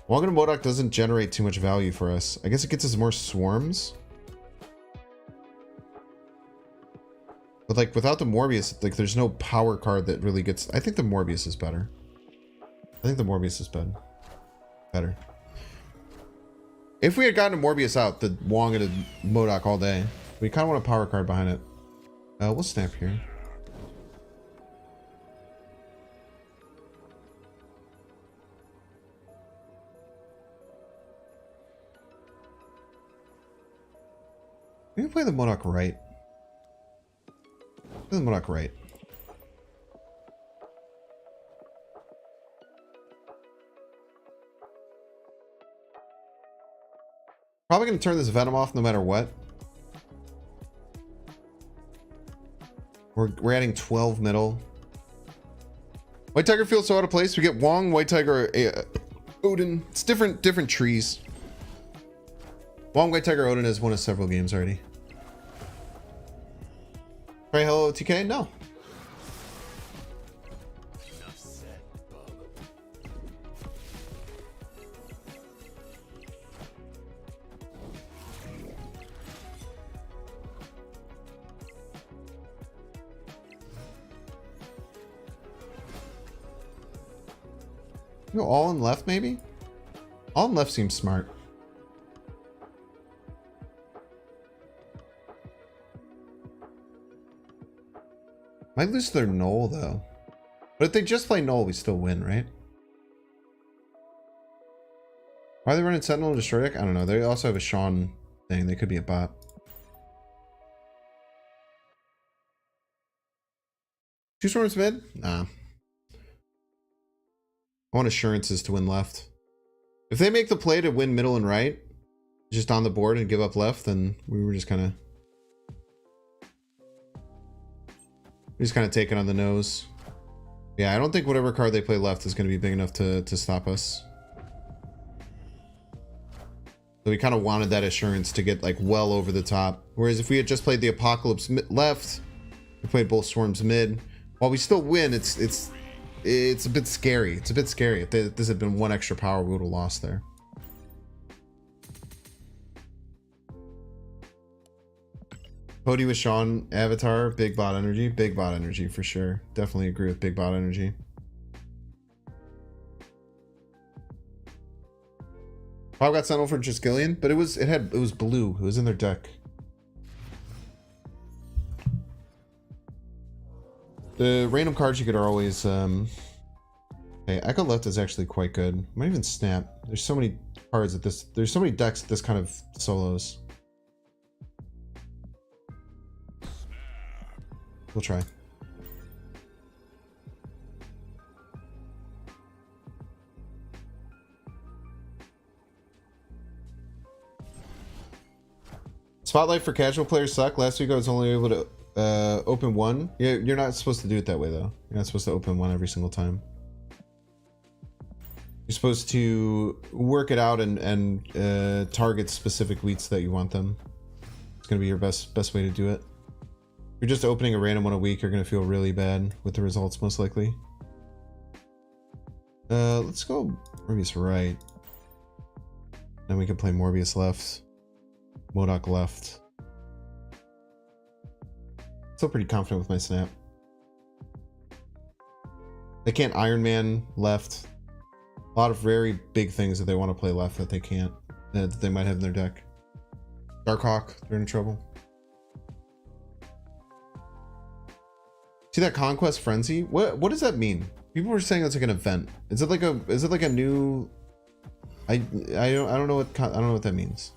Wong and a MODOK doesn't generate too much value for us. I guess it gets us more swarms. But like without the Morbius, like there's no power card that really gets. I think the Morbius is better. I think the Morbius is better. If we had gotten a Morbius out, the Wong and a MODOK all day. We kind of want a power card behind it. We'll snap here. We can play the MODOK right. Play the MODOK right. Probably going to turn this Venom off no matter what. We're adding 12 middle. White Tiger feels so out of place. We get Wong, White Tiger, Odin. It's different trees. Wong, White Tiger, Odin has won us several games already. Right, hello, TK? No. Enough said, bub. You go all in left, maybe? All in left seems smart. Might lose their Null, though. But if they just play Null, we still win, right? Why are they running Sentinel and Destroy deck? I don't know. They also have a Sean thing. They could be a bot. Two Storms mid? Nah. I want assurances to win left. If they make the play to win middle and right, just on the board and give up left, then we were just kind of... We're just kind of taking on the nose. Yeah, I don't think whatever card they play left is going to be big enough to stop us. So we kind of wanted that assurance to get like well over the top. Whereas if we had just played the Apocalypse left, we played both Swarms mid. While we still win, it's a bit scary. It's a bit scary. If this had been one extra power, we would have lost there. Cody with Sean Avatar, big bot energy for sure. Definitely agree with big bot energy. Pop got Sentinel for Triskelion, but it was blue. It was in their deck. The random cards you get are always okay, Echo Left is actually quite good. Might even Snap. There's so many cards at this. There's so many decks at this kind of solos. We'll try. Spotlight for casual players suck. Last week I was only able to open one. Yeah, you're not supposed to do it that way though. You're not supposed to open one every single time. You're supposed to work it out and target specific weeks that you want them. It's gonna be your best way to do it. If you're just opening a random one a week, you're gonna feel really bad with the results most likely. Let's go Morbius right. Then we can play Morbius left. MODOK left. Still pretty confident with my Snap. They can't Iron Man left. A lot of very big things that they want to play left that they can't. That they might have in their deck. Darkhawk, they're in trouble. See that Conquest Frenzy? What does that mean? People were saying it's like an event. Is it like a new? I don't know what that means.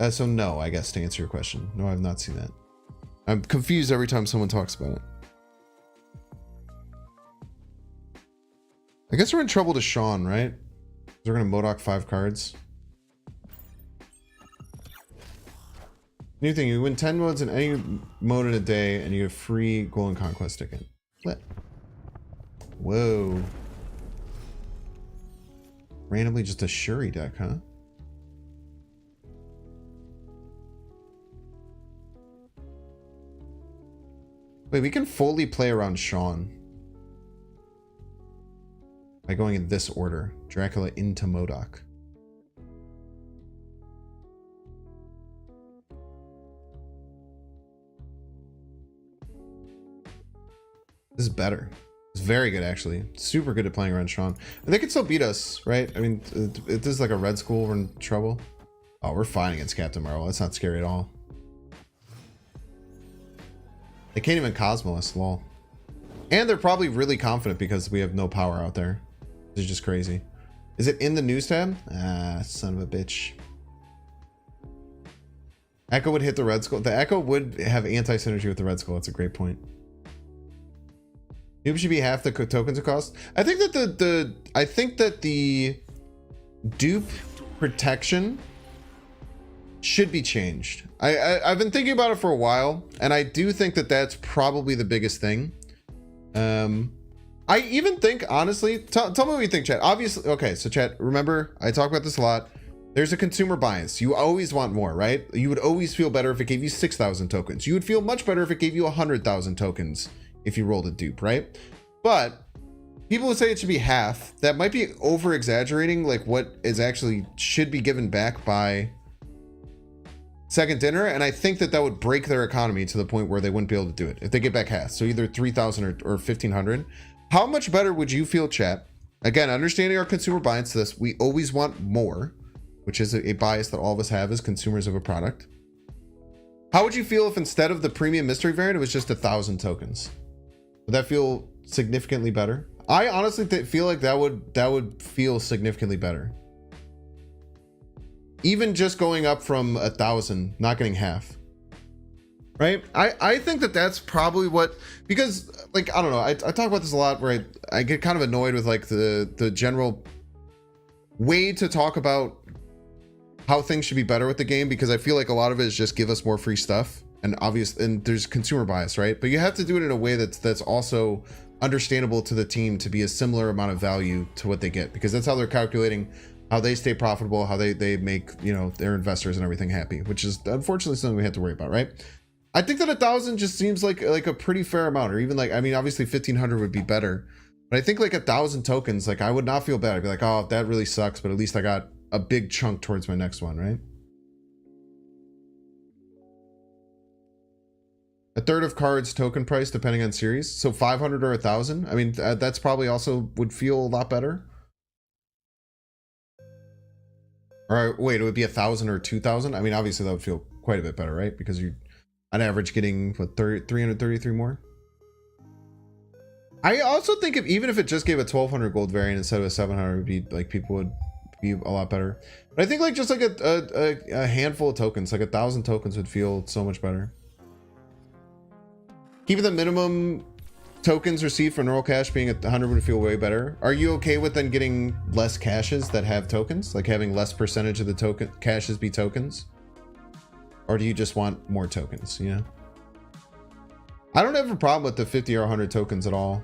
So no, I guess to answer your question. No, I've not seen that. I'm confused every time someone talks about it. I guess we're in trouble to Sean, right? We're gonna MODOK 5 cards. New thing, you win 10 modes in any mode in a day and you have free Golden Conquest ticket. What? Whoa. Randomly just a Shuri deck, huh? Wait, we can fully play around Sean by going in this order. Dracula into MODOK. This is better. It's very good, actually. Super good at playing around Sean. And they can still beat us, right? I mean, if this is like a red school, we're in trouble. Oh, we're fine against Captain Marvel. That's not scary at all. They can't even Cosmo us, lol. And they're probably really confident because we have no power out there. This is just crazy. Is it in the news tab? Ah, son of a bitch. Echo would hit the red skull. The Echo would have anti-synergy with the red skull. That's a great point. Noob should be half the tokens it costs. I think that the dupe protection should be changed. I've been thinking about it for a while, and I do think that that's probably the biggest thing. I even think, honestly, tell me what you think, chat. Obviously, okay, so chat, remember, I talk about this a lot. There's a consumer bias. You always want more, right? You would always feel better if it gave you 6,000 tokens. You would feel much better if it gave you 100,000 tokens if you rolled a dupe, right? But people would say it should be half. That might be over exaggerating, like what is actually should be given back by Second Dinner, and I think that would break their economy to the point where they wouldn't be able to do it if they get back half. So either 3,000 or 1,500. How much better would you feel, chat? Again, understanding our consumer bias to this, we always want more, which is a bias that all of us have as consumers of a product. How would you feel if instead of the premium mystery variant, it was just 1,000 tokens? Would that feel significantly better? I honestly feel like that would feel significantly better. Even just going up from 1,000, not getting half. Right? I think that that's probably what, because like, I don't know, I talk about this a lot where I get kind of annoyed with like the general way to talk about how things should be better with the game, because I feel like a lot of it is just give us more free stuff, and obvious, and there's consumer bias, right? But you have to do it in a way that's also understandable to the team to be a similar amount of value to what they get, because that's how they're calculating how they stay profitable, how they make, you know, their investors and everything happy, which is unfortunately something we have to worry about, right? I think that 1,000 just seems like a pretty fair amount, or even like, I mean, obviously 1,500 would be better, but I think like 1,000 tokens, like I would not feel bad. I'd be like, oh, that really sucks, but at least I got a big chunk towards my next one, right? A third of cards token price depending on series. So 500 or 1,000. I mean, that's probably also would feel a lot better. Or wait, it would be 1,000 or 2,000. I mean, obviously that would feel quite a bit better, right? Because you're on average getting what 333 more. I also think even if it just gave a 1,200 gold variant instead of a 700, would be like people would be a lot better. But I think like just like a handful of tokens, like 1,000 tokens would feel so much better. Keeping the minimum tokens received for neural cash being at 100 would feel way better. Are you okay with then getting less caches that have tokens, like having less percentage of the token caches be tokens? Or do you just want more tokens, you know? I don't have a problem with the 50 or 100 tokens at all.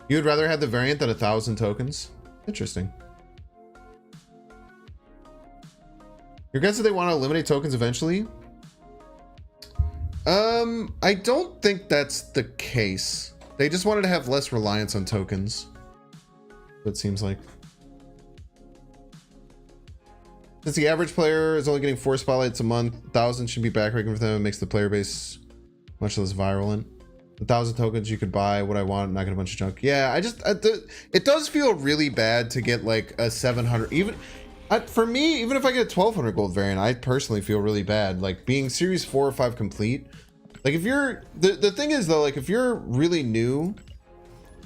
You would rather have the variant than 1,000 tokens? Interesting. Your guess that they want to eliminate tokens eventually? I don't think that's the case. They just wanted to have less reliance on tokens. It seems like. Since the average player is only getting 4 spotlights a month, 1,000 should be backbreaking for them. It makes the player base much less virulent. 1,000 tokens you could buy what I want, not get a bunch of junk. Yeah, it does feel really bad to get like a 700. Even for me, even if I get a 1,200 gold variant, I personally feel really bad. Like being series 4 or 5 complete. Like if you're the thing is though, like if you're really new,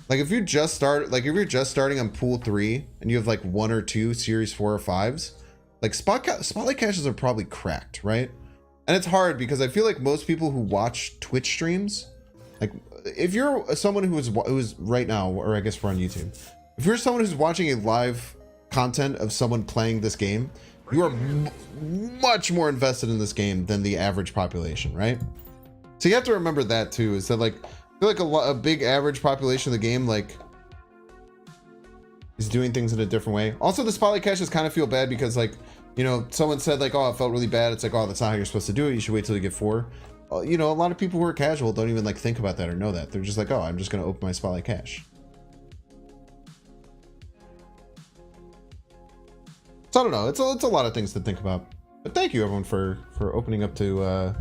like if you just start, like if you're just starting on pool 3 and you have like 1 or 2 series 4 or 5s, like spotlight caches are probably cracked, right? And it's hard because I feel like most people who watch Twitch streams, like if you're someone who is right now, or I guess we're on YouTube, if you're someone who's watching a live content of someone playing this game, you are much more invested in this game than the average population, right? So you have to remember that too, is that like I feel like a big average population of the game like is doing things in a different way. Also, the spotlight caches kind of feel bad because like, you know, someone said like, oh, it felt really bad. It's like, oh, that's not how you're supposed to do it. You should wait till you get 4. You know, a lot of people who are casual don't even like think about that or know that. They're just like, oh, I'm just going to open my spotlight cache. So I don't know. It's a lot of things to think about. But thank you everyone for opening up to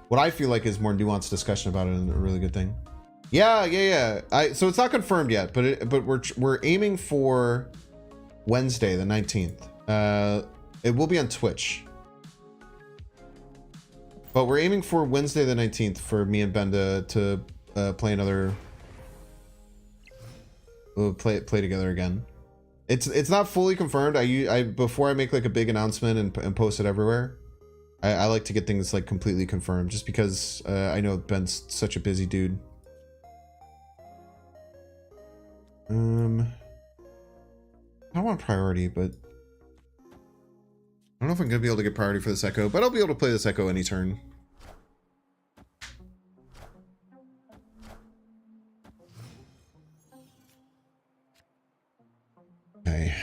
what I feel like is more nuanced discussion about it, and a really good thing. Yeah. So it's not confirmed yet, but we're aiming for Wednesday the 19th. It will be on Twitch. But we're aiming for Wednesday the 19th for me and Benda to play another. We'll play together again. It's not fully confirmed. I before I make like a big announcement and post it everywhere, I like to get things like completely confirmed, just because I know Ben's such a busy dude. I don't want priority, but I don't know if I'm gonna be able to get priority for this Echo, but I'll be able to play this Echo any turn. Okay.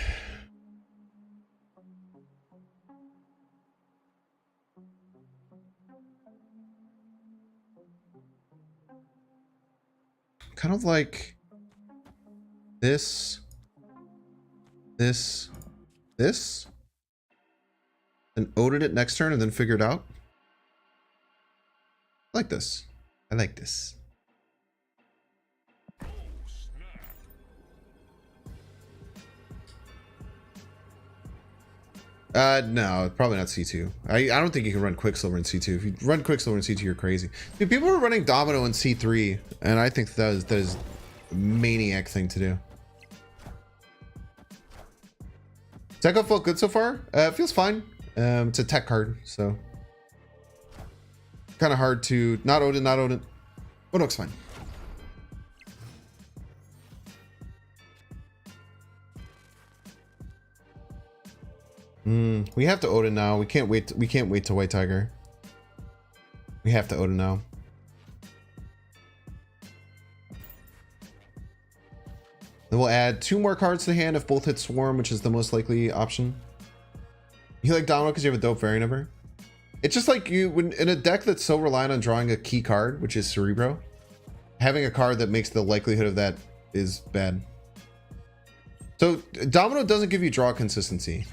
Kind of like this, and Odin it next turn and then figure it out. I like this. I like this. No, probably not C2. I don't think you can run Quicksilver in C2. If you run Quicksilver in C2, you're crazy. Dude, people are running Domino in C3, and I think that is a maniac thing to do. Does Echo feel good so far? It feels fine. It's a tech card, so kind of hard to not Odin. Oh no, it's fine. We have to Odin now. We can't wait to White Tiger. We have to Odin now. Then we'll add 2 more cards to the hand if both hit Swarm, which is the most likely option. You like Domino because you have a dope variant of her? It's just like when in a deck that's so reliant on drawing a key card, which is Cerebro, having a card that makes the likelihood of that is bad. So Domino doesn't give you draw consistency.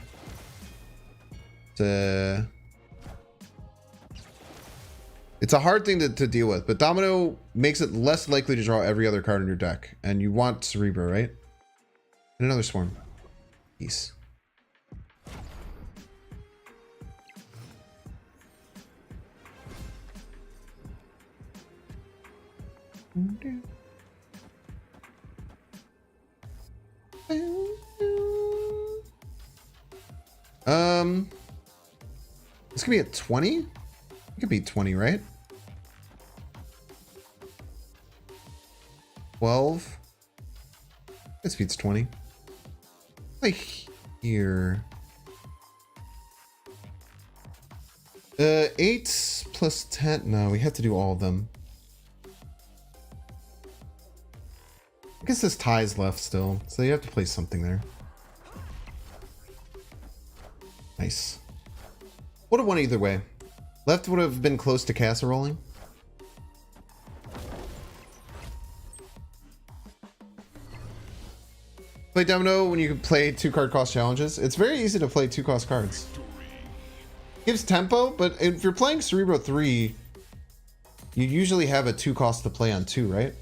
It's a hard thing to deal with, but Domino makes it less likely to draw every other card in your deck. And you want Cerebro, right? And another Swarm. Peace. This could be at 20? It could be 20, right? 12. This beats 20. Like here. 8 plus 10. No, we have to do all of them. I guess this tie's left still, so you have to play something there. Nice. Would have won either way. Left would have been close to casserolling. Play Domino when you can play 2-card cost challenges. It's very easy to play 2-cost cards. Gives tempo, but if you're playing Cerebro 3, you usually have a 2-cost to play on 2, right?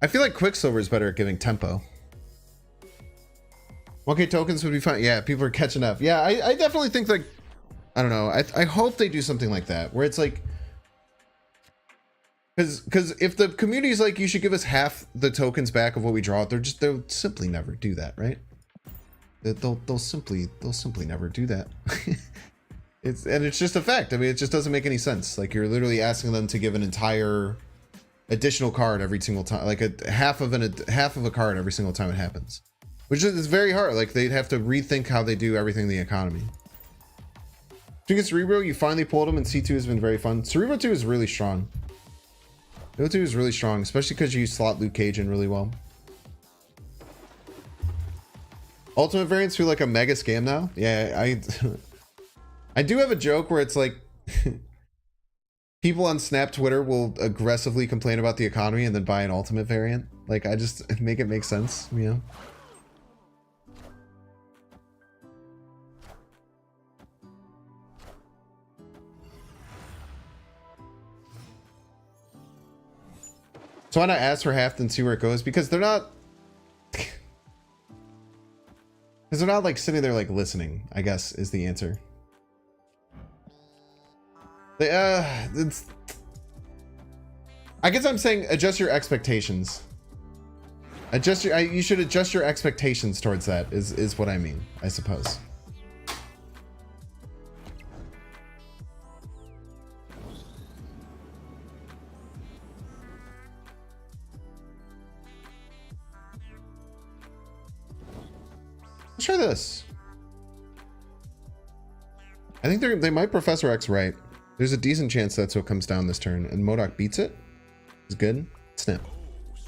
I feel like Quicksilver is better at giving tempo. 1K tokens would be fine. Yeah, people are catching up. Yeah, I definitely think, like, I don't know. I hope they do something like that, where it's like, because if the community is like, you should give us half the tokens back of what we draw, they'll simply never do that, right? They'll simply never do that. It's just a fact. I mean, it just doesn't make any sense. Like, you're literally asking them to give an entire additional card every single time, like a half of a card every single time it happens, which is very hard. Like, they'd have to rethink how they do everything in the economy. Think it's Cerebro, you finally pulled him, and C2 has been very fun. Cerebro 2 is really strong. Cerebro 2 is really strong, especially because you slot Luke Cage in really well. Ultimate variants feel like a mega scam now. Yeah, I do have a joke where it's like people on Snap Twitter will aggressively complain about the economy and then buy an ultimate variant. Like, I just make it make sense, you know? So why not ask for half and see where it goes? Because they're not... Because they're not, like, sitting there, like, listening, I guess, is the answer. It's... I guess I'm saying adjust your expectations. You should adjust your expectations towards that, is what I mean, I suppose. Let's try this. I think they might Professor X right. There's a decent chance that's what comes down this turn, and MODOK beats it. It's good. Snap.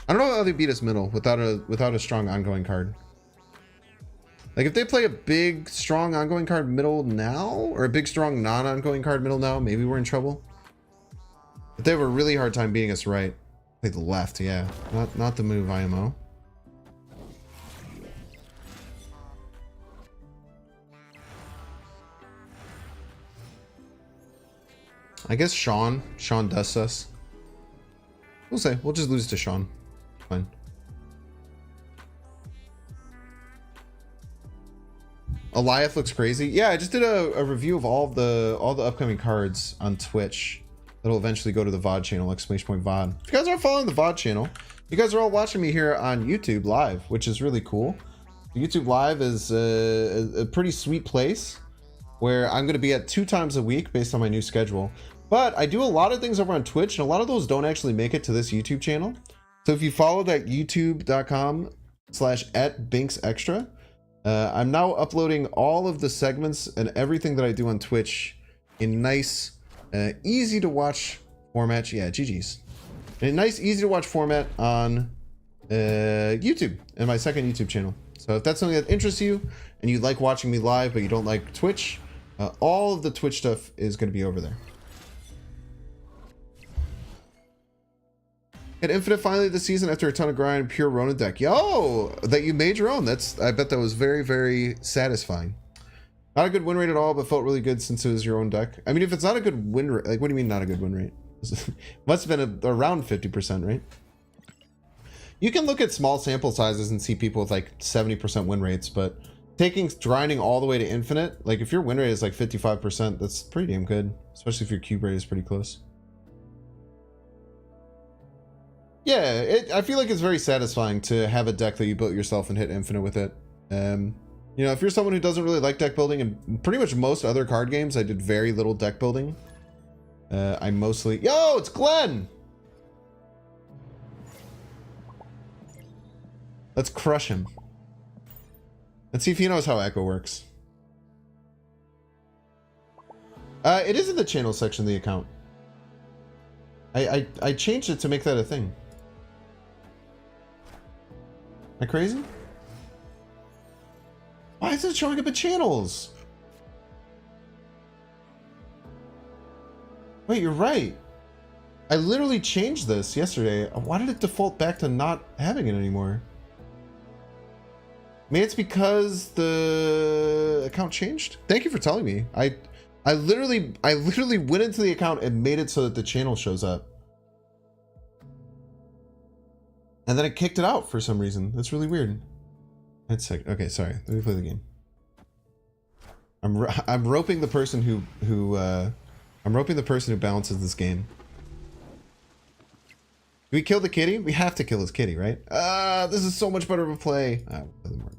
I don't know how they beat us middle without a strong ongoing card. Like, if they play a big strong ongoing card middle now, or a big strong non-ongoing card middle now, maybe we're in trouble. But they have a really hard time beating us right. Play the left, yeah. Not the move, IMO. I guess Sean dusts us. We'll say we'll just lose to Sean. Fine. Eliath looks crazy. Yeah, I just did a review of all the upcoming cards on Twitch. That'll eventually go to the VOD channel, !VOD. If you guys aren't following the VOD channel, you guys are all watching me here on YouTube Live, which is really cool. YouTube Live is a pretty sweet place where I'm going to be at 2 times a week based on my new schedule. But I do a lot of things over on Twitch, and a lot of those don't actually make it to this YouTube channel. So if you follow that youtube.com/@BinksExtra, I'm now uploading all of the segments and everything that I do on Twitch in nice, easy to watch format. Yeah, GG's. In a nice, easy to watch format on YouTube and my second YouTube channel. So if that's something that interests you and you like watching me live, but you don't like Twitch, all of the Twitch stuff is going to be over there. Hit Infinite finally this season after a ton of grind, pure Ronin deck. Yo, that you made your own. I bet that was very, very satisfying. Not a good win rate at all, but felt really good since it was your own deck. I mean, if it's not a good win rate, like, what do you mean not a good win rate? Must have been around 50%, right? You can look at small sample sizes and see people with like 70% win rates, but grinding all the way to infinite, like if your win rate is like 55%, that's pretty damn good, especially if your cube rate is pretty close. Yeah, I feel like it's very satisfying to have a deck that you built yourself and hit infinite with it. You know, if you're someone who doesn't really like deck building, and pretty much most other card games, I did very little deck building. I mostly... Yo, it's Glenn! Let's crush him. Let's see if he knows how Echo works. It is in the channel section of the account. I changed it to make that a thing. Am I crazy? Why is it showing up in channels? Wait, you're right. I literally changed this yesterday. Why did it default back to not having it anymore? Maybe it's because the account changed? Thank you for telling me. I literally went into the account and made it so that the channel shows up. And then it kicked it out for some reason. That's really weird. That's sick. Okay, sorry. Let me play the game. I'm roping the person who balances this game. Do we kill the kitty? We have to kill this kitty, right? This is so much better of a play. Doesn't work.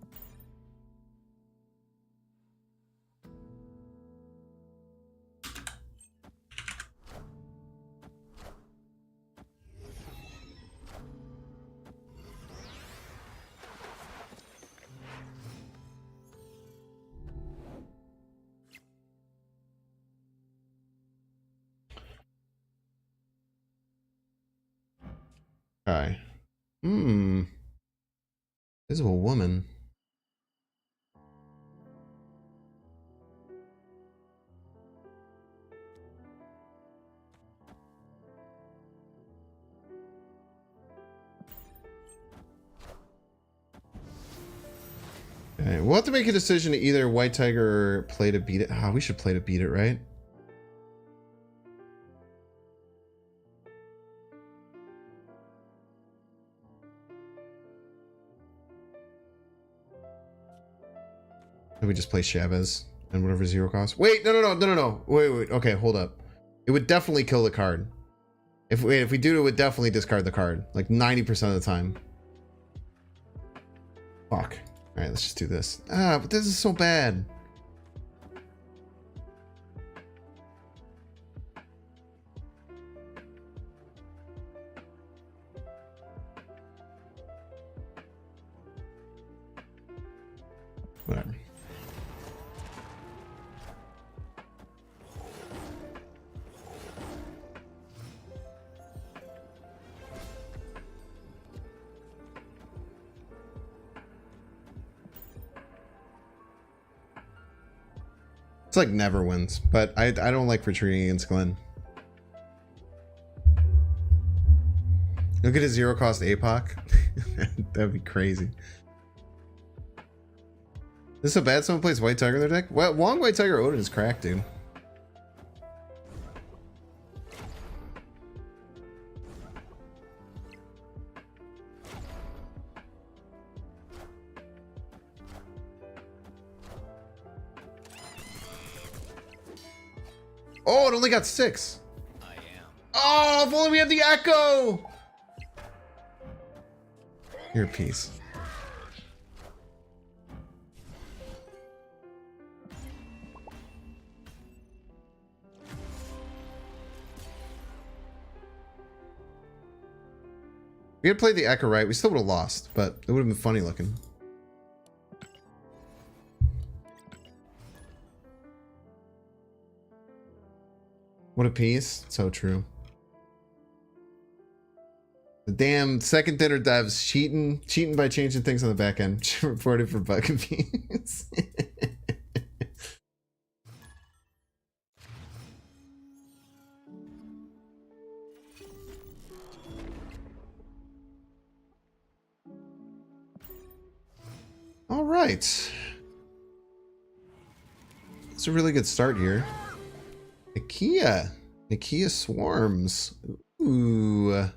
Okay. Visible woman. Okay, we'll have to make a decision to either White Tiger or play to beat it. We should play to beat it, right? We just play Chavez and whatever zero cost. Wait, no. Wait. Okay, hold up. It would definitely kill the card. If we do it, would definitely discard the card. Like 90% of the time. Fuck. Alright, let's just do this. But this is so bad. Whatever. It's like never wins, but I don't like retreating against Glenn. Look at his zero cost APOC. That'd be crazy. This is so bad someone plays White Tiger in their deck? Well, Wong White Tiger Odin is cracked, dude. Oh, it only got 6. I am. Oh, if only we had the Echo! Your piece. We had played the Echo right, we still would have lost, but it would have been funny looking. What a piece. So true. The damn second dinner devs cheating by changing things on the back end. Reported for bug convenience. All right. It's a really good start here. Nakia. Nakia swarms. Ooh.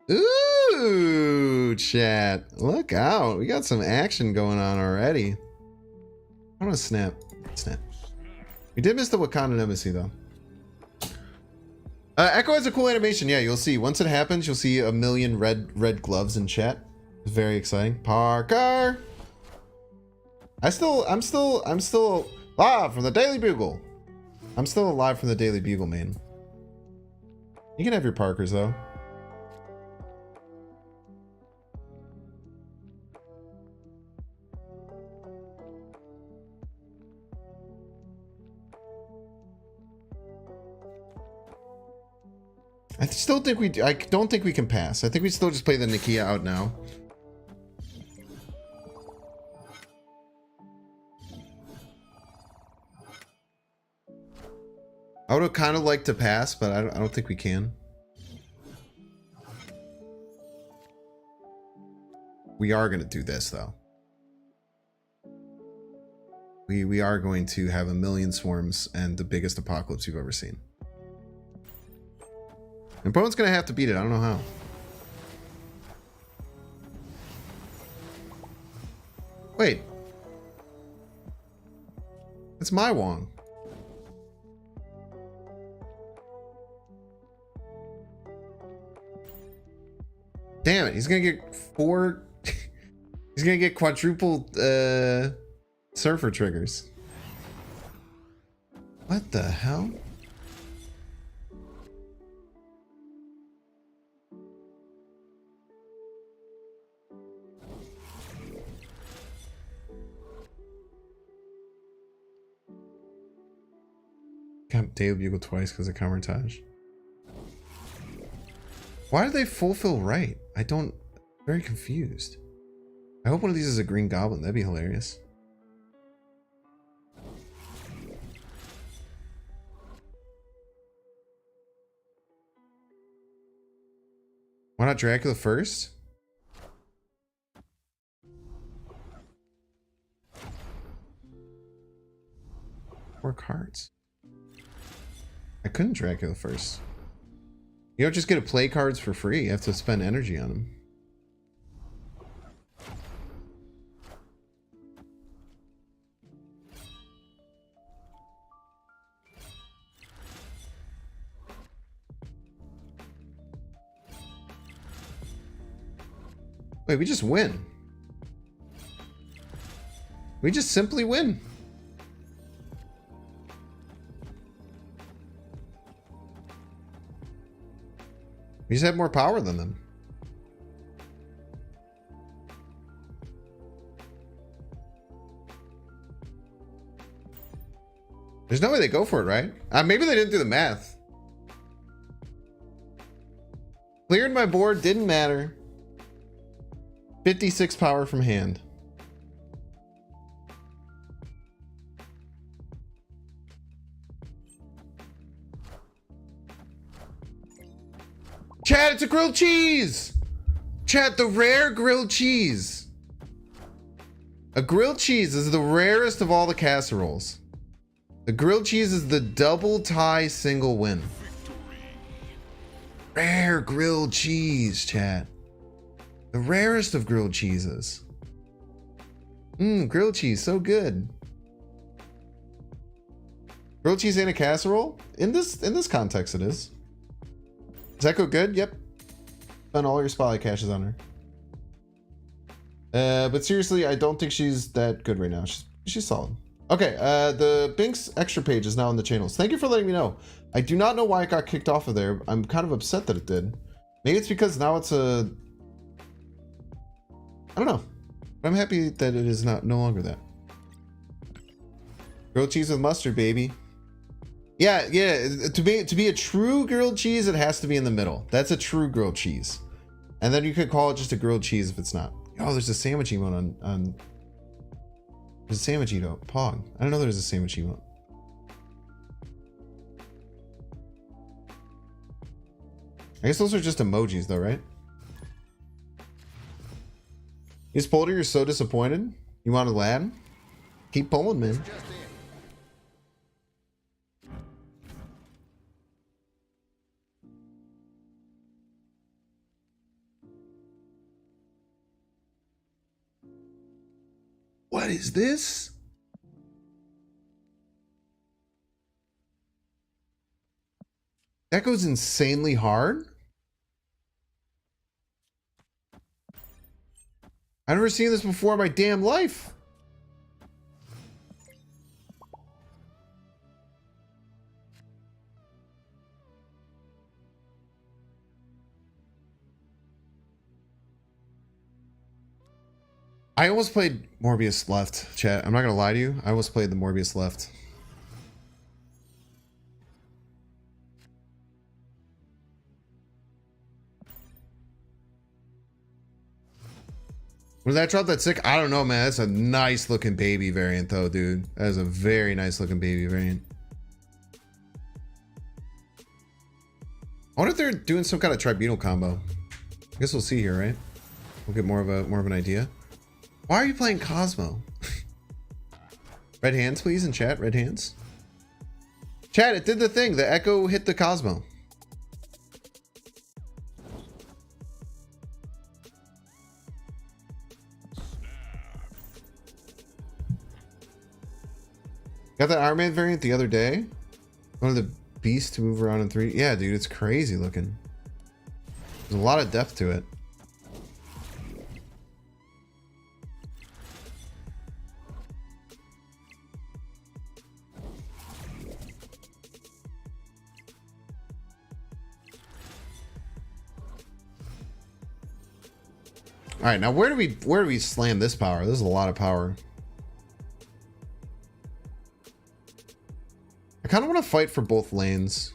Ooh, chat. Look out. We got some action going on already. I want to snap. Snap. We did miss the Wakandan embassy, though. Echo has a cool animation. Yeah, you'll see. Once it happens, you'll see a million red gloves in chat. It's very exciting. Parker! I'm still live from the Daily Bugle. I'm still alive from the Daily Bugle, man. You can have your Parkers, though. I still think I don't think we can pass. I think we still just play the Nakia out now. I would have kind of liked to pass, but I don't think we can. We are going to do this, though. We are going to have a million swarms and the biggest apocalypse you've ever seen. And Bone's going to have to beat it. I don't know how. Wait. It's my Wong. Damn it, he's gonna get 4 he's gonna get quadruple surfer triggers. What the hell? Got Daily Bugle twice because of Camertage. Why did they fulfill right? I don't... Very confused. I hope one of these is a green goblin. That'd be hilarious. Why not Dracula first? 4 cards. I couldn't Dracula first. You don't just get to play cards for free. You have to spend energy on them. Wait, we just win. We just simply win. We just have more power than them. There's no way they go for it, right? Maybe they didn't do the math. Cleared my board, didn't matter. 56 power from hand. Chat, it's a grilled cheese! Chat, the rare grilled cheese. A grilled cheese is the rarest of all the casseroles. The grilled cheese is the double tie single win. Rare grilled cheese, chat. The rarest of grilled cheeses. Grilled cheese, so good. Grilled cheese in a casserole? In this context, it is. Is Echo good? Yep. Spend all your spotlight caches on her. But seriously, I don't think she's that good right now. She's solid. Okay, the Binks extra page is now in the channels. Thank you for letting me know. I do not know why it got kicked off of there. I'm kind of upset that it did. Maybe it's because now it's a... I don't know. But I'm happy that it is no longer that. Grilled cheese with mustard, baby. Yeah. To be a true grilled cheese, it has to be in the middle. That's a true grilled cheese. And then you could call it just a grilled cheese if it's not. Oh, there's a sandwich emote on there's a sandwich emote. Pog. I don't know there's a sandwich emote. I guess those are just emojis though, right? Is Polder, you're so disappointed? You want to land? Keep pulling, man. What is this? That goes insanely hard. I've never seen this before in my damn life. I almost played Morbius left, chat. I'm not gonna lie to you. I almost played the Morbius left. When that drop that sick? I don't know, man. That's a nice looking baby variant though, dude. That is a very nice looking baby variant. I wonder if they're doing some kind of tribunal combo. I guess we'll see here, right? We'll get more of an idea. Why are you playing Cosmo? Red hands, please, in chat. Red hands. Chat, it did the thing. The Echo hit the Cosmo. Got that Iron Man variant the other day. One of the beasts to move around in 3. Yeah, dude, it's crazy looking. There's a lot of depth to it. All right, now where do we slam this power? This is a lot of power. I kind of want to fight for both lanes.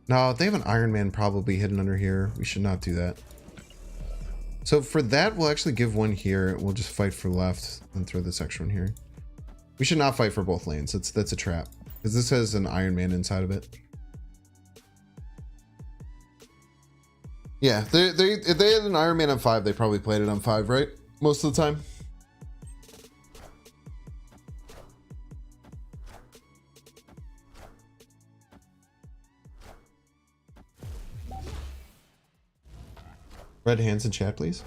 No, they have an Iron Man probably hidden under here. We should not do that. So for that, we'll actually give one here. We'll just fight for left and throw this extra one here. We should not fight for both lanes. That's a trap because this has an Iron Man inside of it. Yeah, if they had an Iron Man on 5, they probably played it on 5, right? Most of the time. Red hands in chat, please.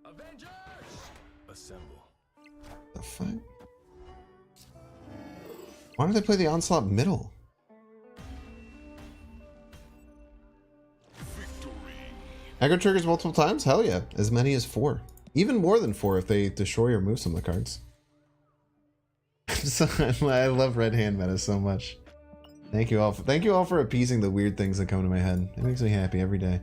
Avengers! Assemble. The fuck? Why don't they play the Onslaught middle? Aggro triggers multiple times? Hell yeah. As many as 4. Even more than 4 if they destroy or move some of the cards. I love red hand meta so much. Thank you all for appeasing the weird things that come to my head. It makes me happy every day.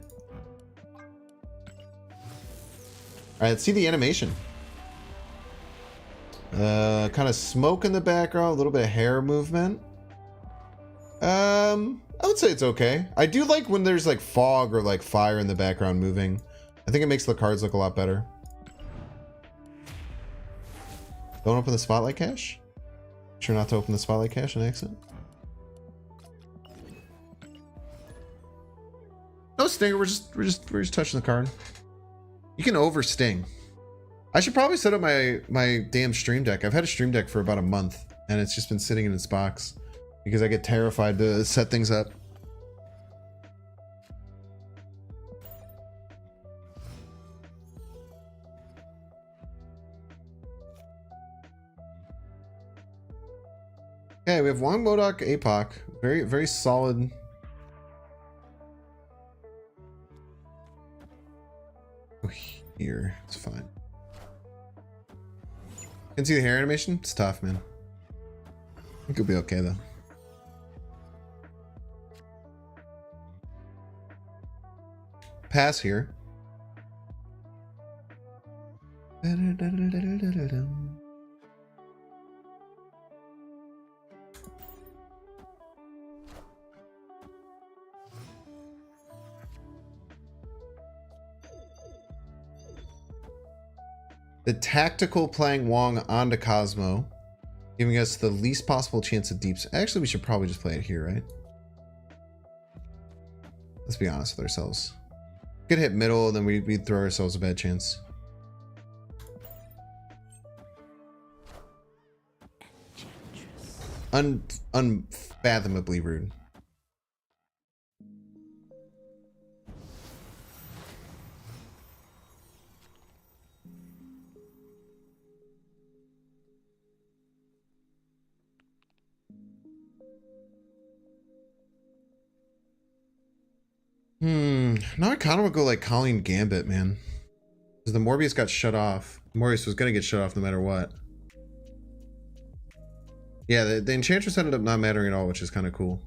Alright, let's see the animation. Kind of smoke in the background, a little bit of hair movement. I would say it's okay. I do like when there's like fog or like fire in the background moving. I think it makes the cards look a lot better. Don't open the spotlight cache. Make sure not to open the spotlight cache and exit. No stinger. We're just touching the card. You can over sting. I should probably set up my damn stream deck. I've had a stream deck for about a month and it's just been sitting in its box. Because I get terrified to set things up. Okay, we have Wong Modok APOC. Very, very solid. Oh, here. It's fine. Can see the hair animation? It's tough, man. I think it'll be okay, though. Pass here. The tactical playing Wong onto Cosmo, giving us the least possible chance of deeps. Actually, we should probably just play it here, right? Let's be honest with ourselves. Could hit middle, then we'd throw ourselves a bad chance. Unfathomably rude. Now I kind of would go like Colleen Gambit, man. Because the Morbius got shut off. Morbius was going to get shut off no matter what. Yeah, the Enchantress ended up not mattering at all, which is kind of cool.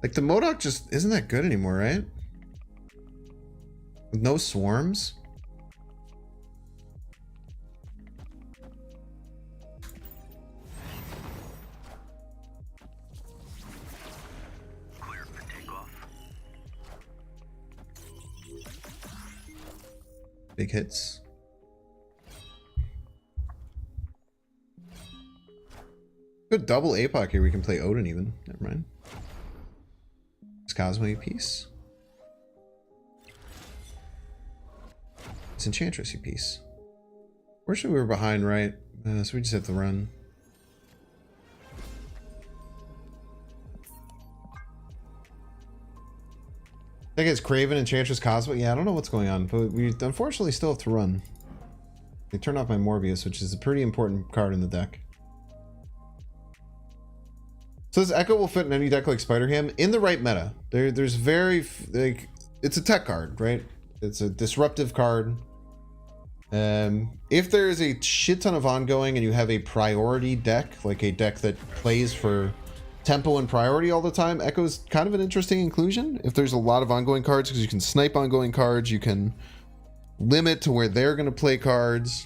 Like the MODOK just isn't that good anymore, right? With no swarms. Clear for takeoff. Big hits. Good double APOC here. We can play Odin even. Never mind. Cosmo piece. It's Enchantress piece. Fortunately, we were behind, right? So we just have to run. I think it's Craven, Enchantress, Cosmo. Yeah, I don't know what's going on, but we unfortunately still have to run. They turned off my Morbius, which is a pretty important card in the deck. So this Echo will fit in any deck like Spider-Ham in the right meta. There's very like it's a tech card, right? It's a disruptive card. If there is a shit ton of ongoing and you have a priority deck, like a deck that plays for tempo and priority all the time, Echo's kind of an interesting inclusion. If there's a lot of ongoing cards, because you can snipe ongoing cards, you can limit to where they're going to play cards.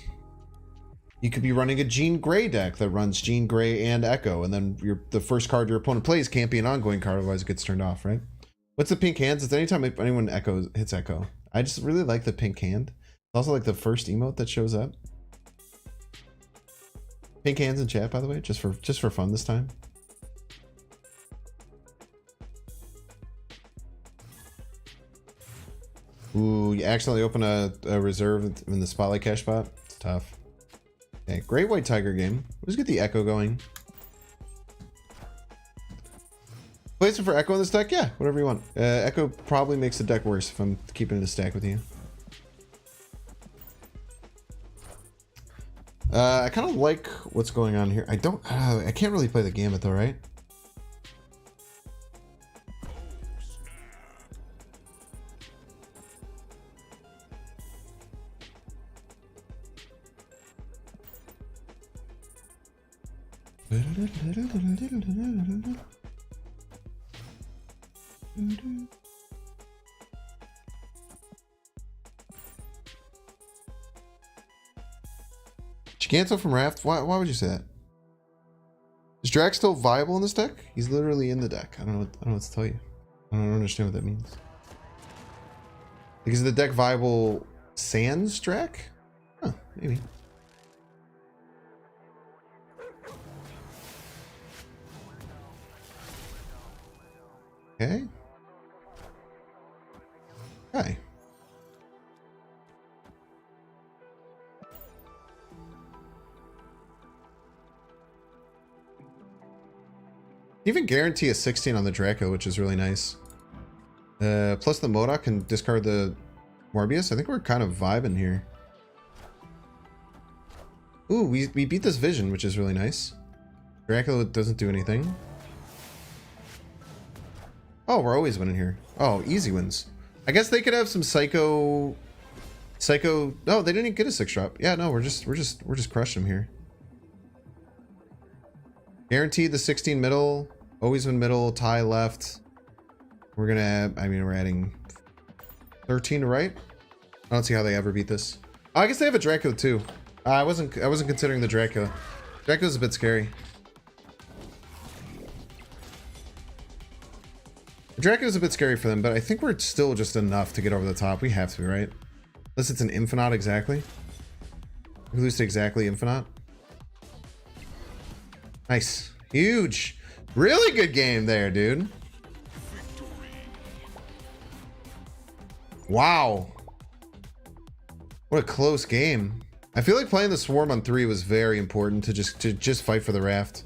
You could be running a Jean Grey deck that runs Jean Grey and Echo, and then the first card your opponent plays can't be an ongoing card, otherwise it gets turned off, right? What's the pink hands? It's anytime anyone hits Echo. I just really like the pink hand. It's also like the first emote that shows up. Pink hands in chat, by the way, just for fun this time. Ooh, you accidentally open a reserve in the Spotlight Cash spot. It's tough. Okay, Great White Tiger game. Let's get the Echo going. Place it for Echo in this deck? Yeah, whatever you want. Echo probably makes the deck worse if I'm keeping it a stack with you. I kind of like what's going on here. I can't really play the Gambit though, right? Giganto from Raft? Why would you say that? Is Drax still viable in this deck? He's literally in the deck. I don't know what to tell you. I don't understand what that means. Like, is the deck viable sans Drac? Huh, maybe. Okay. Hi. Even guarantee a 16 on the Draco, which is really nice. Plus the MODOK can discard the Morbius. I think we're kind of vibing here. Ooh, we beat this Vision, which is really nice. Draco doesn't do anything. Oh, we're always winning here. Oh, easy wins. I guess they could have some Psycho. No, they didn't get a 6-drop. Yeah, no, we're just crushing them here. Guaranteed the 16 middle. Always win middle. Tie left. We're gonna add, we're adding 13 to right. I don't see how they ever beat this. Oh, I guess they have a Draco too. I wasn't considering the Draco. Draco's a bit scary. Dracula's a bit scary for them, but I think we're still just enough to get over the top. We have to be, right? Unless it's an Infinite exactly. We lose to exactly Infinite. Nice. Huge. Really good game there, dude. Wow. What a close game. I feel like playing the Swarm on 3 was very important to just fight for the raft.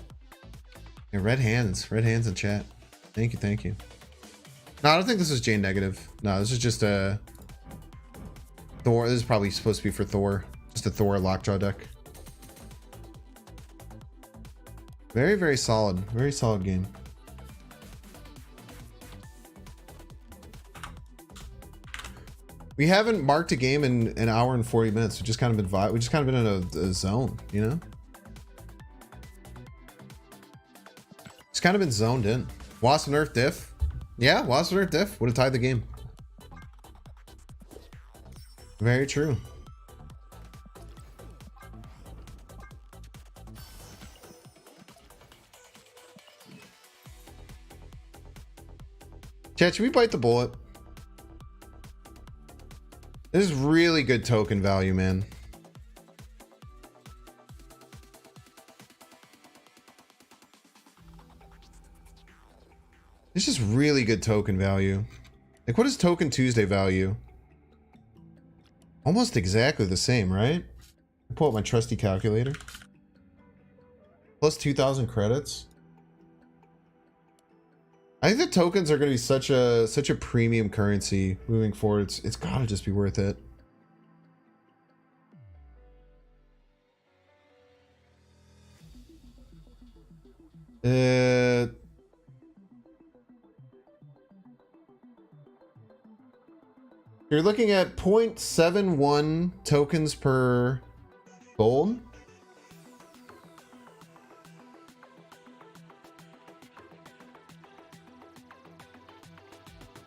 Yeah, red hands in chat. Thank you, thank you. No, I don't think this is Jane negative. No, this is just a Thor. This is probably supposed to be for Thor. Just a Thor lockjaw deck. Very, very solid. Very solid game. We haven't marked a game in an hour and 40 minutes. We've just kind of been in a zone, you know? It's kind of been zoned in. Wasp Nerf diff. Yeah, Wasp Nerf diff would have tied the game. Very true. Chat, should we bite the bullet? This is really good token value, man. This is really good token value. Like, what is Token Tuesday value? Almost exactly the same, right? I pull up my trusty calculator. Plus 2,000 credits. I think the tokens are going to be such a premium currency moving forward. It's got to just be worth it. You're looking at 0.71 tokens per gold.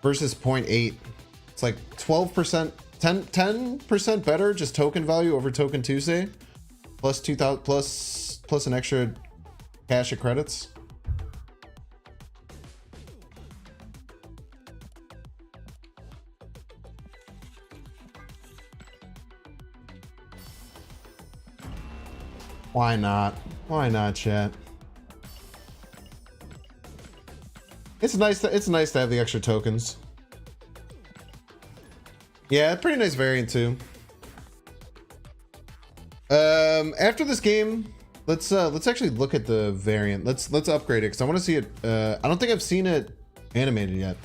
Versus 0.8. It's like 12%, 10% better just token value over Token Tuesday. Plus 2,000 plus an extra cash of credits. Why not? Why not, chat? It's nice to have the extra tokens. Yeah, pretty nice variant too. After this game, let's actually look at the variant. Let's upgrade it because I want to see it. I don't think I've seen it animated yet.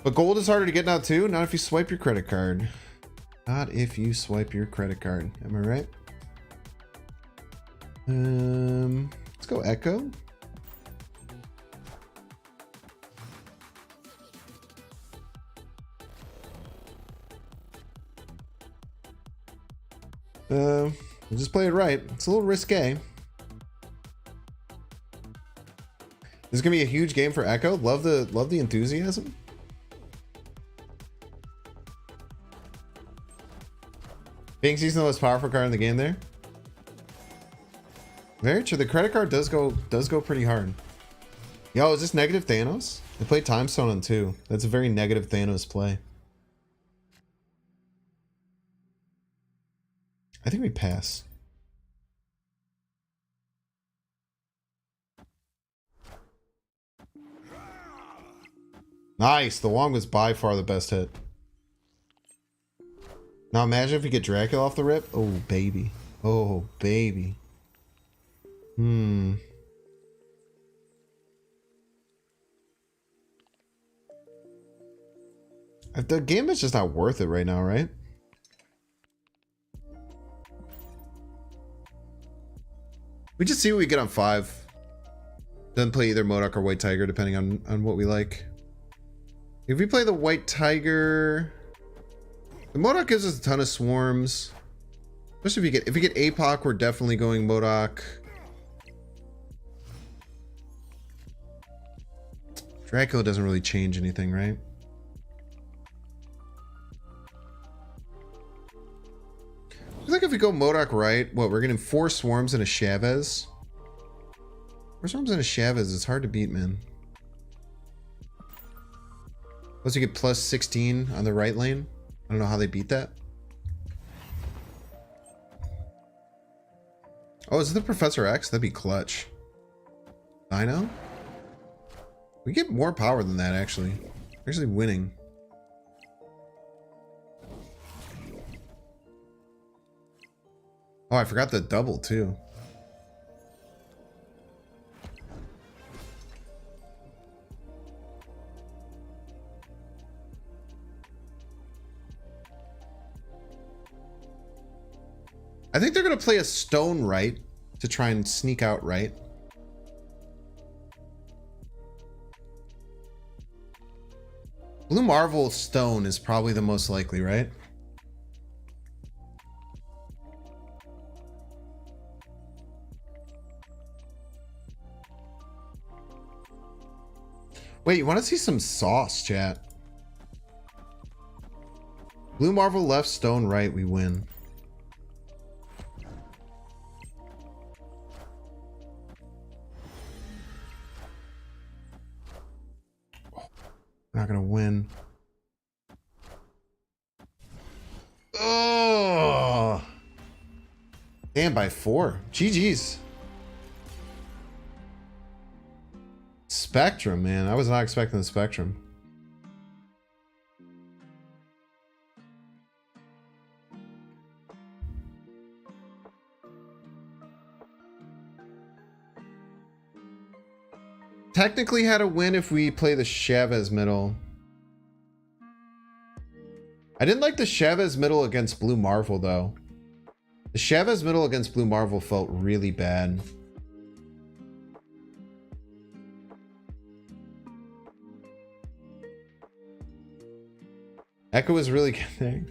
But gold is harder to get now too. Not if you swipe your credit card. Not if you swipe your credit card. Am I right? Let's go Echo. We'll just play it right. It's a little risque. This is gonna be a huge game for Echo. Love the enthusiasm. Banksy's the most powerful card in the game there. Very true. The credit card does go pretty hard. Yo, is this negative Thanos? I played Time Stone on 2. That's a very negative Thanos play. I think we pass. Nice. The Wong was by far the best hit. Now imagine if we get Dracula off the rip. Oh, baby. Oh, baby. The game is just not worth it right now, right? We just see what we get on 5. Then play either MODOK or White Tiger, depending on what we like. If we play the White Tiger, the MODOK gives us a ton of swarms. Especially if we get APOC, we're definitely going MODOK. Dracula doesn't really change anything, right? Looks like if we go MODOK right, what, we're getting 4 swarms and a Chavez. First arms and a Chavez, it's hard to beat, man. Plus you get plus 16 on the right lane. I don't know how they beat that. Oh, is it the Professor X? That'd be clutch. I know. We get more power than that, actually. We're actually winning. Oh, I forgot the double, too. I think they're going to play a stone right to try and sneak out right. Blue Marvel stone is probably the most likely, right? Wait, you want to see some sauce, chat? Blue Marvel left, stone right, we win. We're not gonna win. Oh, damn, by 4. GG's. Spectrum, man. I was not expecting the Spectrum. Technically had a win if we play the Chavez middle. I didn't like the Chavez middle against Blue Marvel, though. The Chavez middle against Blue Marvel felt really bad. Echo is really good.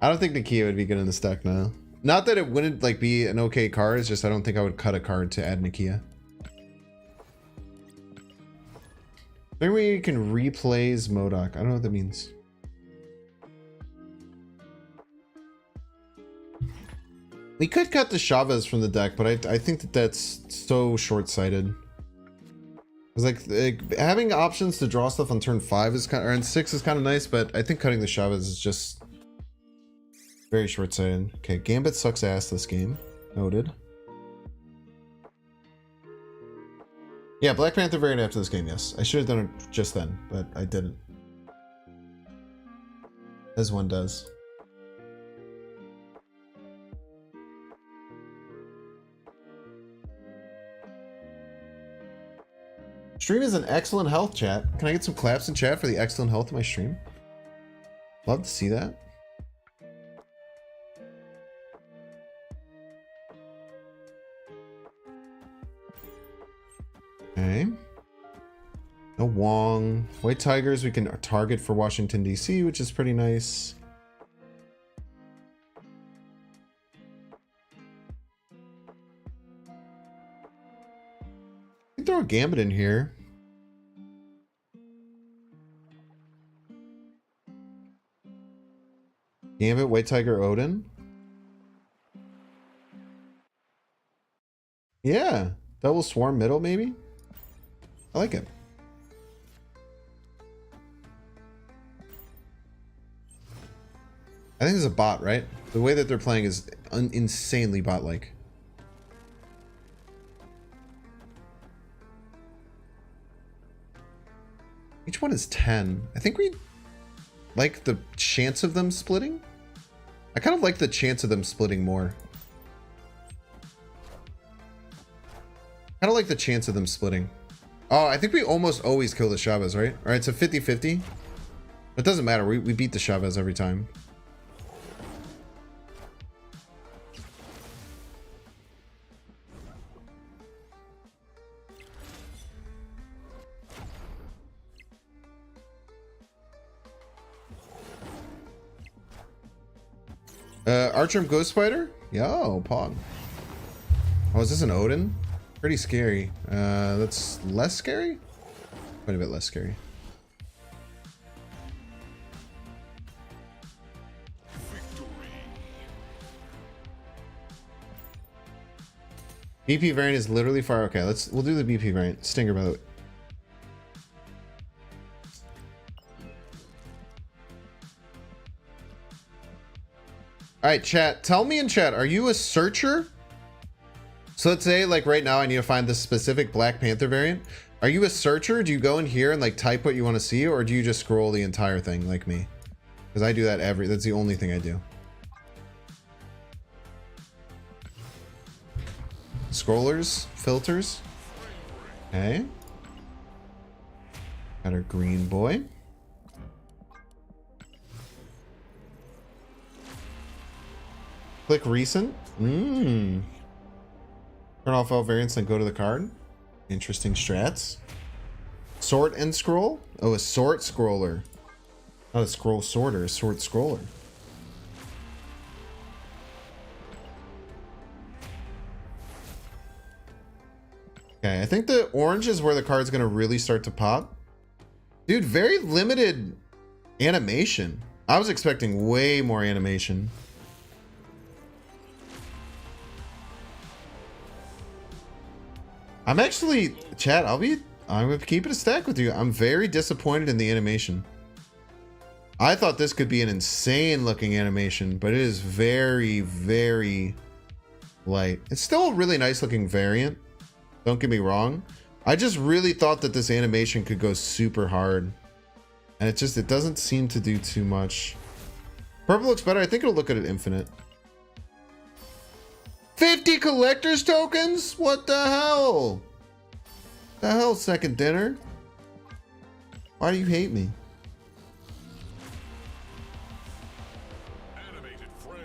I don't think Nakia would be good in this deck now. Not that it wouldn't like be an okay card, it's just I don't think I would cut a card to add Nakia. Maybe we can replay Modok. I don't know what that means. We could cut the Chavez from the deck, but I think that that's so short-sighted. It's like having options to draw stuff on turn 5 is kind of, or on 6 is kind of nice, but I think cutting the Chavez is just very short-sighted. Okay, Gambit sucks ass this game. Noted. Yeah, Black Panther variant after this game, yes. I should have done it just then, but I didn't. As one does. Stream is an excellent health, chat. Can I get some claps in chat for the excellent health of my stream? Love to see that. Okay. No Wong. White Tigers we can target for Washington, D.C., which is pretty nice. We can throw a Gambit in here. Gambit, White Tiger, Odin. Yeah. Double Swarm middle, maybe? I like it. I think it's a bot, right? The way that they're playing is insanely bot-like. Each one is 10. I think we like the chance of them splitting. I kind of like the chance of them splitting more. Kind of like the chance of them splitting. Oh, I think we almost always kill the Chavez, right? All right, it's a 50-50. It doesn't matter. We beat the Chavez every time. Archrum Ghost Spider? Yo, Pog. Oh, is this an Odin? Pretty scary. That's less scary? Quite a bit less scary. BP variant is literally fire. Okay, we'll do the BP variant. Stinger, by the way. All right, chat. Tell me in chat, are you a searcher? So let's say like right now I need to find this specific Black Panther variant. Are you a searcher? Do you go in here and like type what you want to see, or do you just scroll the entire thing like me? Because I do that that's the only thing I do. Scrollers, filters. Okay. Got our green boy. Click recent. Turn off all variants and go to the card. Interesting strats. Sort and scroll. Oh, a sort scroller. Not a scroll sorter, a sort scroller. Okay, I think the orange is where the card's gonna really start to pop. Dude, very limited animation. I was expecting way more animation. I'm actually, chat, I'm gonna keep it a stack with you. I'm very disappointed in the animation. I thought this could be an insane looking animation, but it is very, very light. It's still a really nice looking variant. Don't get me wrong. I just really thought that this animation could go super hard. And it doesn't seem to do too much. Purple looks better. I think it'll look good at infinite. 50 collector's tokens? What the hell? The hell, second dinner? Why do you hate me? Animated frame.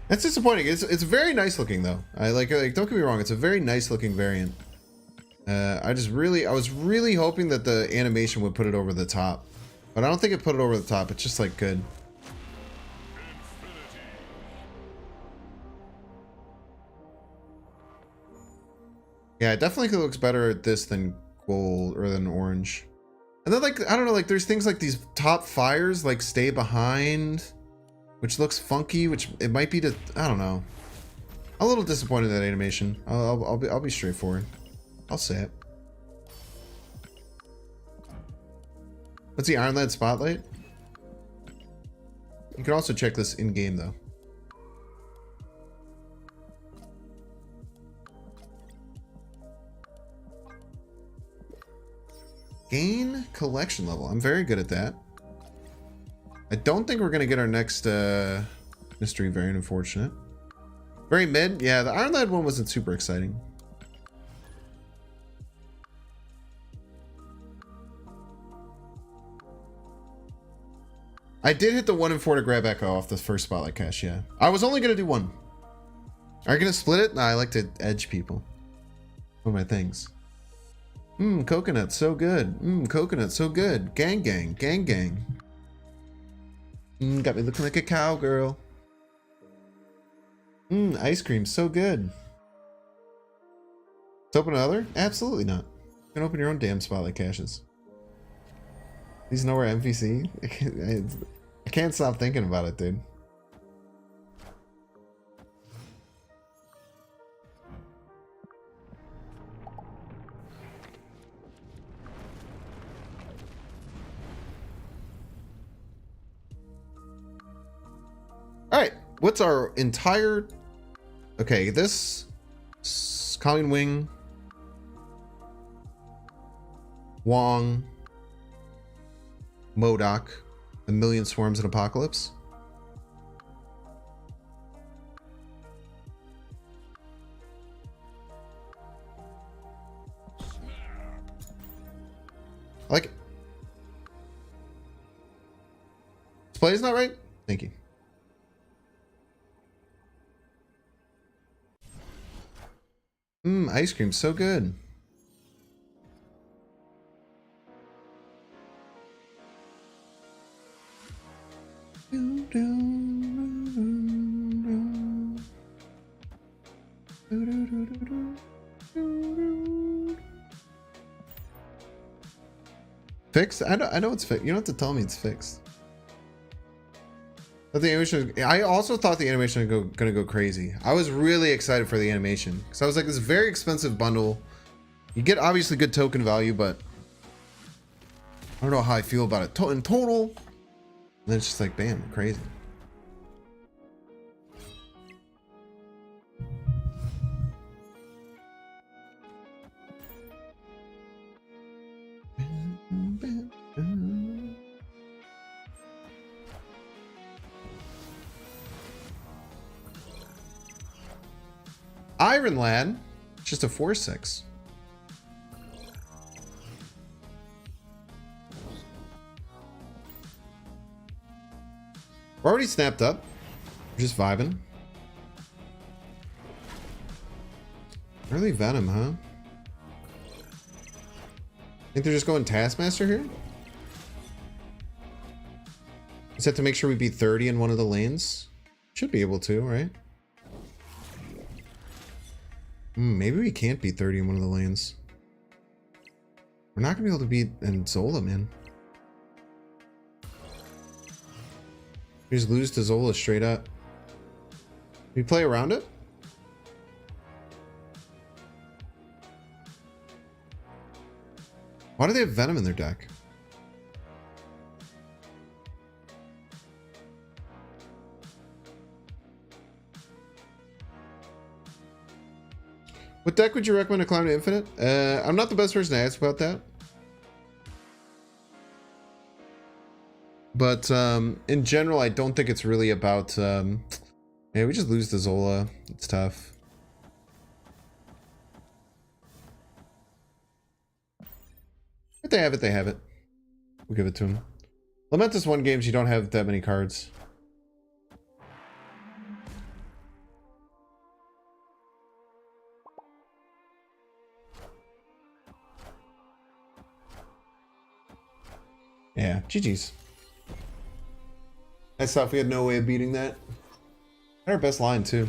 That's disappointing. It's very nice looking though. I like don't get me wrong, it's a very nice looking variant. I was really hoping that the animation would put it over the top. But I don't think it put it over the top. It's just like good. Yeah, it definitely looks better at this than gold or than orange. And then like, I don't know, like there's things like these top fires like stay behind, which looks funky, which it might be to, I don't know. I'm a little disappointed in that animation. I'll be straightforward. I'll say it. What's the Iron Lad Spotlight? You can also check this in game though. Gain collection level. I'm very good at that. I don't think we're gonna get our next mystery variant, unfortunate. Very mid. Yeah, the Iron Lad one wasn't super exciting. I did hit the 1 in 4 to grab Echo off the first Spotlight cache, yeah. I was only gonna do one. Are you gonna split it? Nah, I like to edge people. One of my things. Coconut, so good. Coconut, so good. Gang, gang, gang, gang. Got me looking like a cowgirl. Ice cream, so good. Let's open another? Absolutely not. You can open your own damn Spotlight caches. These nowhere MVC? I can't stop thinking about it, dude. All right, what's our entire... Okay, this... Colleen Wing. Wong. MODOK. A Million Swarms in Apocalypse. I like it. Display is not right? Thank you. Ice cream, so good. Fixed? I know it's fixed. You don't have to tell me it's fixed. But the animation, I also thought the animation was gonna go crazy. I was really excited for the animation because I was like, this is a very expensive bundle. You get obviously good token value, but I don't know how I feel about it in total. And then it's just like, bam, crazy. Iron Lad, just a 4/6. We're already snapped up. We're just vibing. Early Venom, huh? Think they're just going Taskmaster here? Is that to make sure we beat 30 in one of the lanes? Should be able to, right? Maybe we can't beat 30 in one of the lanes. We're not gonna be able to beat Zola, man. We just lose to Zola straight up. We play around it? Why do they have Venom in their deck? What deck would you recommend to climb to Infinite? I'm not the best person to ask about that. But in general, I don't think it's really about... yeah, we just lose to Zola. It's tough. If they have it, they have it. We'll give it to them. Lamentus 1 games, you don't have that many cards. Yeah, GG's. That's tough. We had no way of beating that. Had our best line, too.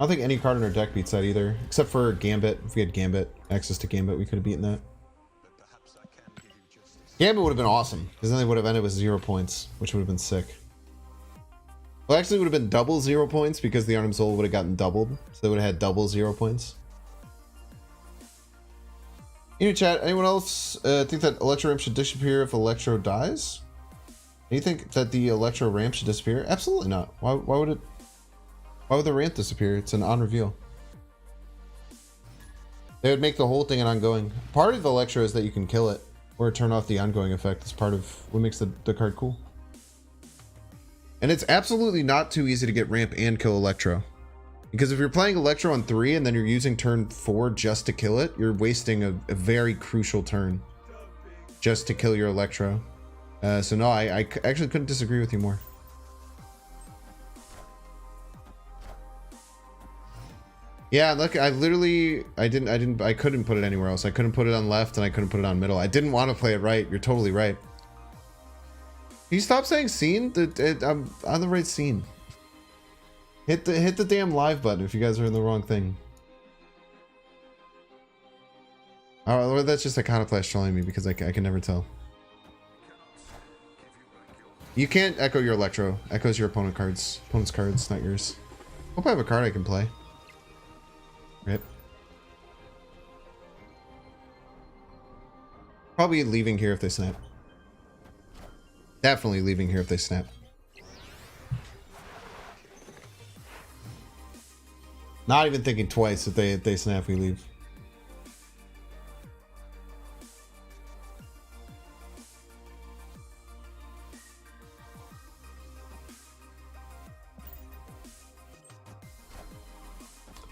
I don't think any card in our deck beats that either. Except for Gambit. If we had Gambit, access to Gambit, we could have beaten that. Gambit would have been awesome. Because then they would have ended with 0 points. Which would have been sick. Well, actually, it would have been double 0 points because the Arnim Zola would have gotten doubled. So they would have had double 0 points. In your chat, anyone else think that Electro Ramp should disappear if Electro dies? Do you think that the Electro Ramp should disappear? Absolutely not. Why would it? Why would the ramp disappear? It's an on reveal. They would make the whole thing an ongoing. Part of Electro is that you can kill it or turn off the ongoing effect. It's part of what makes the card cool. And it's absolutely not too easy to get ramp and kill Electro. Because if you're playing Electro on 3 and then you're using turn 4 just to kill it, you're wasting a very crucial turn just to kill your Electro. So no, I actually couldn't disagree with you more. Yeah, look, I couldn't put it anywhere else. I couldn't put it on left and I couldn't put it on middle. I didn't want to play it right. You're totally right. Can you stop saying scene? I'm on the right scene. Hit the damn live button if you guys are in the wrong thing. Oh, that's just Iconoclast trolling me because I can never tell. You can't echo your Electro. Echoes your opponent's cards, not yours. Hope I have a card I can play. Rip. Probably leaving here if they snap. Definitely leaving here if they snap. Not even thinking twice. If they snap, we leave.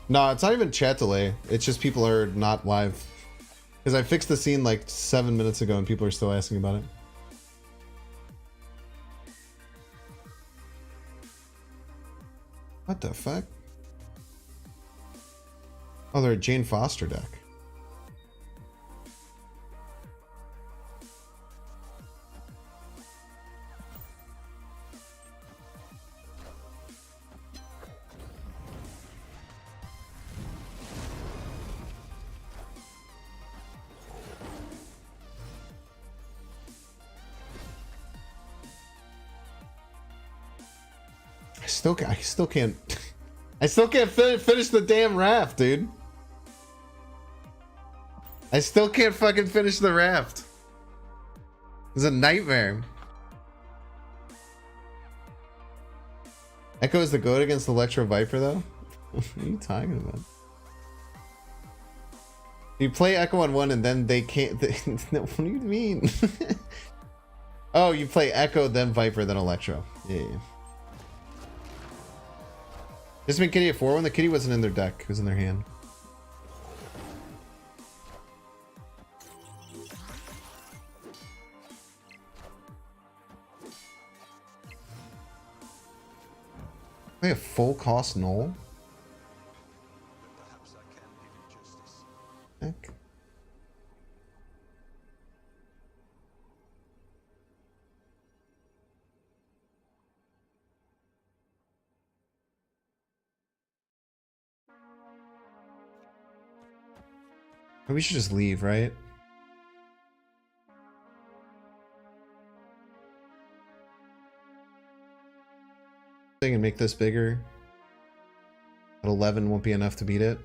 No, it's not even chat delay. It's just people are not live. Because I fixed the scene like 7 minutes ago and people are still asking about it. What the fuck? Oh, they're a Jane Foster deck. I still can't I still can't finish the damn raft, dude. I still can't fucking finish the raft. It's a nightmare. Echo is the goat against Electro Viper, though? What are you talking about? You play Echo on one and then they can't... No, what do you mean? Oh, you play Echo, then Viper, then Electro. Yeah. This been Kitty at 4 when the Kitty wasn't in their deck. It was in their hand. Play a full cost null? Heck. We should just leave, right? And make this bigger. At 11 won't be enough to beat it.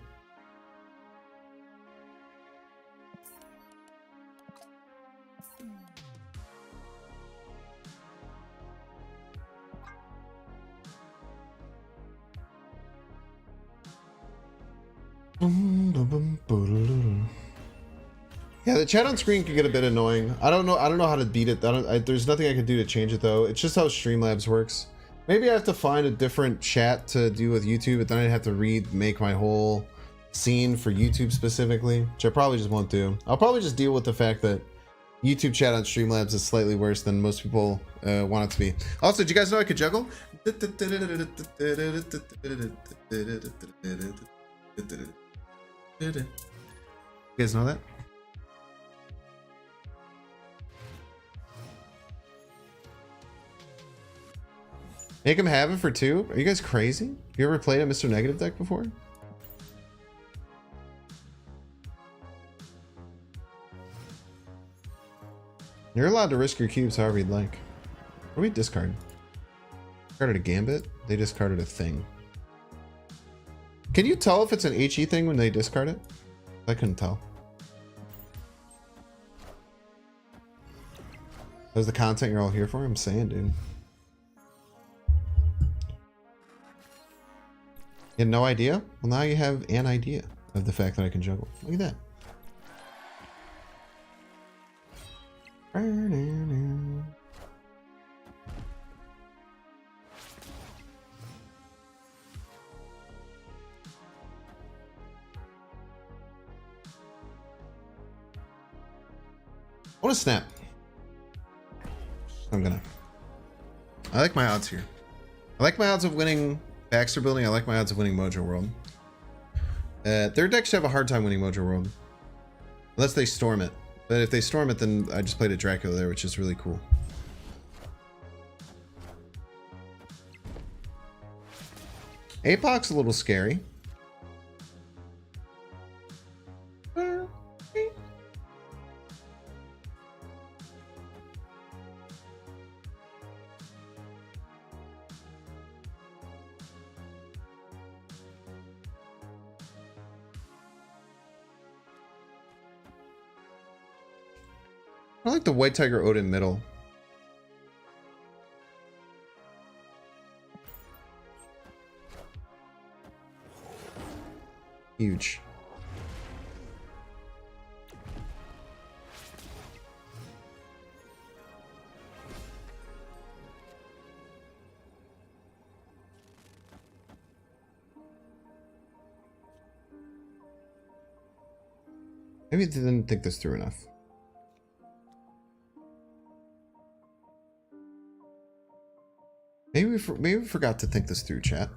Yeah, the chat on screen can get a bit annoying. I don't know how to beat it. There's nothing I can do to change it though. It's just how Streamlabs works. Maybe I have to find a different chat to do with YouTube, but then I'd have to make my whole scene for YouTube specifically, which I probably just won't do. I'll probably just deal with the fact that YouTube chat on Streamlabs is slightly worse than most people want it to be. Also, did you guys know I could juggle? You guys know that? Make him have it for 2? Are you guys crazy? Have you ever played a Mr. Negative deck before? You're allowed to risk your cubes however you'd like. What do we discard? Discarded a Gambit? They discarded a thing. Can you tell if it's an HE thing when they discard it? I couldn't tell. That was the content you're all here for? I'm saying, dude. You had no idea? Well, now you have an idea of the fact that I can juggle. Look at that. What a snap. I like my odds here. I like my odds of winning Baxter Building. I like my odds of winning Mojo World. Their decks should have a hard time winning Mojo World. Unless they storm it. But if they storm it, then I just played a Dracula there, which is really cool. Apoc's a little scary. I like the White Tiger Odin middle. Huge. Maybe they didn't think this through enough. Maybe we forgot to think this through, chat.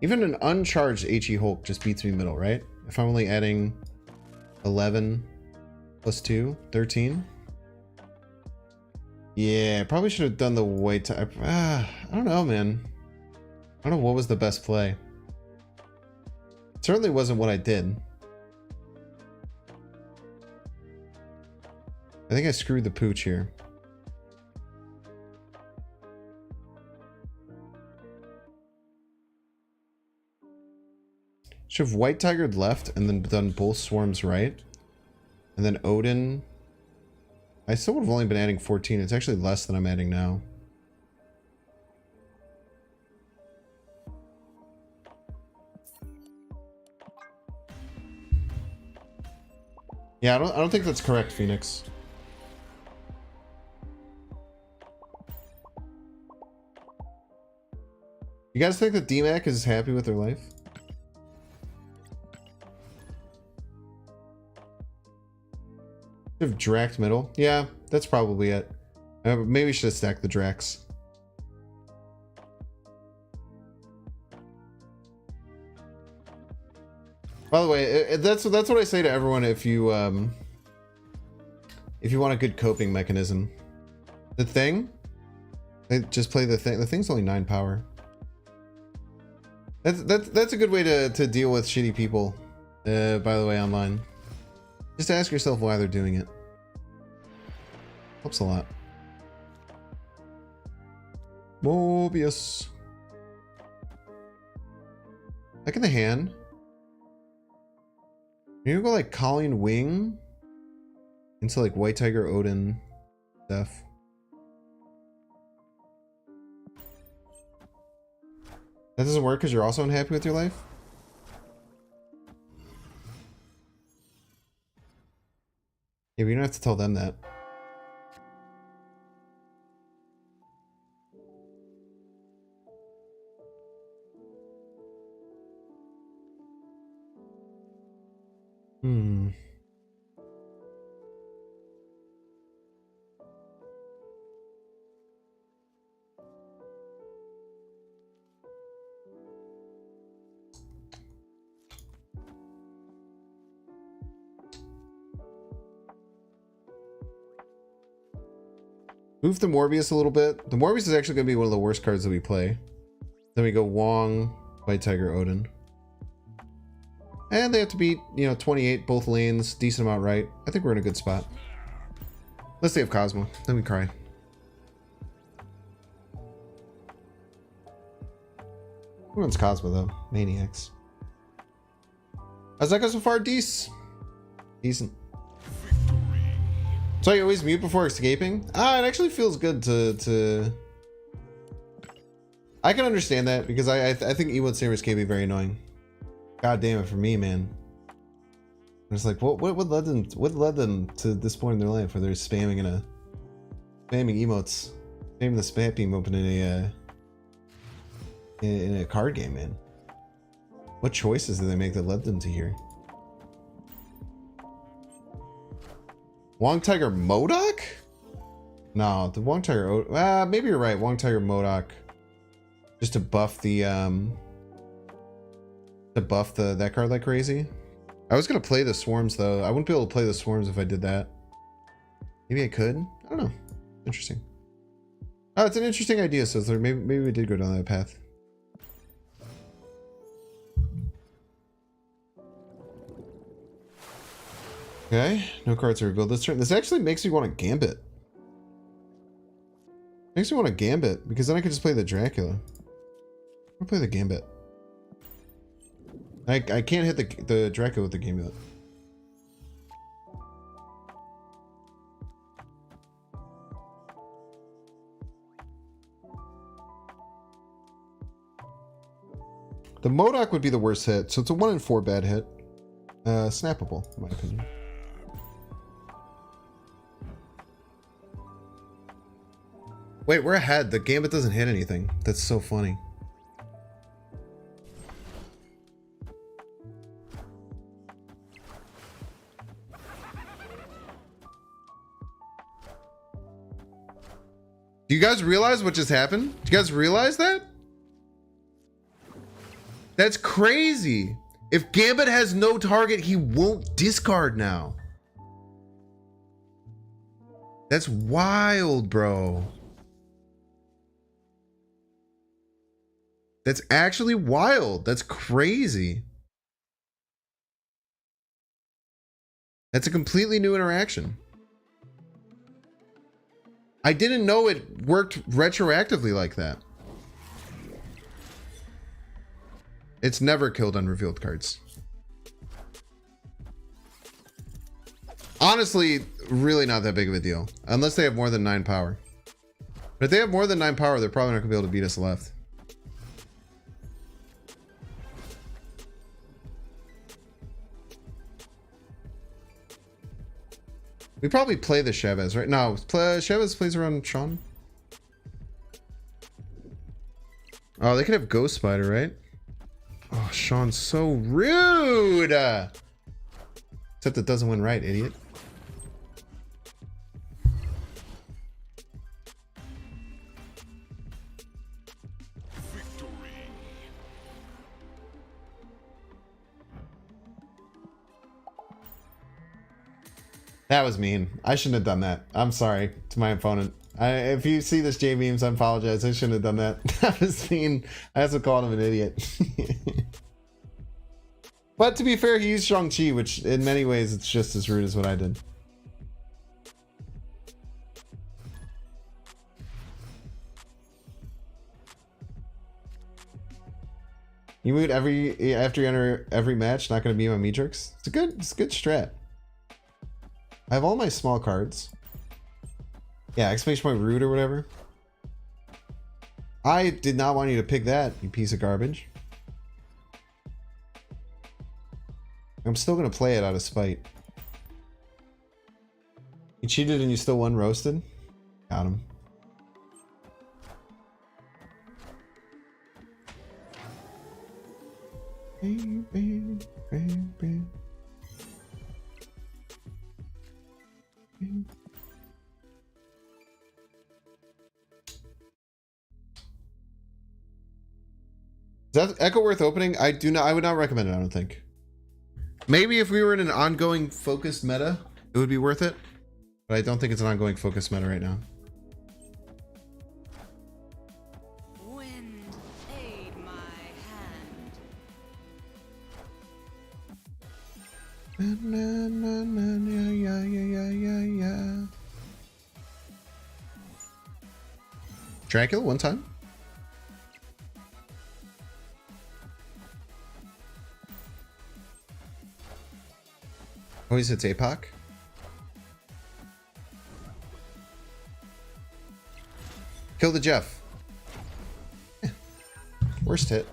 Even an uncharged HE Hulk just beats me middle, right? If I'm only adding 11 plus 2, 13. Yeah, probably should have done the white type. I don't know, man. I don't know what was the best play. It certainly wasn't what I did. I think I screwed the pooch here. Should have White Tigered left and then done both swarms right. And then Odin. I still would have only been adding 14. It's actually less than I'm adding now. Yeah, I don't think that's correct, Phoenix. You guys think that DMAC is happy with their life? Should have Dracked middle. Yeah, that's probably it. Maybe we should have stacked the Drax. By the way, that's what I say to everyone if you want a good coping mechanism. The thing, just play the thing. The thing's only 9 power. That's a good way to deal with shitty people. By the way, online. Just ask yourself why they're doing it. Helps a lot. Mobius. Back in the hand. You're gonna go like Colleen Wing into like White Tiger Odin stuff. That doesn't work because you're also unhappy with your life? Yeah, but you don't have to tell them that. Move the Morbius a little bit. The Morbius is actually going to be one of the worst cards that we play. Then we go Wong, White Tiger, Odin. And they have to beat, 28 both lanes, decent amount right. I think we're in a good spot. Let's say have Cosmo, then we cry. Who runs Cosmo though? Maniacs. How's that go so far? Decent. So you always mute before escaping? It actually feels good to... I can understand that because I think emote savers can be very annoying. God damn it for me, man. It's like, what led them to this point in their life where they're spamming emotes, spamming the spam beam open in a card game, man. What choices did they make that led them to here? Wong Tiger MODOK? No, the Wong Tiger. Maybe you're right. Wong Tiger MODOK, just to buff the that card like crazy. I was gonna play the swarms though. I wouldn't be able to play the swarms if I did that. Maybe I could. I don't know. Interesting. Oh, it's an interesting idea, so maybe we did go down that path. Okay, no cards are revealed this turn. This actually makes me want to Gambit. Makes me want to Gambit because then I could just play the Dracula. I'll play the Gambit. I can't hit the Dracula with the Gambit. The MODOK would be the worst hit, so it's a 1 in 4 bad hit. Snappable, in my opinion. Wait, we're ahead. The Gambit doesn't hit anything. That's so funny. Do you guys realize what just happened? Do you guys realize that? That's crazy. If Gambit has no target, he won't discard now. That's wild, bro. That's actually wild. That's crazy. That's a completely new interaction. I didn't know it worked retroactively like that. It's never killed unrevealed cards. Honestly, really not that big of a deal. Unless they have more than 9 power. But if they have more than 9 power, they're probably not going to be able to beat us left. We probably play the Chavez, right? No, Chavez plays around Sean. Oh, they could have Ghost Spider, right? Oh, Sean's so rude! Except it doesn't win right, idiot. That was mean. I shouldn't have done that. I'm sorry to my opponent. If you see this J Beams, I apologize. I shouldn't have done that. That was mean. I also called him an idiot. But to be fair, he used Shang-Chi, which in many ways it's just as rude as what I did. You mood after you enter every match, not going to be my Matrix. It's a good strat. I have all my small cards. Yeah, exclamation point rude or whatever. I did not want you to pick that, you piece of garbage. I'm still gonna play it out of spite. You cheated and you still won roasted? Got him. Is that Echo worth opening? I would not recommend it, I don't think. Maybe if we were in an ongoing focused meta, it would be worth it. But I don't think it's an ongoing focused meta right now. Wind, aid my hand. Dracula, one time. Always hits APOC. Kill the Jeff. Eh. Worst hit.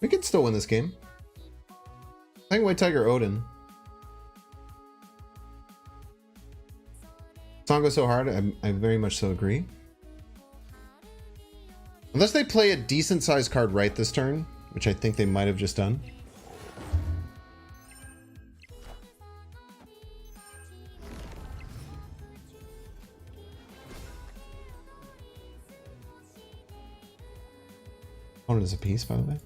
We can still win this game. I think White Tiger Odin. Song goes so hard, I very much so agree. Unless they play a decent sized card right this turn, which I think they might have just done. Opponent is a piece, by the way.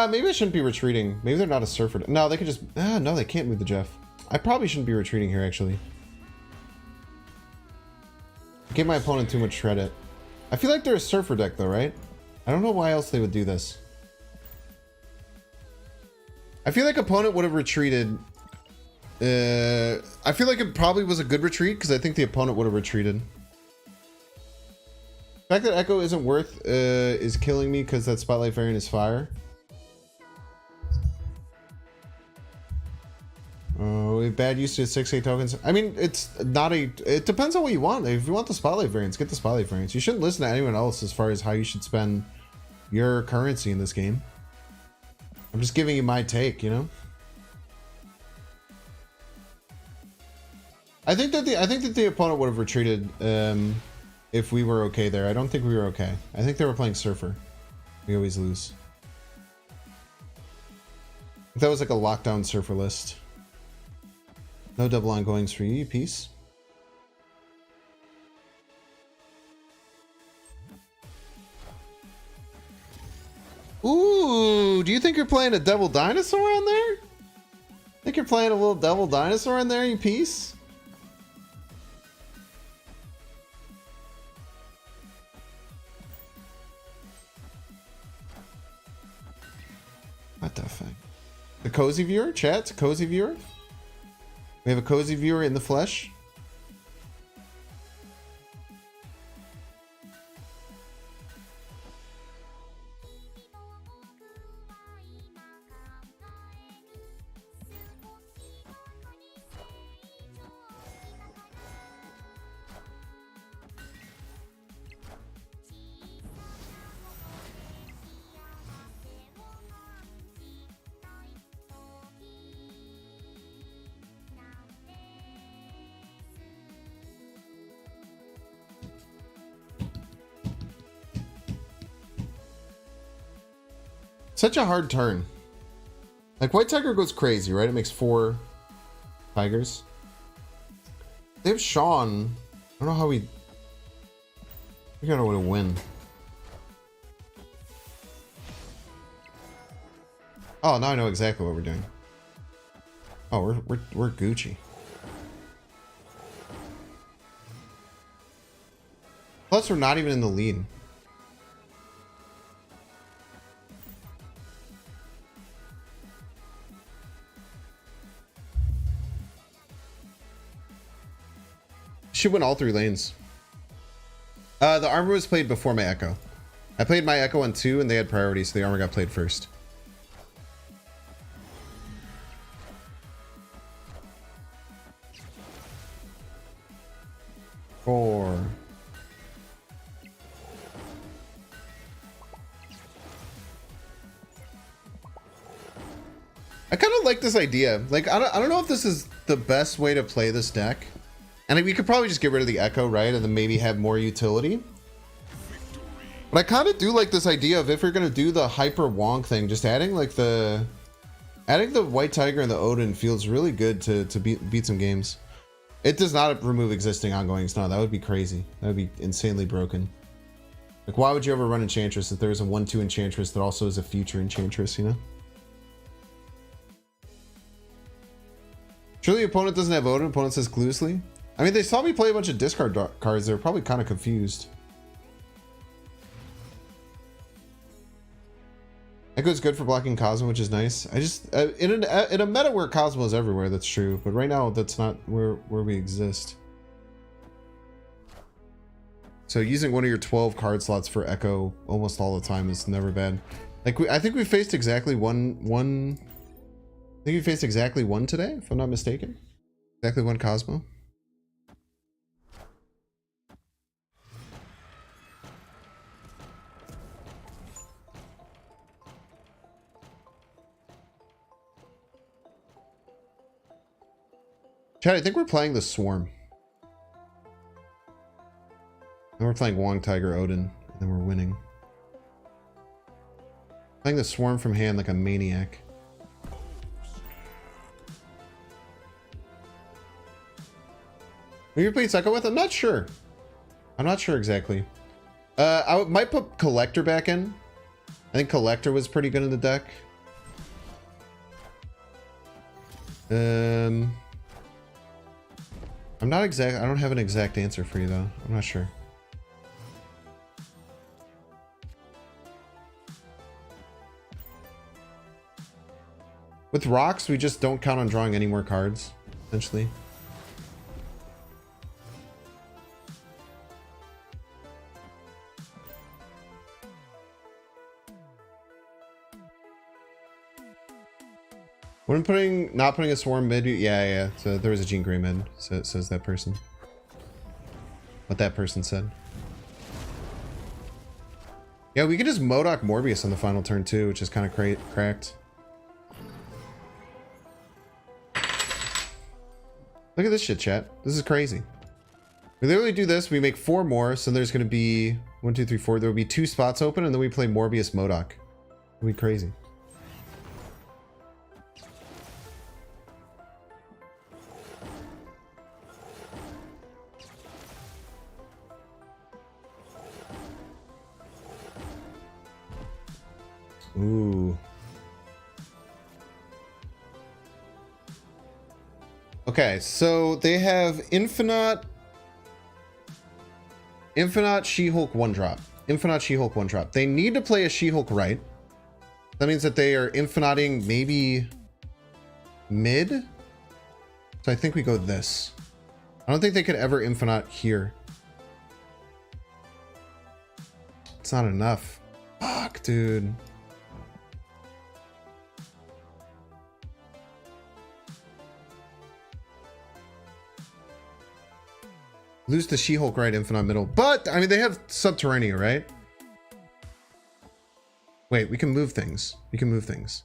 Maybe I shouldn't be retreating. Maybe they're not a surfer. No, they could just... no, they can't move the Jeff. I probably shouldn't be retreating here, actually. I give my opponent too much credit. I feel like they're a surfer deck, though, right? I don't know why else they would do this. I feel like opponent would have retreated. I feel like it probably was a good retreat, because I think the opponent would have retreated. The fact that Echo isn't worth is killing me, because that Spotlight Variant is fire. Oh, bad use to 6-8 tokens. I mean, it's not a... It depends on what you want. If you want the Spotlight variants, get the Spotlight variants. You shouldn't listen to anyone else as far as how you should spend your currency in this game. I'm just giving you my take, you know? I think that the opponent would have retreated if we were okay there. I don't think we were okay. I think they were playing Surfer. We always lose. That was like a lockdown Surfer list. No double ongoings for you, peace. Ooh, do you think you're playing a Devil Dinosaur on there? Think you're playing a little Devil Dinosaur on there, you piece? What the fuck? The cozy viewer, chat. It's a cozy viewer. We have a cozy viewer in the flesh. Such a hard turn. Like, White Tiger goes crazy, right? It makes 4 tigers. They have Sean. I don't know how we gotta win. Oh, now I know exactly what we're doing. Oh, we're Gucci. Plus, we're not even in the lead. Should win all 3 lanes. The armor was played before my Echo. I played my Echo on 2 and they had priority, so the armor got played first. Four. I kind of like this idea. Like, I don't know if this is the best way to play this deck. And we could probably just get rid of the Echo, right? And then maybe have more utility. But I kind of do like this idea of, if you're going to do the hyper wonk thing, just adding like the White Tiger and the Odin feels really good to beat some games. It does not remove existing ongoings. No, that would be crazy. That would be insanely broken. Like, why would you ever run Enchantress if there's a 1/2 Enchantress that also is a future Enchantress, you know? Surely the opponent doesn't have Odin, opponent says Gluesly. I mean, they saw me play a bunch of discard cards. They were probably kind of confused. Echo's good for blocking Cosmo, which is nice. I just in a meta where Cosmo is everywhere, that's true. But right now, that's not where we exist. So using one of your 12 card slots for Echo almost all the time is never bad. Like, I think we faced exactly one. I think we faced exactly one today, if I'm not mistaken. Exactly one Cosmo. Chad, I think we're playing the Swarm. And we're playing Wong, Tiger, Odin, and then we're winning. Playing the Swarm from hand like a maniac. Who you played Psycho with? I'm not sure. I'm not sure exactly. I might put Collector back in. I think Collector was pretty good in the deck. I'm not exact. I don't have an exact answer for you though. I'm not sure. With rocks, we just don't count on drawing any more cards, essentially. When not putting a Swarm mid, yeah. So there was a Jean Grey mid, so it says that person. What that person said. Yeah, we could just Modok Morbius on the final turn too, which is kind of cracked. Look at this shit, chat. This is crazy. We literally do this, we make 4 more, so there's going to be 1, 2, 3, 4. There will be 2 spots open, and then we play Morbius Modok. It'll be crazy. Ooh. Okay, so they have Infinite She-Hulk 1-drop. Infinite She-Hulk 1-drop. They need to play a She-Hulk right. That means that they are infiniting maybe mid. So I think we go this. I don't think they could ever Infinite here. It's not enough. Fuck, dude. Lose the She-Hulk right Infinite middle. But, I mean, they have Subterranea, right? Wait, we can move things. We can move things.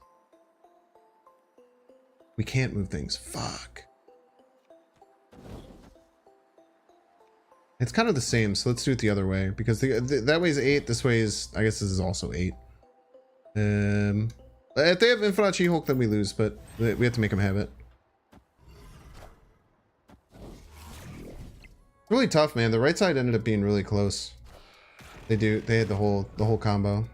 We can't move things. Fuck. It's kind of the same, so let's do it the other way. Because that way is 8, this way is... I guess this is also 8. If they have Infinite She-Hulk, then we lose, but we have to make them have it. Really tough, man. The right side ended up being really close. They had the whole combo.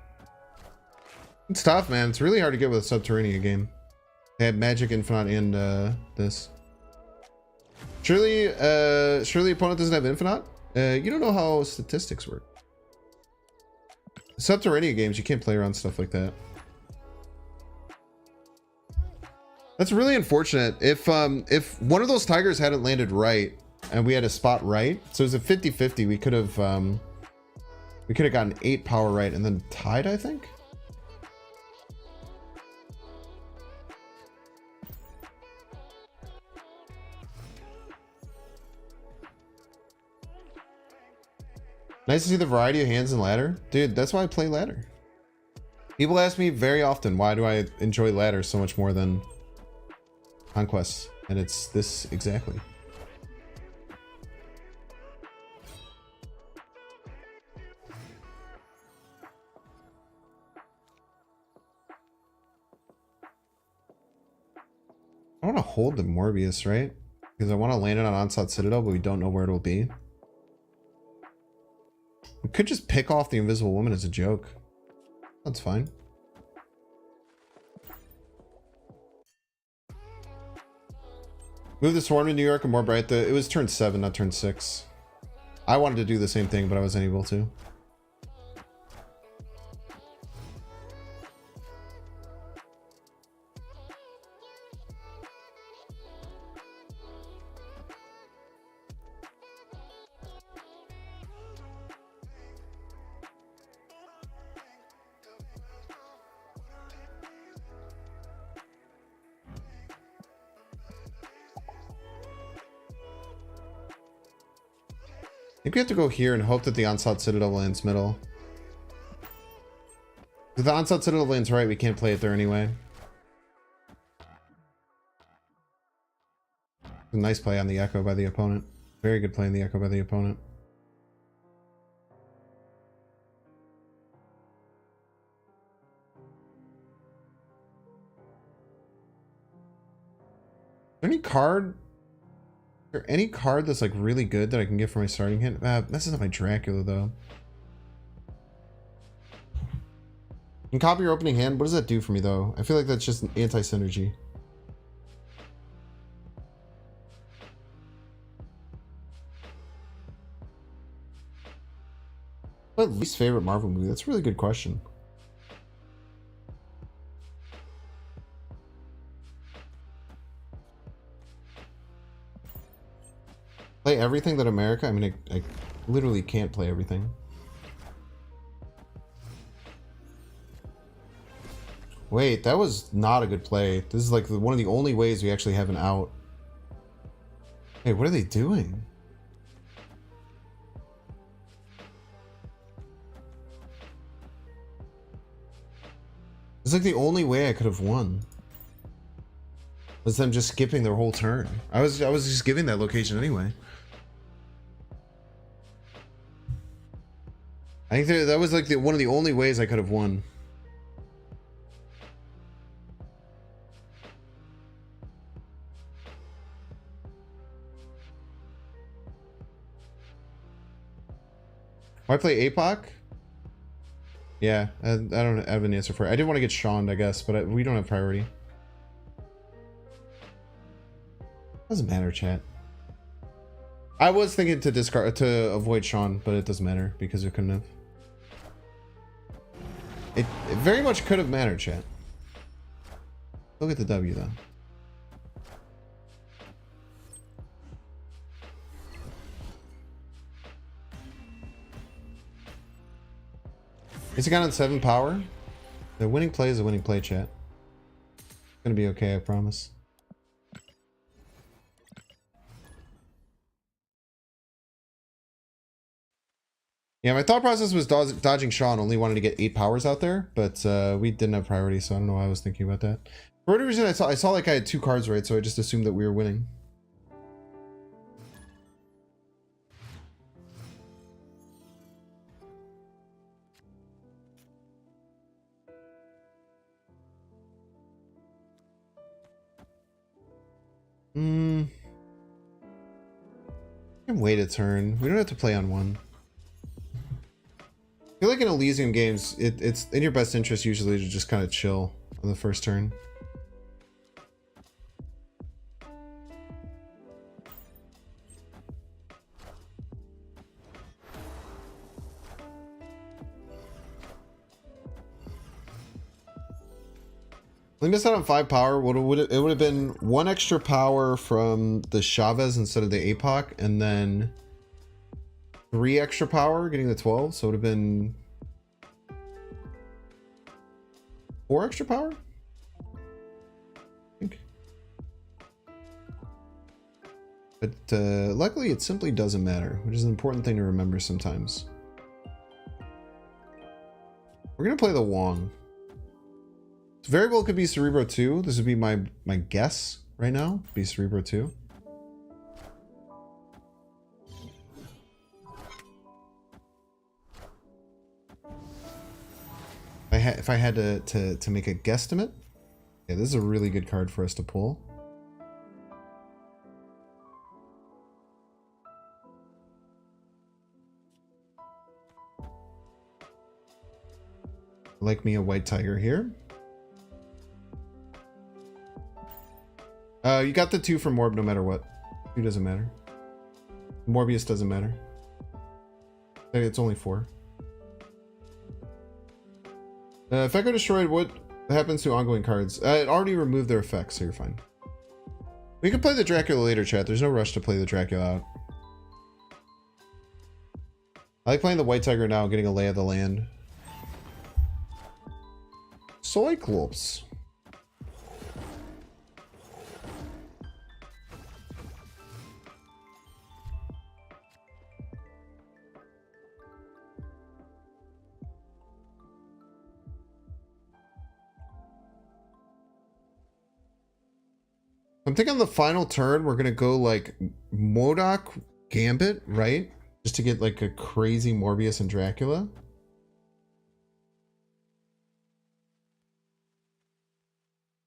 It's tough, man. It's really hard to get with a Subterranea game. They had Magic, Infinite, and this. Surely opponent doesn't have Infinite? You don't know how statistics work. Subterranea games, you can't play around stuff like that. That's really unfortunate. If one of those Tigers hadn't landed right, and we had a spot right, so it was a 50-50, we could have gotten 8 power right and then tied, I think. Nice to see the variety of hands in ladder. Dude, that's why I play ladder. People ask me very often, why do I enjoy ladder so much more than Conquest? And it's this exactly. I want to hold the Morbius, right? Because I want to land it on Onslaught Citadel, but we don't know where it'll be. We could just pick off the Invisible Woman as a joke. That's fine. Move the Swarm to New York and more bright. It was turn 7, not turn 6. I wanted to do the same thing, but I wasn't able to. I think we have to go here and hope that the Onslaught Citadel lands middle. If the Onslaught Citadel lands right, we can't play it there anyway. A nice play on the Echo by the opponent. Very good play on the Echo by the opponent. Any card? Is there any card that's like really good that I can get for my starting hit? Messes up my Dracula though. And copy your opening hand. What does that do for me though? I feel like that's just an anti-synergy. My least favorite Marvel movie? That's a really good question. Play everything that America? I mean, I literally can't play everything. Wait, that was not a good play. This is like one of the only ways we actually have an out. Hey, what are they doing? It's like the only way I could have won. Was them just skipping their whole turn. I was just giving that location anyway. I think that was like one of the only ways I could have won. Why play APOC? Yeah, I don't have an answer for it. I did want to get Shawned, I guess, but we don't have priority. Doesn't matter, chat. I was thinking to discard to avoid Sean, but it doesn't matter because it couldn't have. It very much could have mattered, chat. Look at the W though. Is it got on 7 power? The winning play is a winning play, chat. It's gonna be okay, I promise. Yeah, my thought process was dodging Shaw and only wanted to get 8 powers out there, but we didn't have priority, so I don't know why I was thinking about that. For whatever reason, I saw like I had 2 cards right, so I just assumed that we were winning. We can wait a turn. We don't have to play on 1. I feel like in Elysium games, it's in your best interest usually to just kind of chill on the first turn. We missed out on 5 power. It would have been 1 extra power from the Chavez instead of the APOC, and then 3 extra power getting the 12, so it would have been 4 extra power, I think. But luckily it simply doesn't matter, which is an important thing to remember sometimes. We're gonna play the Wong. Very well could be Cerebro 2. This would be my guess right now. Be Cerebro 2. If I had to make a guesstimate, yeah, this is a really good card for us to pull. Like me a White Tiger here. You got the 2 from Morb no matter what. 2 doesn't matter. Morbius doesn't matter. It's only 4. If Echo destroyed, what happens to ongoing cards? It already removed their effects, so you're fine. We can play the Dracula later, chat. There's no rush to play the Dracula out. I like playing the White Tiger now, getting a lay of the land. Cyclops. I'm thinking on the final turn, we're going to go like MODOK Gambit, right? Just to get like a crazy Morbius and Dracula.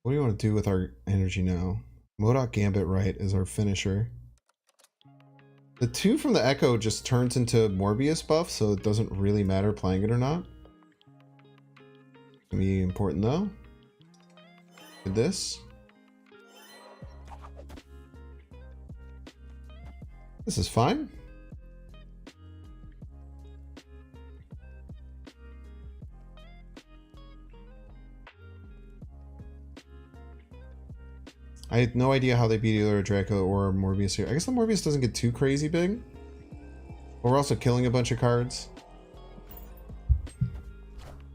What do you want to do with our energy now? MODOK Gambit, right, is our finisher. The 2 from the Echo just turns into Morbius buff, so it doesn't really matter playing it or not. It's going to be important though. With this. This is fine. I had no idea how they beat either Dracula or Morbius here. I guess the Morbius doesn't get too crazy big. But we're also killing a bunch of cards.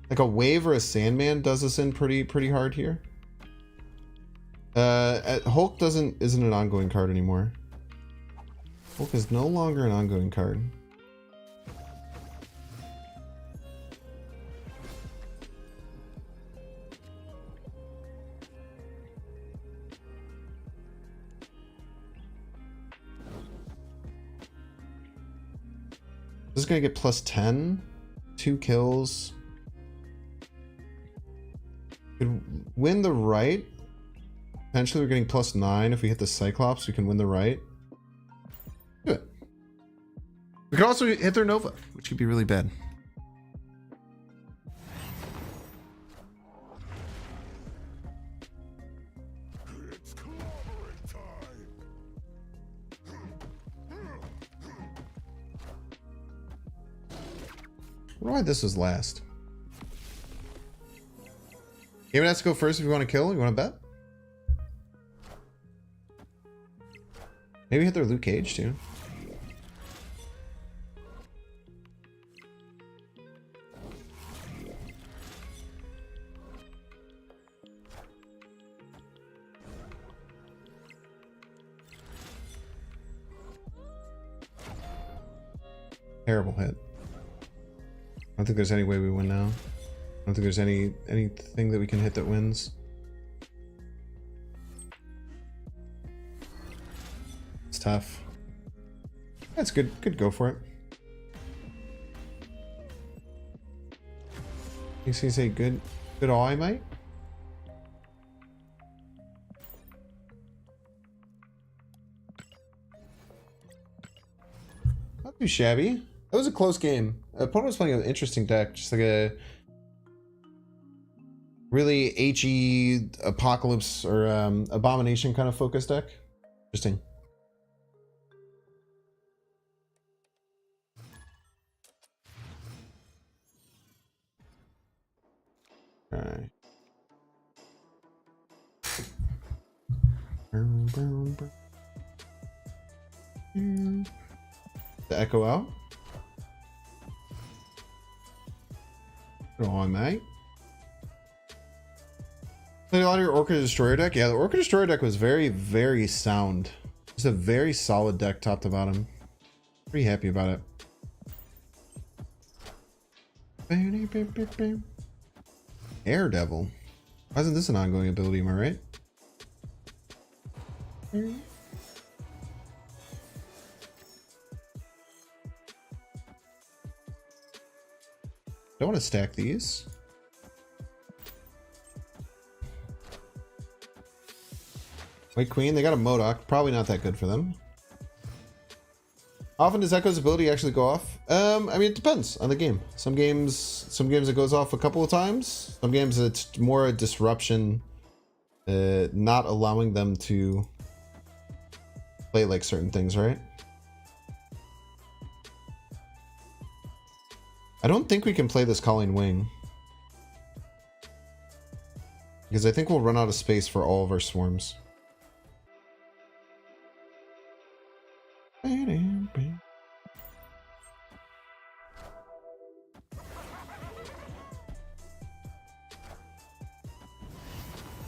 Like a Wave or a Sandman does us in pretty hard here. Hulk isn't an ongoing card anymore. Hulk is no longer an ongoing card. This is going to get plus 10. 2 kills. Could win the right. Potentially we're getting plus 9. If we hit the Cyclops, we can win the right. Do it. We could also hit their Nova, which could be really bad. It's clobbering time. I wonder why this was last. Game has to go first if you want to kill. You want to bet? Maybe hit their Luke Cage too. Terrible hit. I don't think there's any way we win now. I don't think there's anything that we can hit that wins. It's tough. That's good. Good go for it. You say good all I might? Not too shabby. That was a close game. Opponent was playing an interesting deck, just like a really HE Apocalypse or Abomination kind of focus deck. Interesting. Alright. The Echo out. Go on, mate. Played a lot of your Orca Destroyer deck? Yeah, the Orca Destroyer deck was very, very sound. It's a very solid deck top to bottom. Pretty happy about it. Air Devil. Why isn't this an ongoing ability, am I right? Don't want to stack these. White Queen, they got a Modok. Probably not that good for them. Often does Echo's ability actually go off? I mean, it depends on the game. Some games it goes off a couple of times. Some games it's more a disruption, not allowing them to play like certain things, right? I don't think we can play this Calling Wing, because I think we'll run out of space for all of our swarms.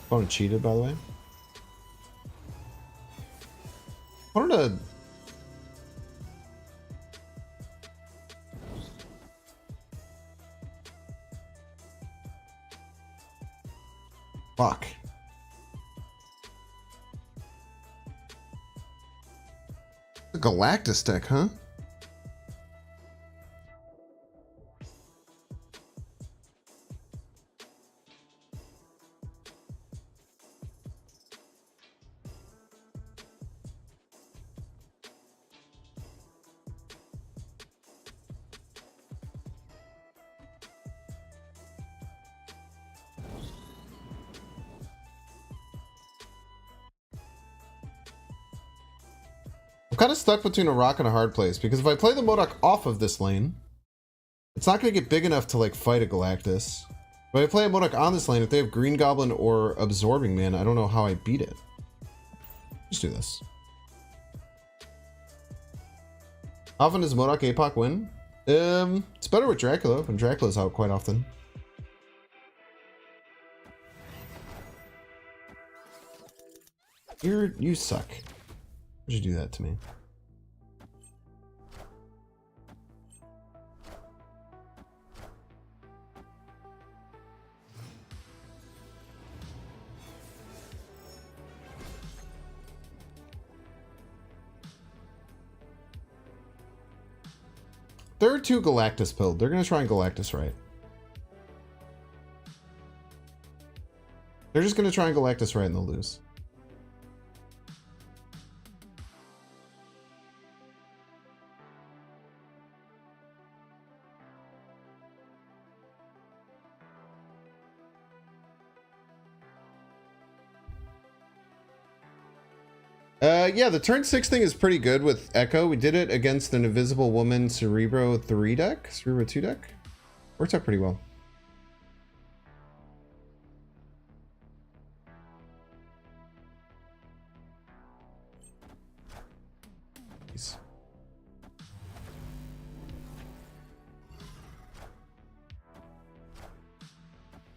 Opponent cheated, by the way. What are the... Fuck. The Galactus deck, huh? I'm kind of stuck between a rock and a hard place, because if I play the Modok off of this lane, it's not going to get big enough to like fight a Galactus. But if I play a Modok on this lane, if they have Green Goblin or Absorbing Man, I don't know how I beat it. Just do this. How often does Modok APOC win? It's better with Dracula, when Dracula's out quite often. You suck. Why'd you do that to me? There are two Galactus build. They're gonna try and Galactus right. They're just gonna try and Galactus right and they'll lose. Yeah, the turn 6 thing is pretty good with Echo. We did it against an Invisible Woman Cerebro 3 deck, Cerebro 2 deck. Worked out pretty well. Jeez.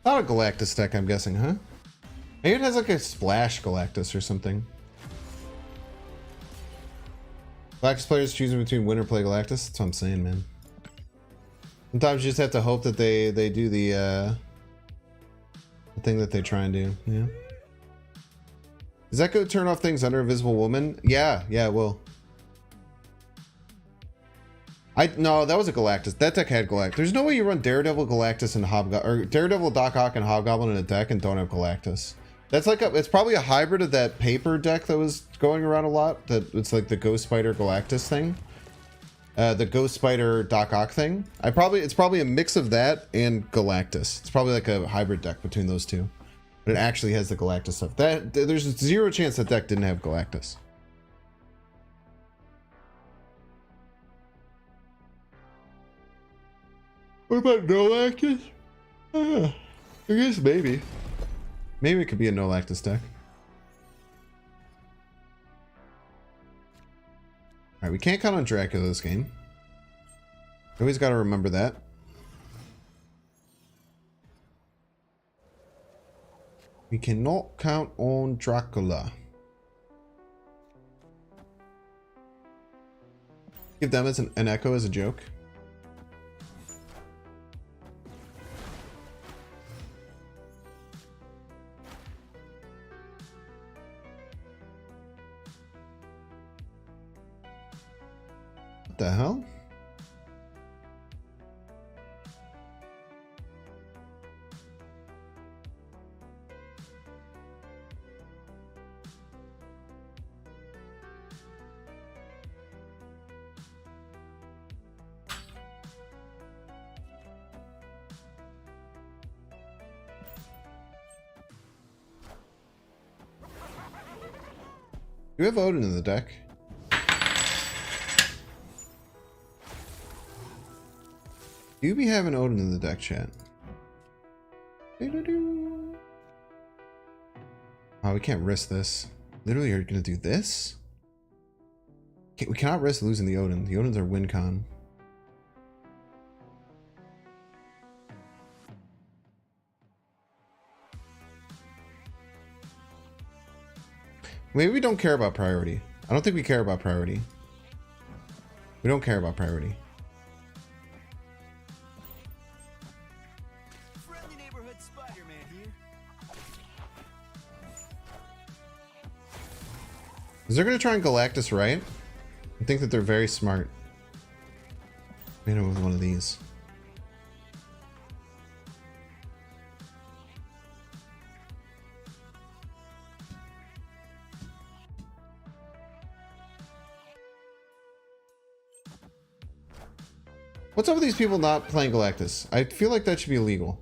Not a Galactus deck, I'm guessing, huh? Maybe it has like a Splash Galactus or something. Galactus players choosing between win or play Galactus. That's what I'm saying, man. Sometimes you just have to hope that they do the thing that they try and do. Yeah. Is that going to turn off things under Invisible Woman? Yeah, it will. No, that was a Galactus. That deck had Galactus. There's no way you run Daredevil, Galactus, and Hobgoblin, or Daredevil, Doc Ock, and Hobgoblin in a deck and don't have Galactus. That's like it's probably a hybrid of that paper deck that was going around a lot. That it's like the Ghost Spider Galactus thing, the Ghost Spider Doc Ock thing. It's probably a mix of that and Galactus. It's probably like a hybrid deck between those two, but it actually has the Galactus stuff. There's zero chance that deck didn't have Galactus. What about no Galactus? I guess maybe. Maybe it could be a no Galactus deck. Alright, we can't count on Dracula this game. Always got to remember that. We cannot count on Dracula. Give them as an echo as a joke. What the hell? Do we have Odin in the deck? Do we have an Odin in the deck, chat? Oh, we can't risk this. Literally, are you gonna do this? We cannot risk losing the Odin. The Odins are win con. Maybe we don't care about priority. I don't think we care about priority. We don't care about priority. Friendly neighborhood Spider-Man here. Is they're gonna try and Galactus, right? I think that they're very smart. Maybe with one of these. What's up with these people not playing Galactus? I feel like that should be illegal.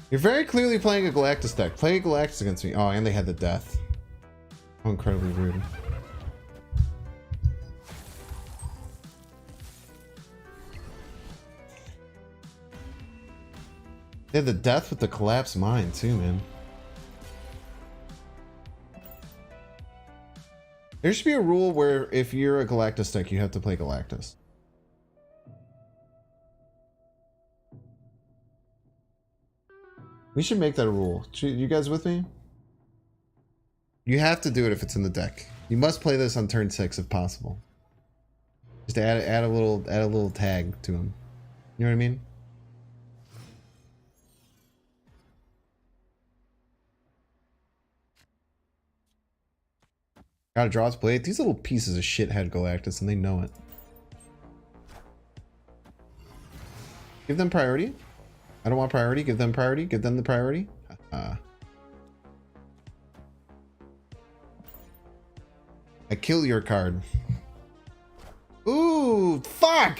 You're very clearly playing a Galactus deck. Play a Galactus against me. Oh, and they had the death. How incredibly rude. They had the death with the collapsed mind too, man. There should be a rule where if you're a Galactus deck, you have to play Galactus. We should make that a rule. You guys with me? You have to do it if it's in the deck. You must play this on turn 6 if possible. Just add a little tag to him. You know what I mean? Gotta draw its blade. These little pieces of shit had Galactus and they know it. Give them priority. I don't want priority. Give them priority. Give them the priority. I kill your card. Ooh, fuck!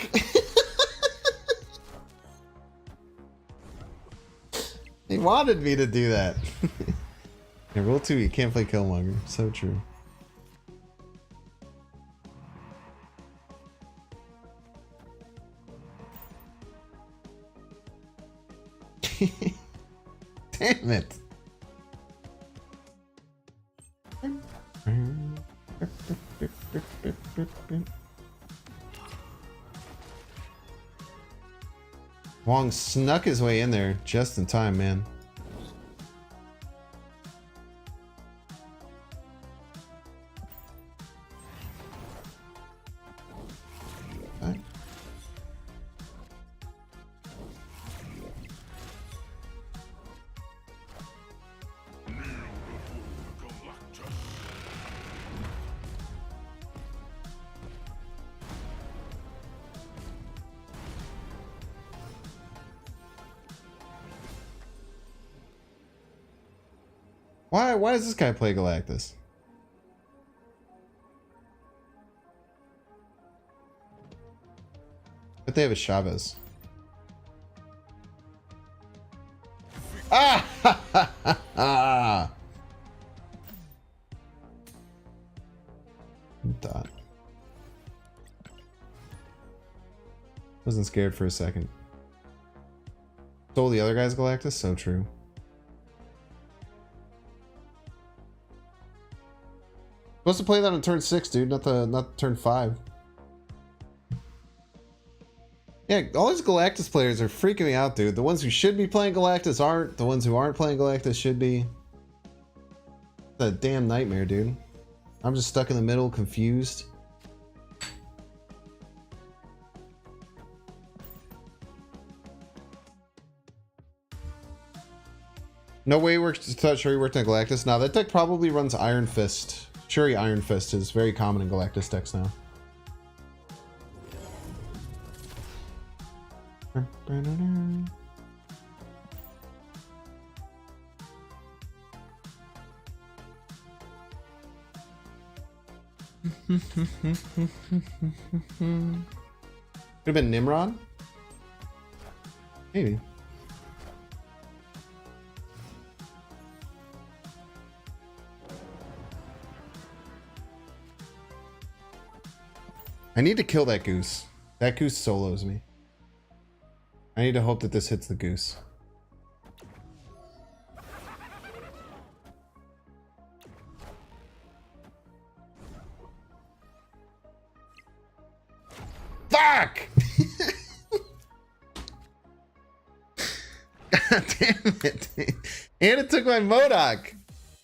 He wanted me to do that. Yeah, rule 2, you can't play Killmonger. So true. Damn it. Wong snuck his way in there just in time, man. Why does this guy play Galactus? But they have a Chavez. Ah! Ha, ha, ha, ha. Dot. Wasn't scared for a second. Stole the other guy's Galactus? So true. Supposed to play that on turn 6, dude, not turn 5. Yeah, all these Galactus players are freaking me out, dude. The ones who should be playing Galactus aren't. The ones who aren't playing Galactus should be. It's a damn nightmare, dude. I'm just stuck in the middle, confused. No way Shuri worked on Galactus. Now that deck probably runs Iron Fist. Shuri Iron Fist is very common in Galactus decks now. Could have been Nimrod? Maybe. I need to kill that goose. That goose solos me. I need to hope that this hits the goose. Fuck! God damn it. And it took my MODOK.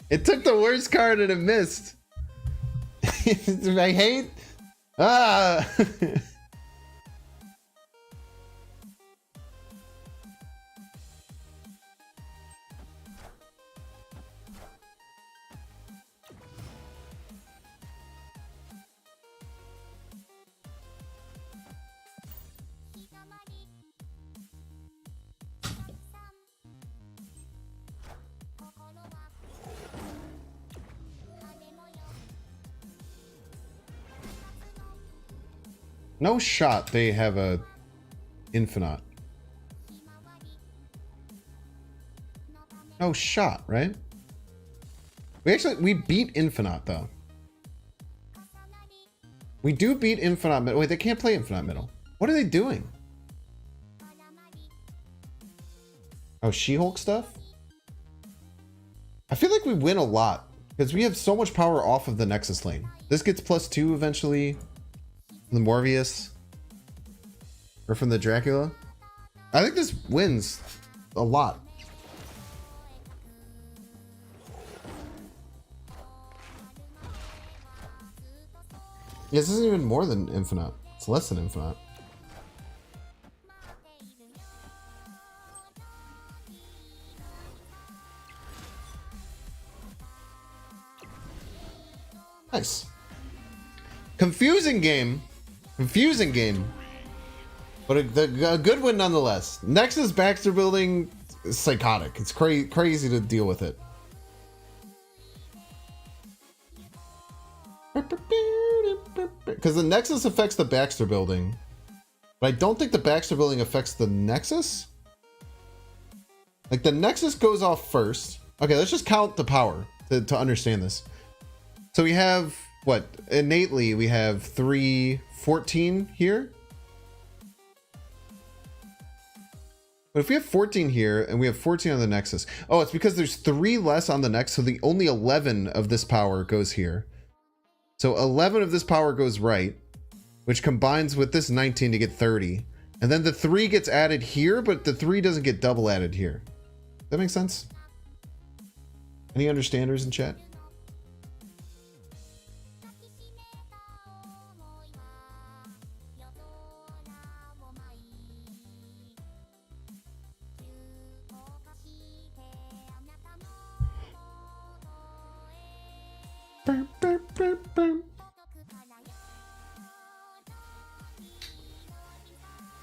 It took the worst card and it missed. I hate... Ah! No shot they have a Infinite. No shot, right? We beat Infinite though. We do beat Infinite Middle. Wait, they can't play Infinite Middle. What are they doing? Oh, She-Hulk stuff? I feel like we win a lot because we have so much power off of the Nexus lane. This gets +2 eventually. The Morbius or from the Dracula. I think this wins a lot. Yeah, this isn't even more than Infinite. It's less than Infinite. Nice. Confusing game. Confusing game. But a good win nonetheless. Nexus Baxter building is psychotic. It's crazy to deal with it. Because the Nexus affects the Baxter building. But I don't think the Baxter building affects the Nexus. Like the Nexus goes off first. Okay, let's just count the power to understand this. So we have, what? Innately, we have 314 here. But if we have 14 here and we have 14 on the Nexus. Oh, it's because there's 3 less on the Nexus. So the only 11 of this power goes here. So 11 of this power goes right, which combines with this 19 to get 30. And then the 3 gets added here, but the 3 doesn't get double added here. That makes sense? Any understanders in chat?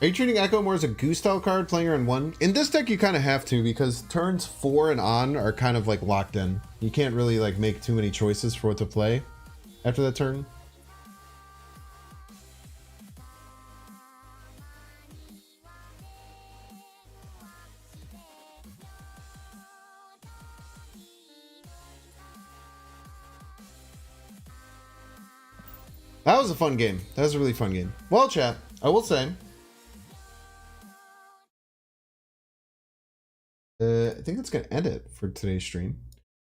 Are you treating Echo more as a goose style card, playing her in 1? In this deck, you kind of have to, because turns 4 and on are kind of like locked in. You can't really like make too many choices for what to play after that turn. That was a fun game. That was a really fun game. Well, chat, I will say, I think that's going to end it for today's stream.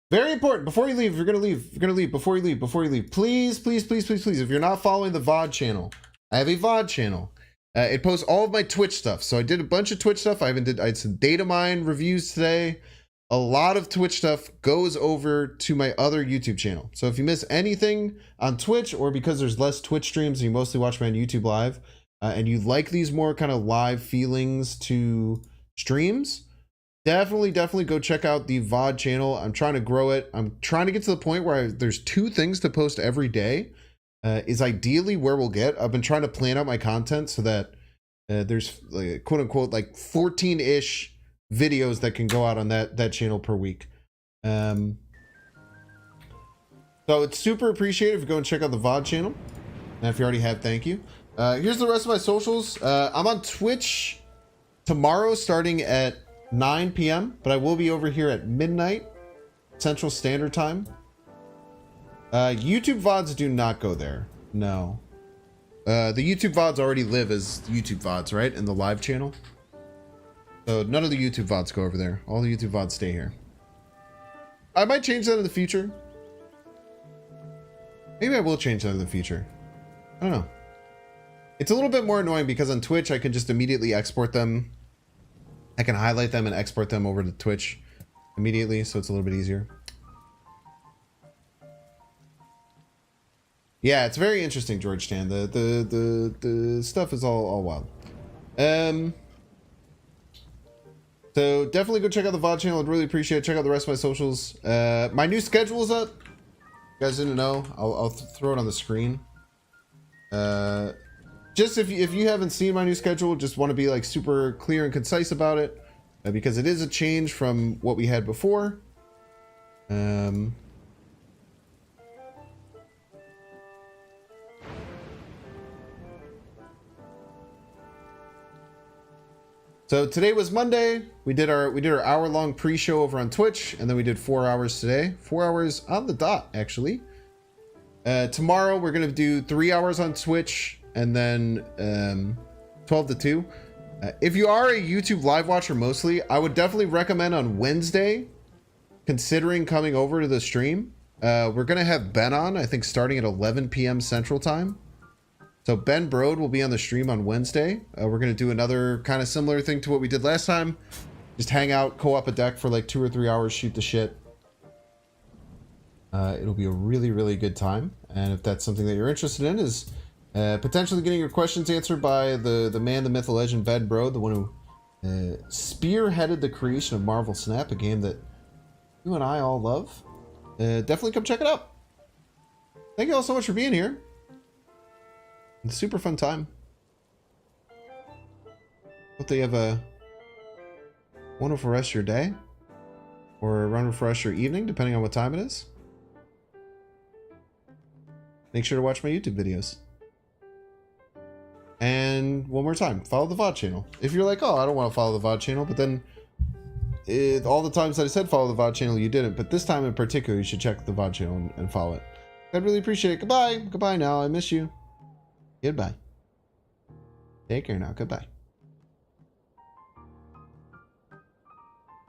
Very important. Before you leave, if you're going to leave, before you leave, please, if you're not following the VOD channel, I have a VOD channel. It posts all of my Twitch stuff. So I did a bunch of Twitch stuff. I had some data mine reviews today. A lot of Twitch stuff goes over to my other YouTube channel. So if you miss anything on Twitch, or because there's less Twitch streams and you mostly watch me on YouTube Live, and you like these more kind of live feelings to streams, definitely go check out the VOD channel. I'm trying to grow it. I'm trying to get to the point where there's 2 things to post every day, is ideally where we'll get. I've been trying to plan out my content so that there's like, quote unquote like 14-ish videos that can go out on that channel per week. So it's super appreciated if you go and check out the VOD channel. And if you already have, thank you. Here's the rest of my socials. I'm on Twitch tomorrow starting at 9 p.m. but I will be over here at midnight Central Standard Time. YouTube VODs do not go there. No. The YouTube VODs already live as YouTube VODs, right? In the live channel. So none of the YouTube VODs go over there. All the YouTube VODs stay here. I might change that in the future. Maybe I will change that in the future. I don't know. It's a little bit more annoying because on Twitch I can just immediately export them. I can highlight them and export them over to Twitch immediately, so it's a little bit easier. Yeah, it's very interesting, George Stan. The stuff is all wild. So definitely go check out the VOD channel. I'd really appreciate it. Check out the rest of my socials. My new schedule is up. You guys didn't know. I'll throw it on the screen. Just if you haven't seen my new schedule, just want to be like super clear and concise about it, because it is a change from what we had before. So today was Monday. We did our hour-long pre-show over on Twitch, and then we did 4 hours today. 4 hours on the dot, actually. Tomorrow we're gonna do 3 hours on Twitch, and then 12 to 2. If you are a YouTube live watcher mostly, I would definitely recommend on Wednesday considering coming over to the stream. We're gonna have Ben on, I think starting at 11 p.m. Central Time. So Ben Brode will be on the stream on Wednesday. We're going to do another kind of similar thing to what we did last time. Just hang out, co-op a deck for like 2 or 3 hours, shoot the shit. It'll be a really good time. And if that's something that you're interested in, is potentially getting your questions answered by the man, the myth, the legend, Ben Brode, the one who spearheaded the creation of Marvel Snap, a game that you and I all love. Definitely come check it out. Thank you all so much for being here. It's a super fun time. Hope that you have a wonderful rest of your day, or a wonderful rest of your evening, depending on what time it is. Make sure to watch my YouTube videos. And one more time, follow the VOD channel. If you're like, oh, I don't want to follow the VOD channel, but then all the times that I said follow the VOD channel, you didn't. But this time in particular, you should check the VOD channel and follow it. I'd really appreciate it. Goodbye. Goodbye now. I miss you. Goodbye. Take care now. Goodbye.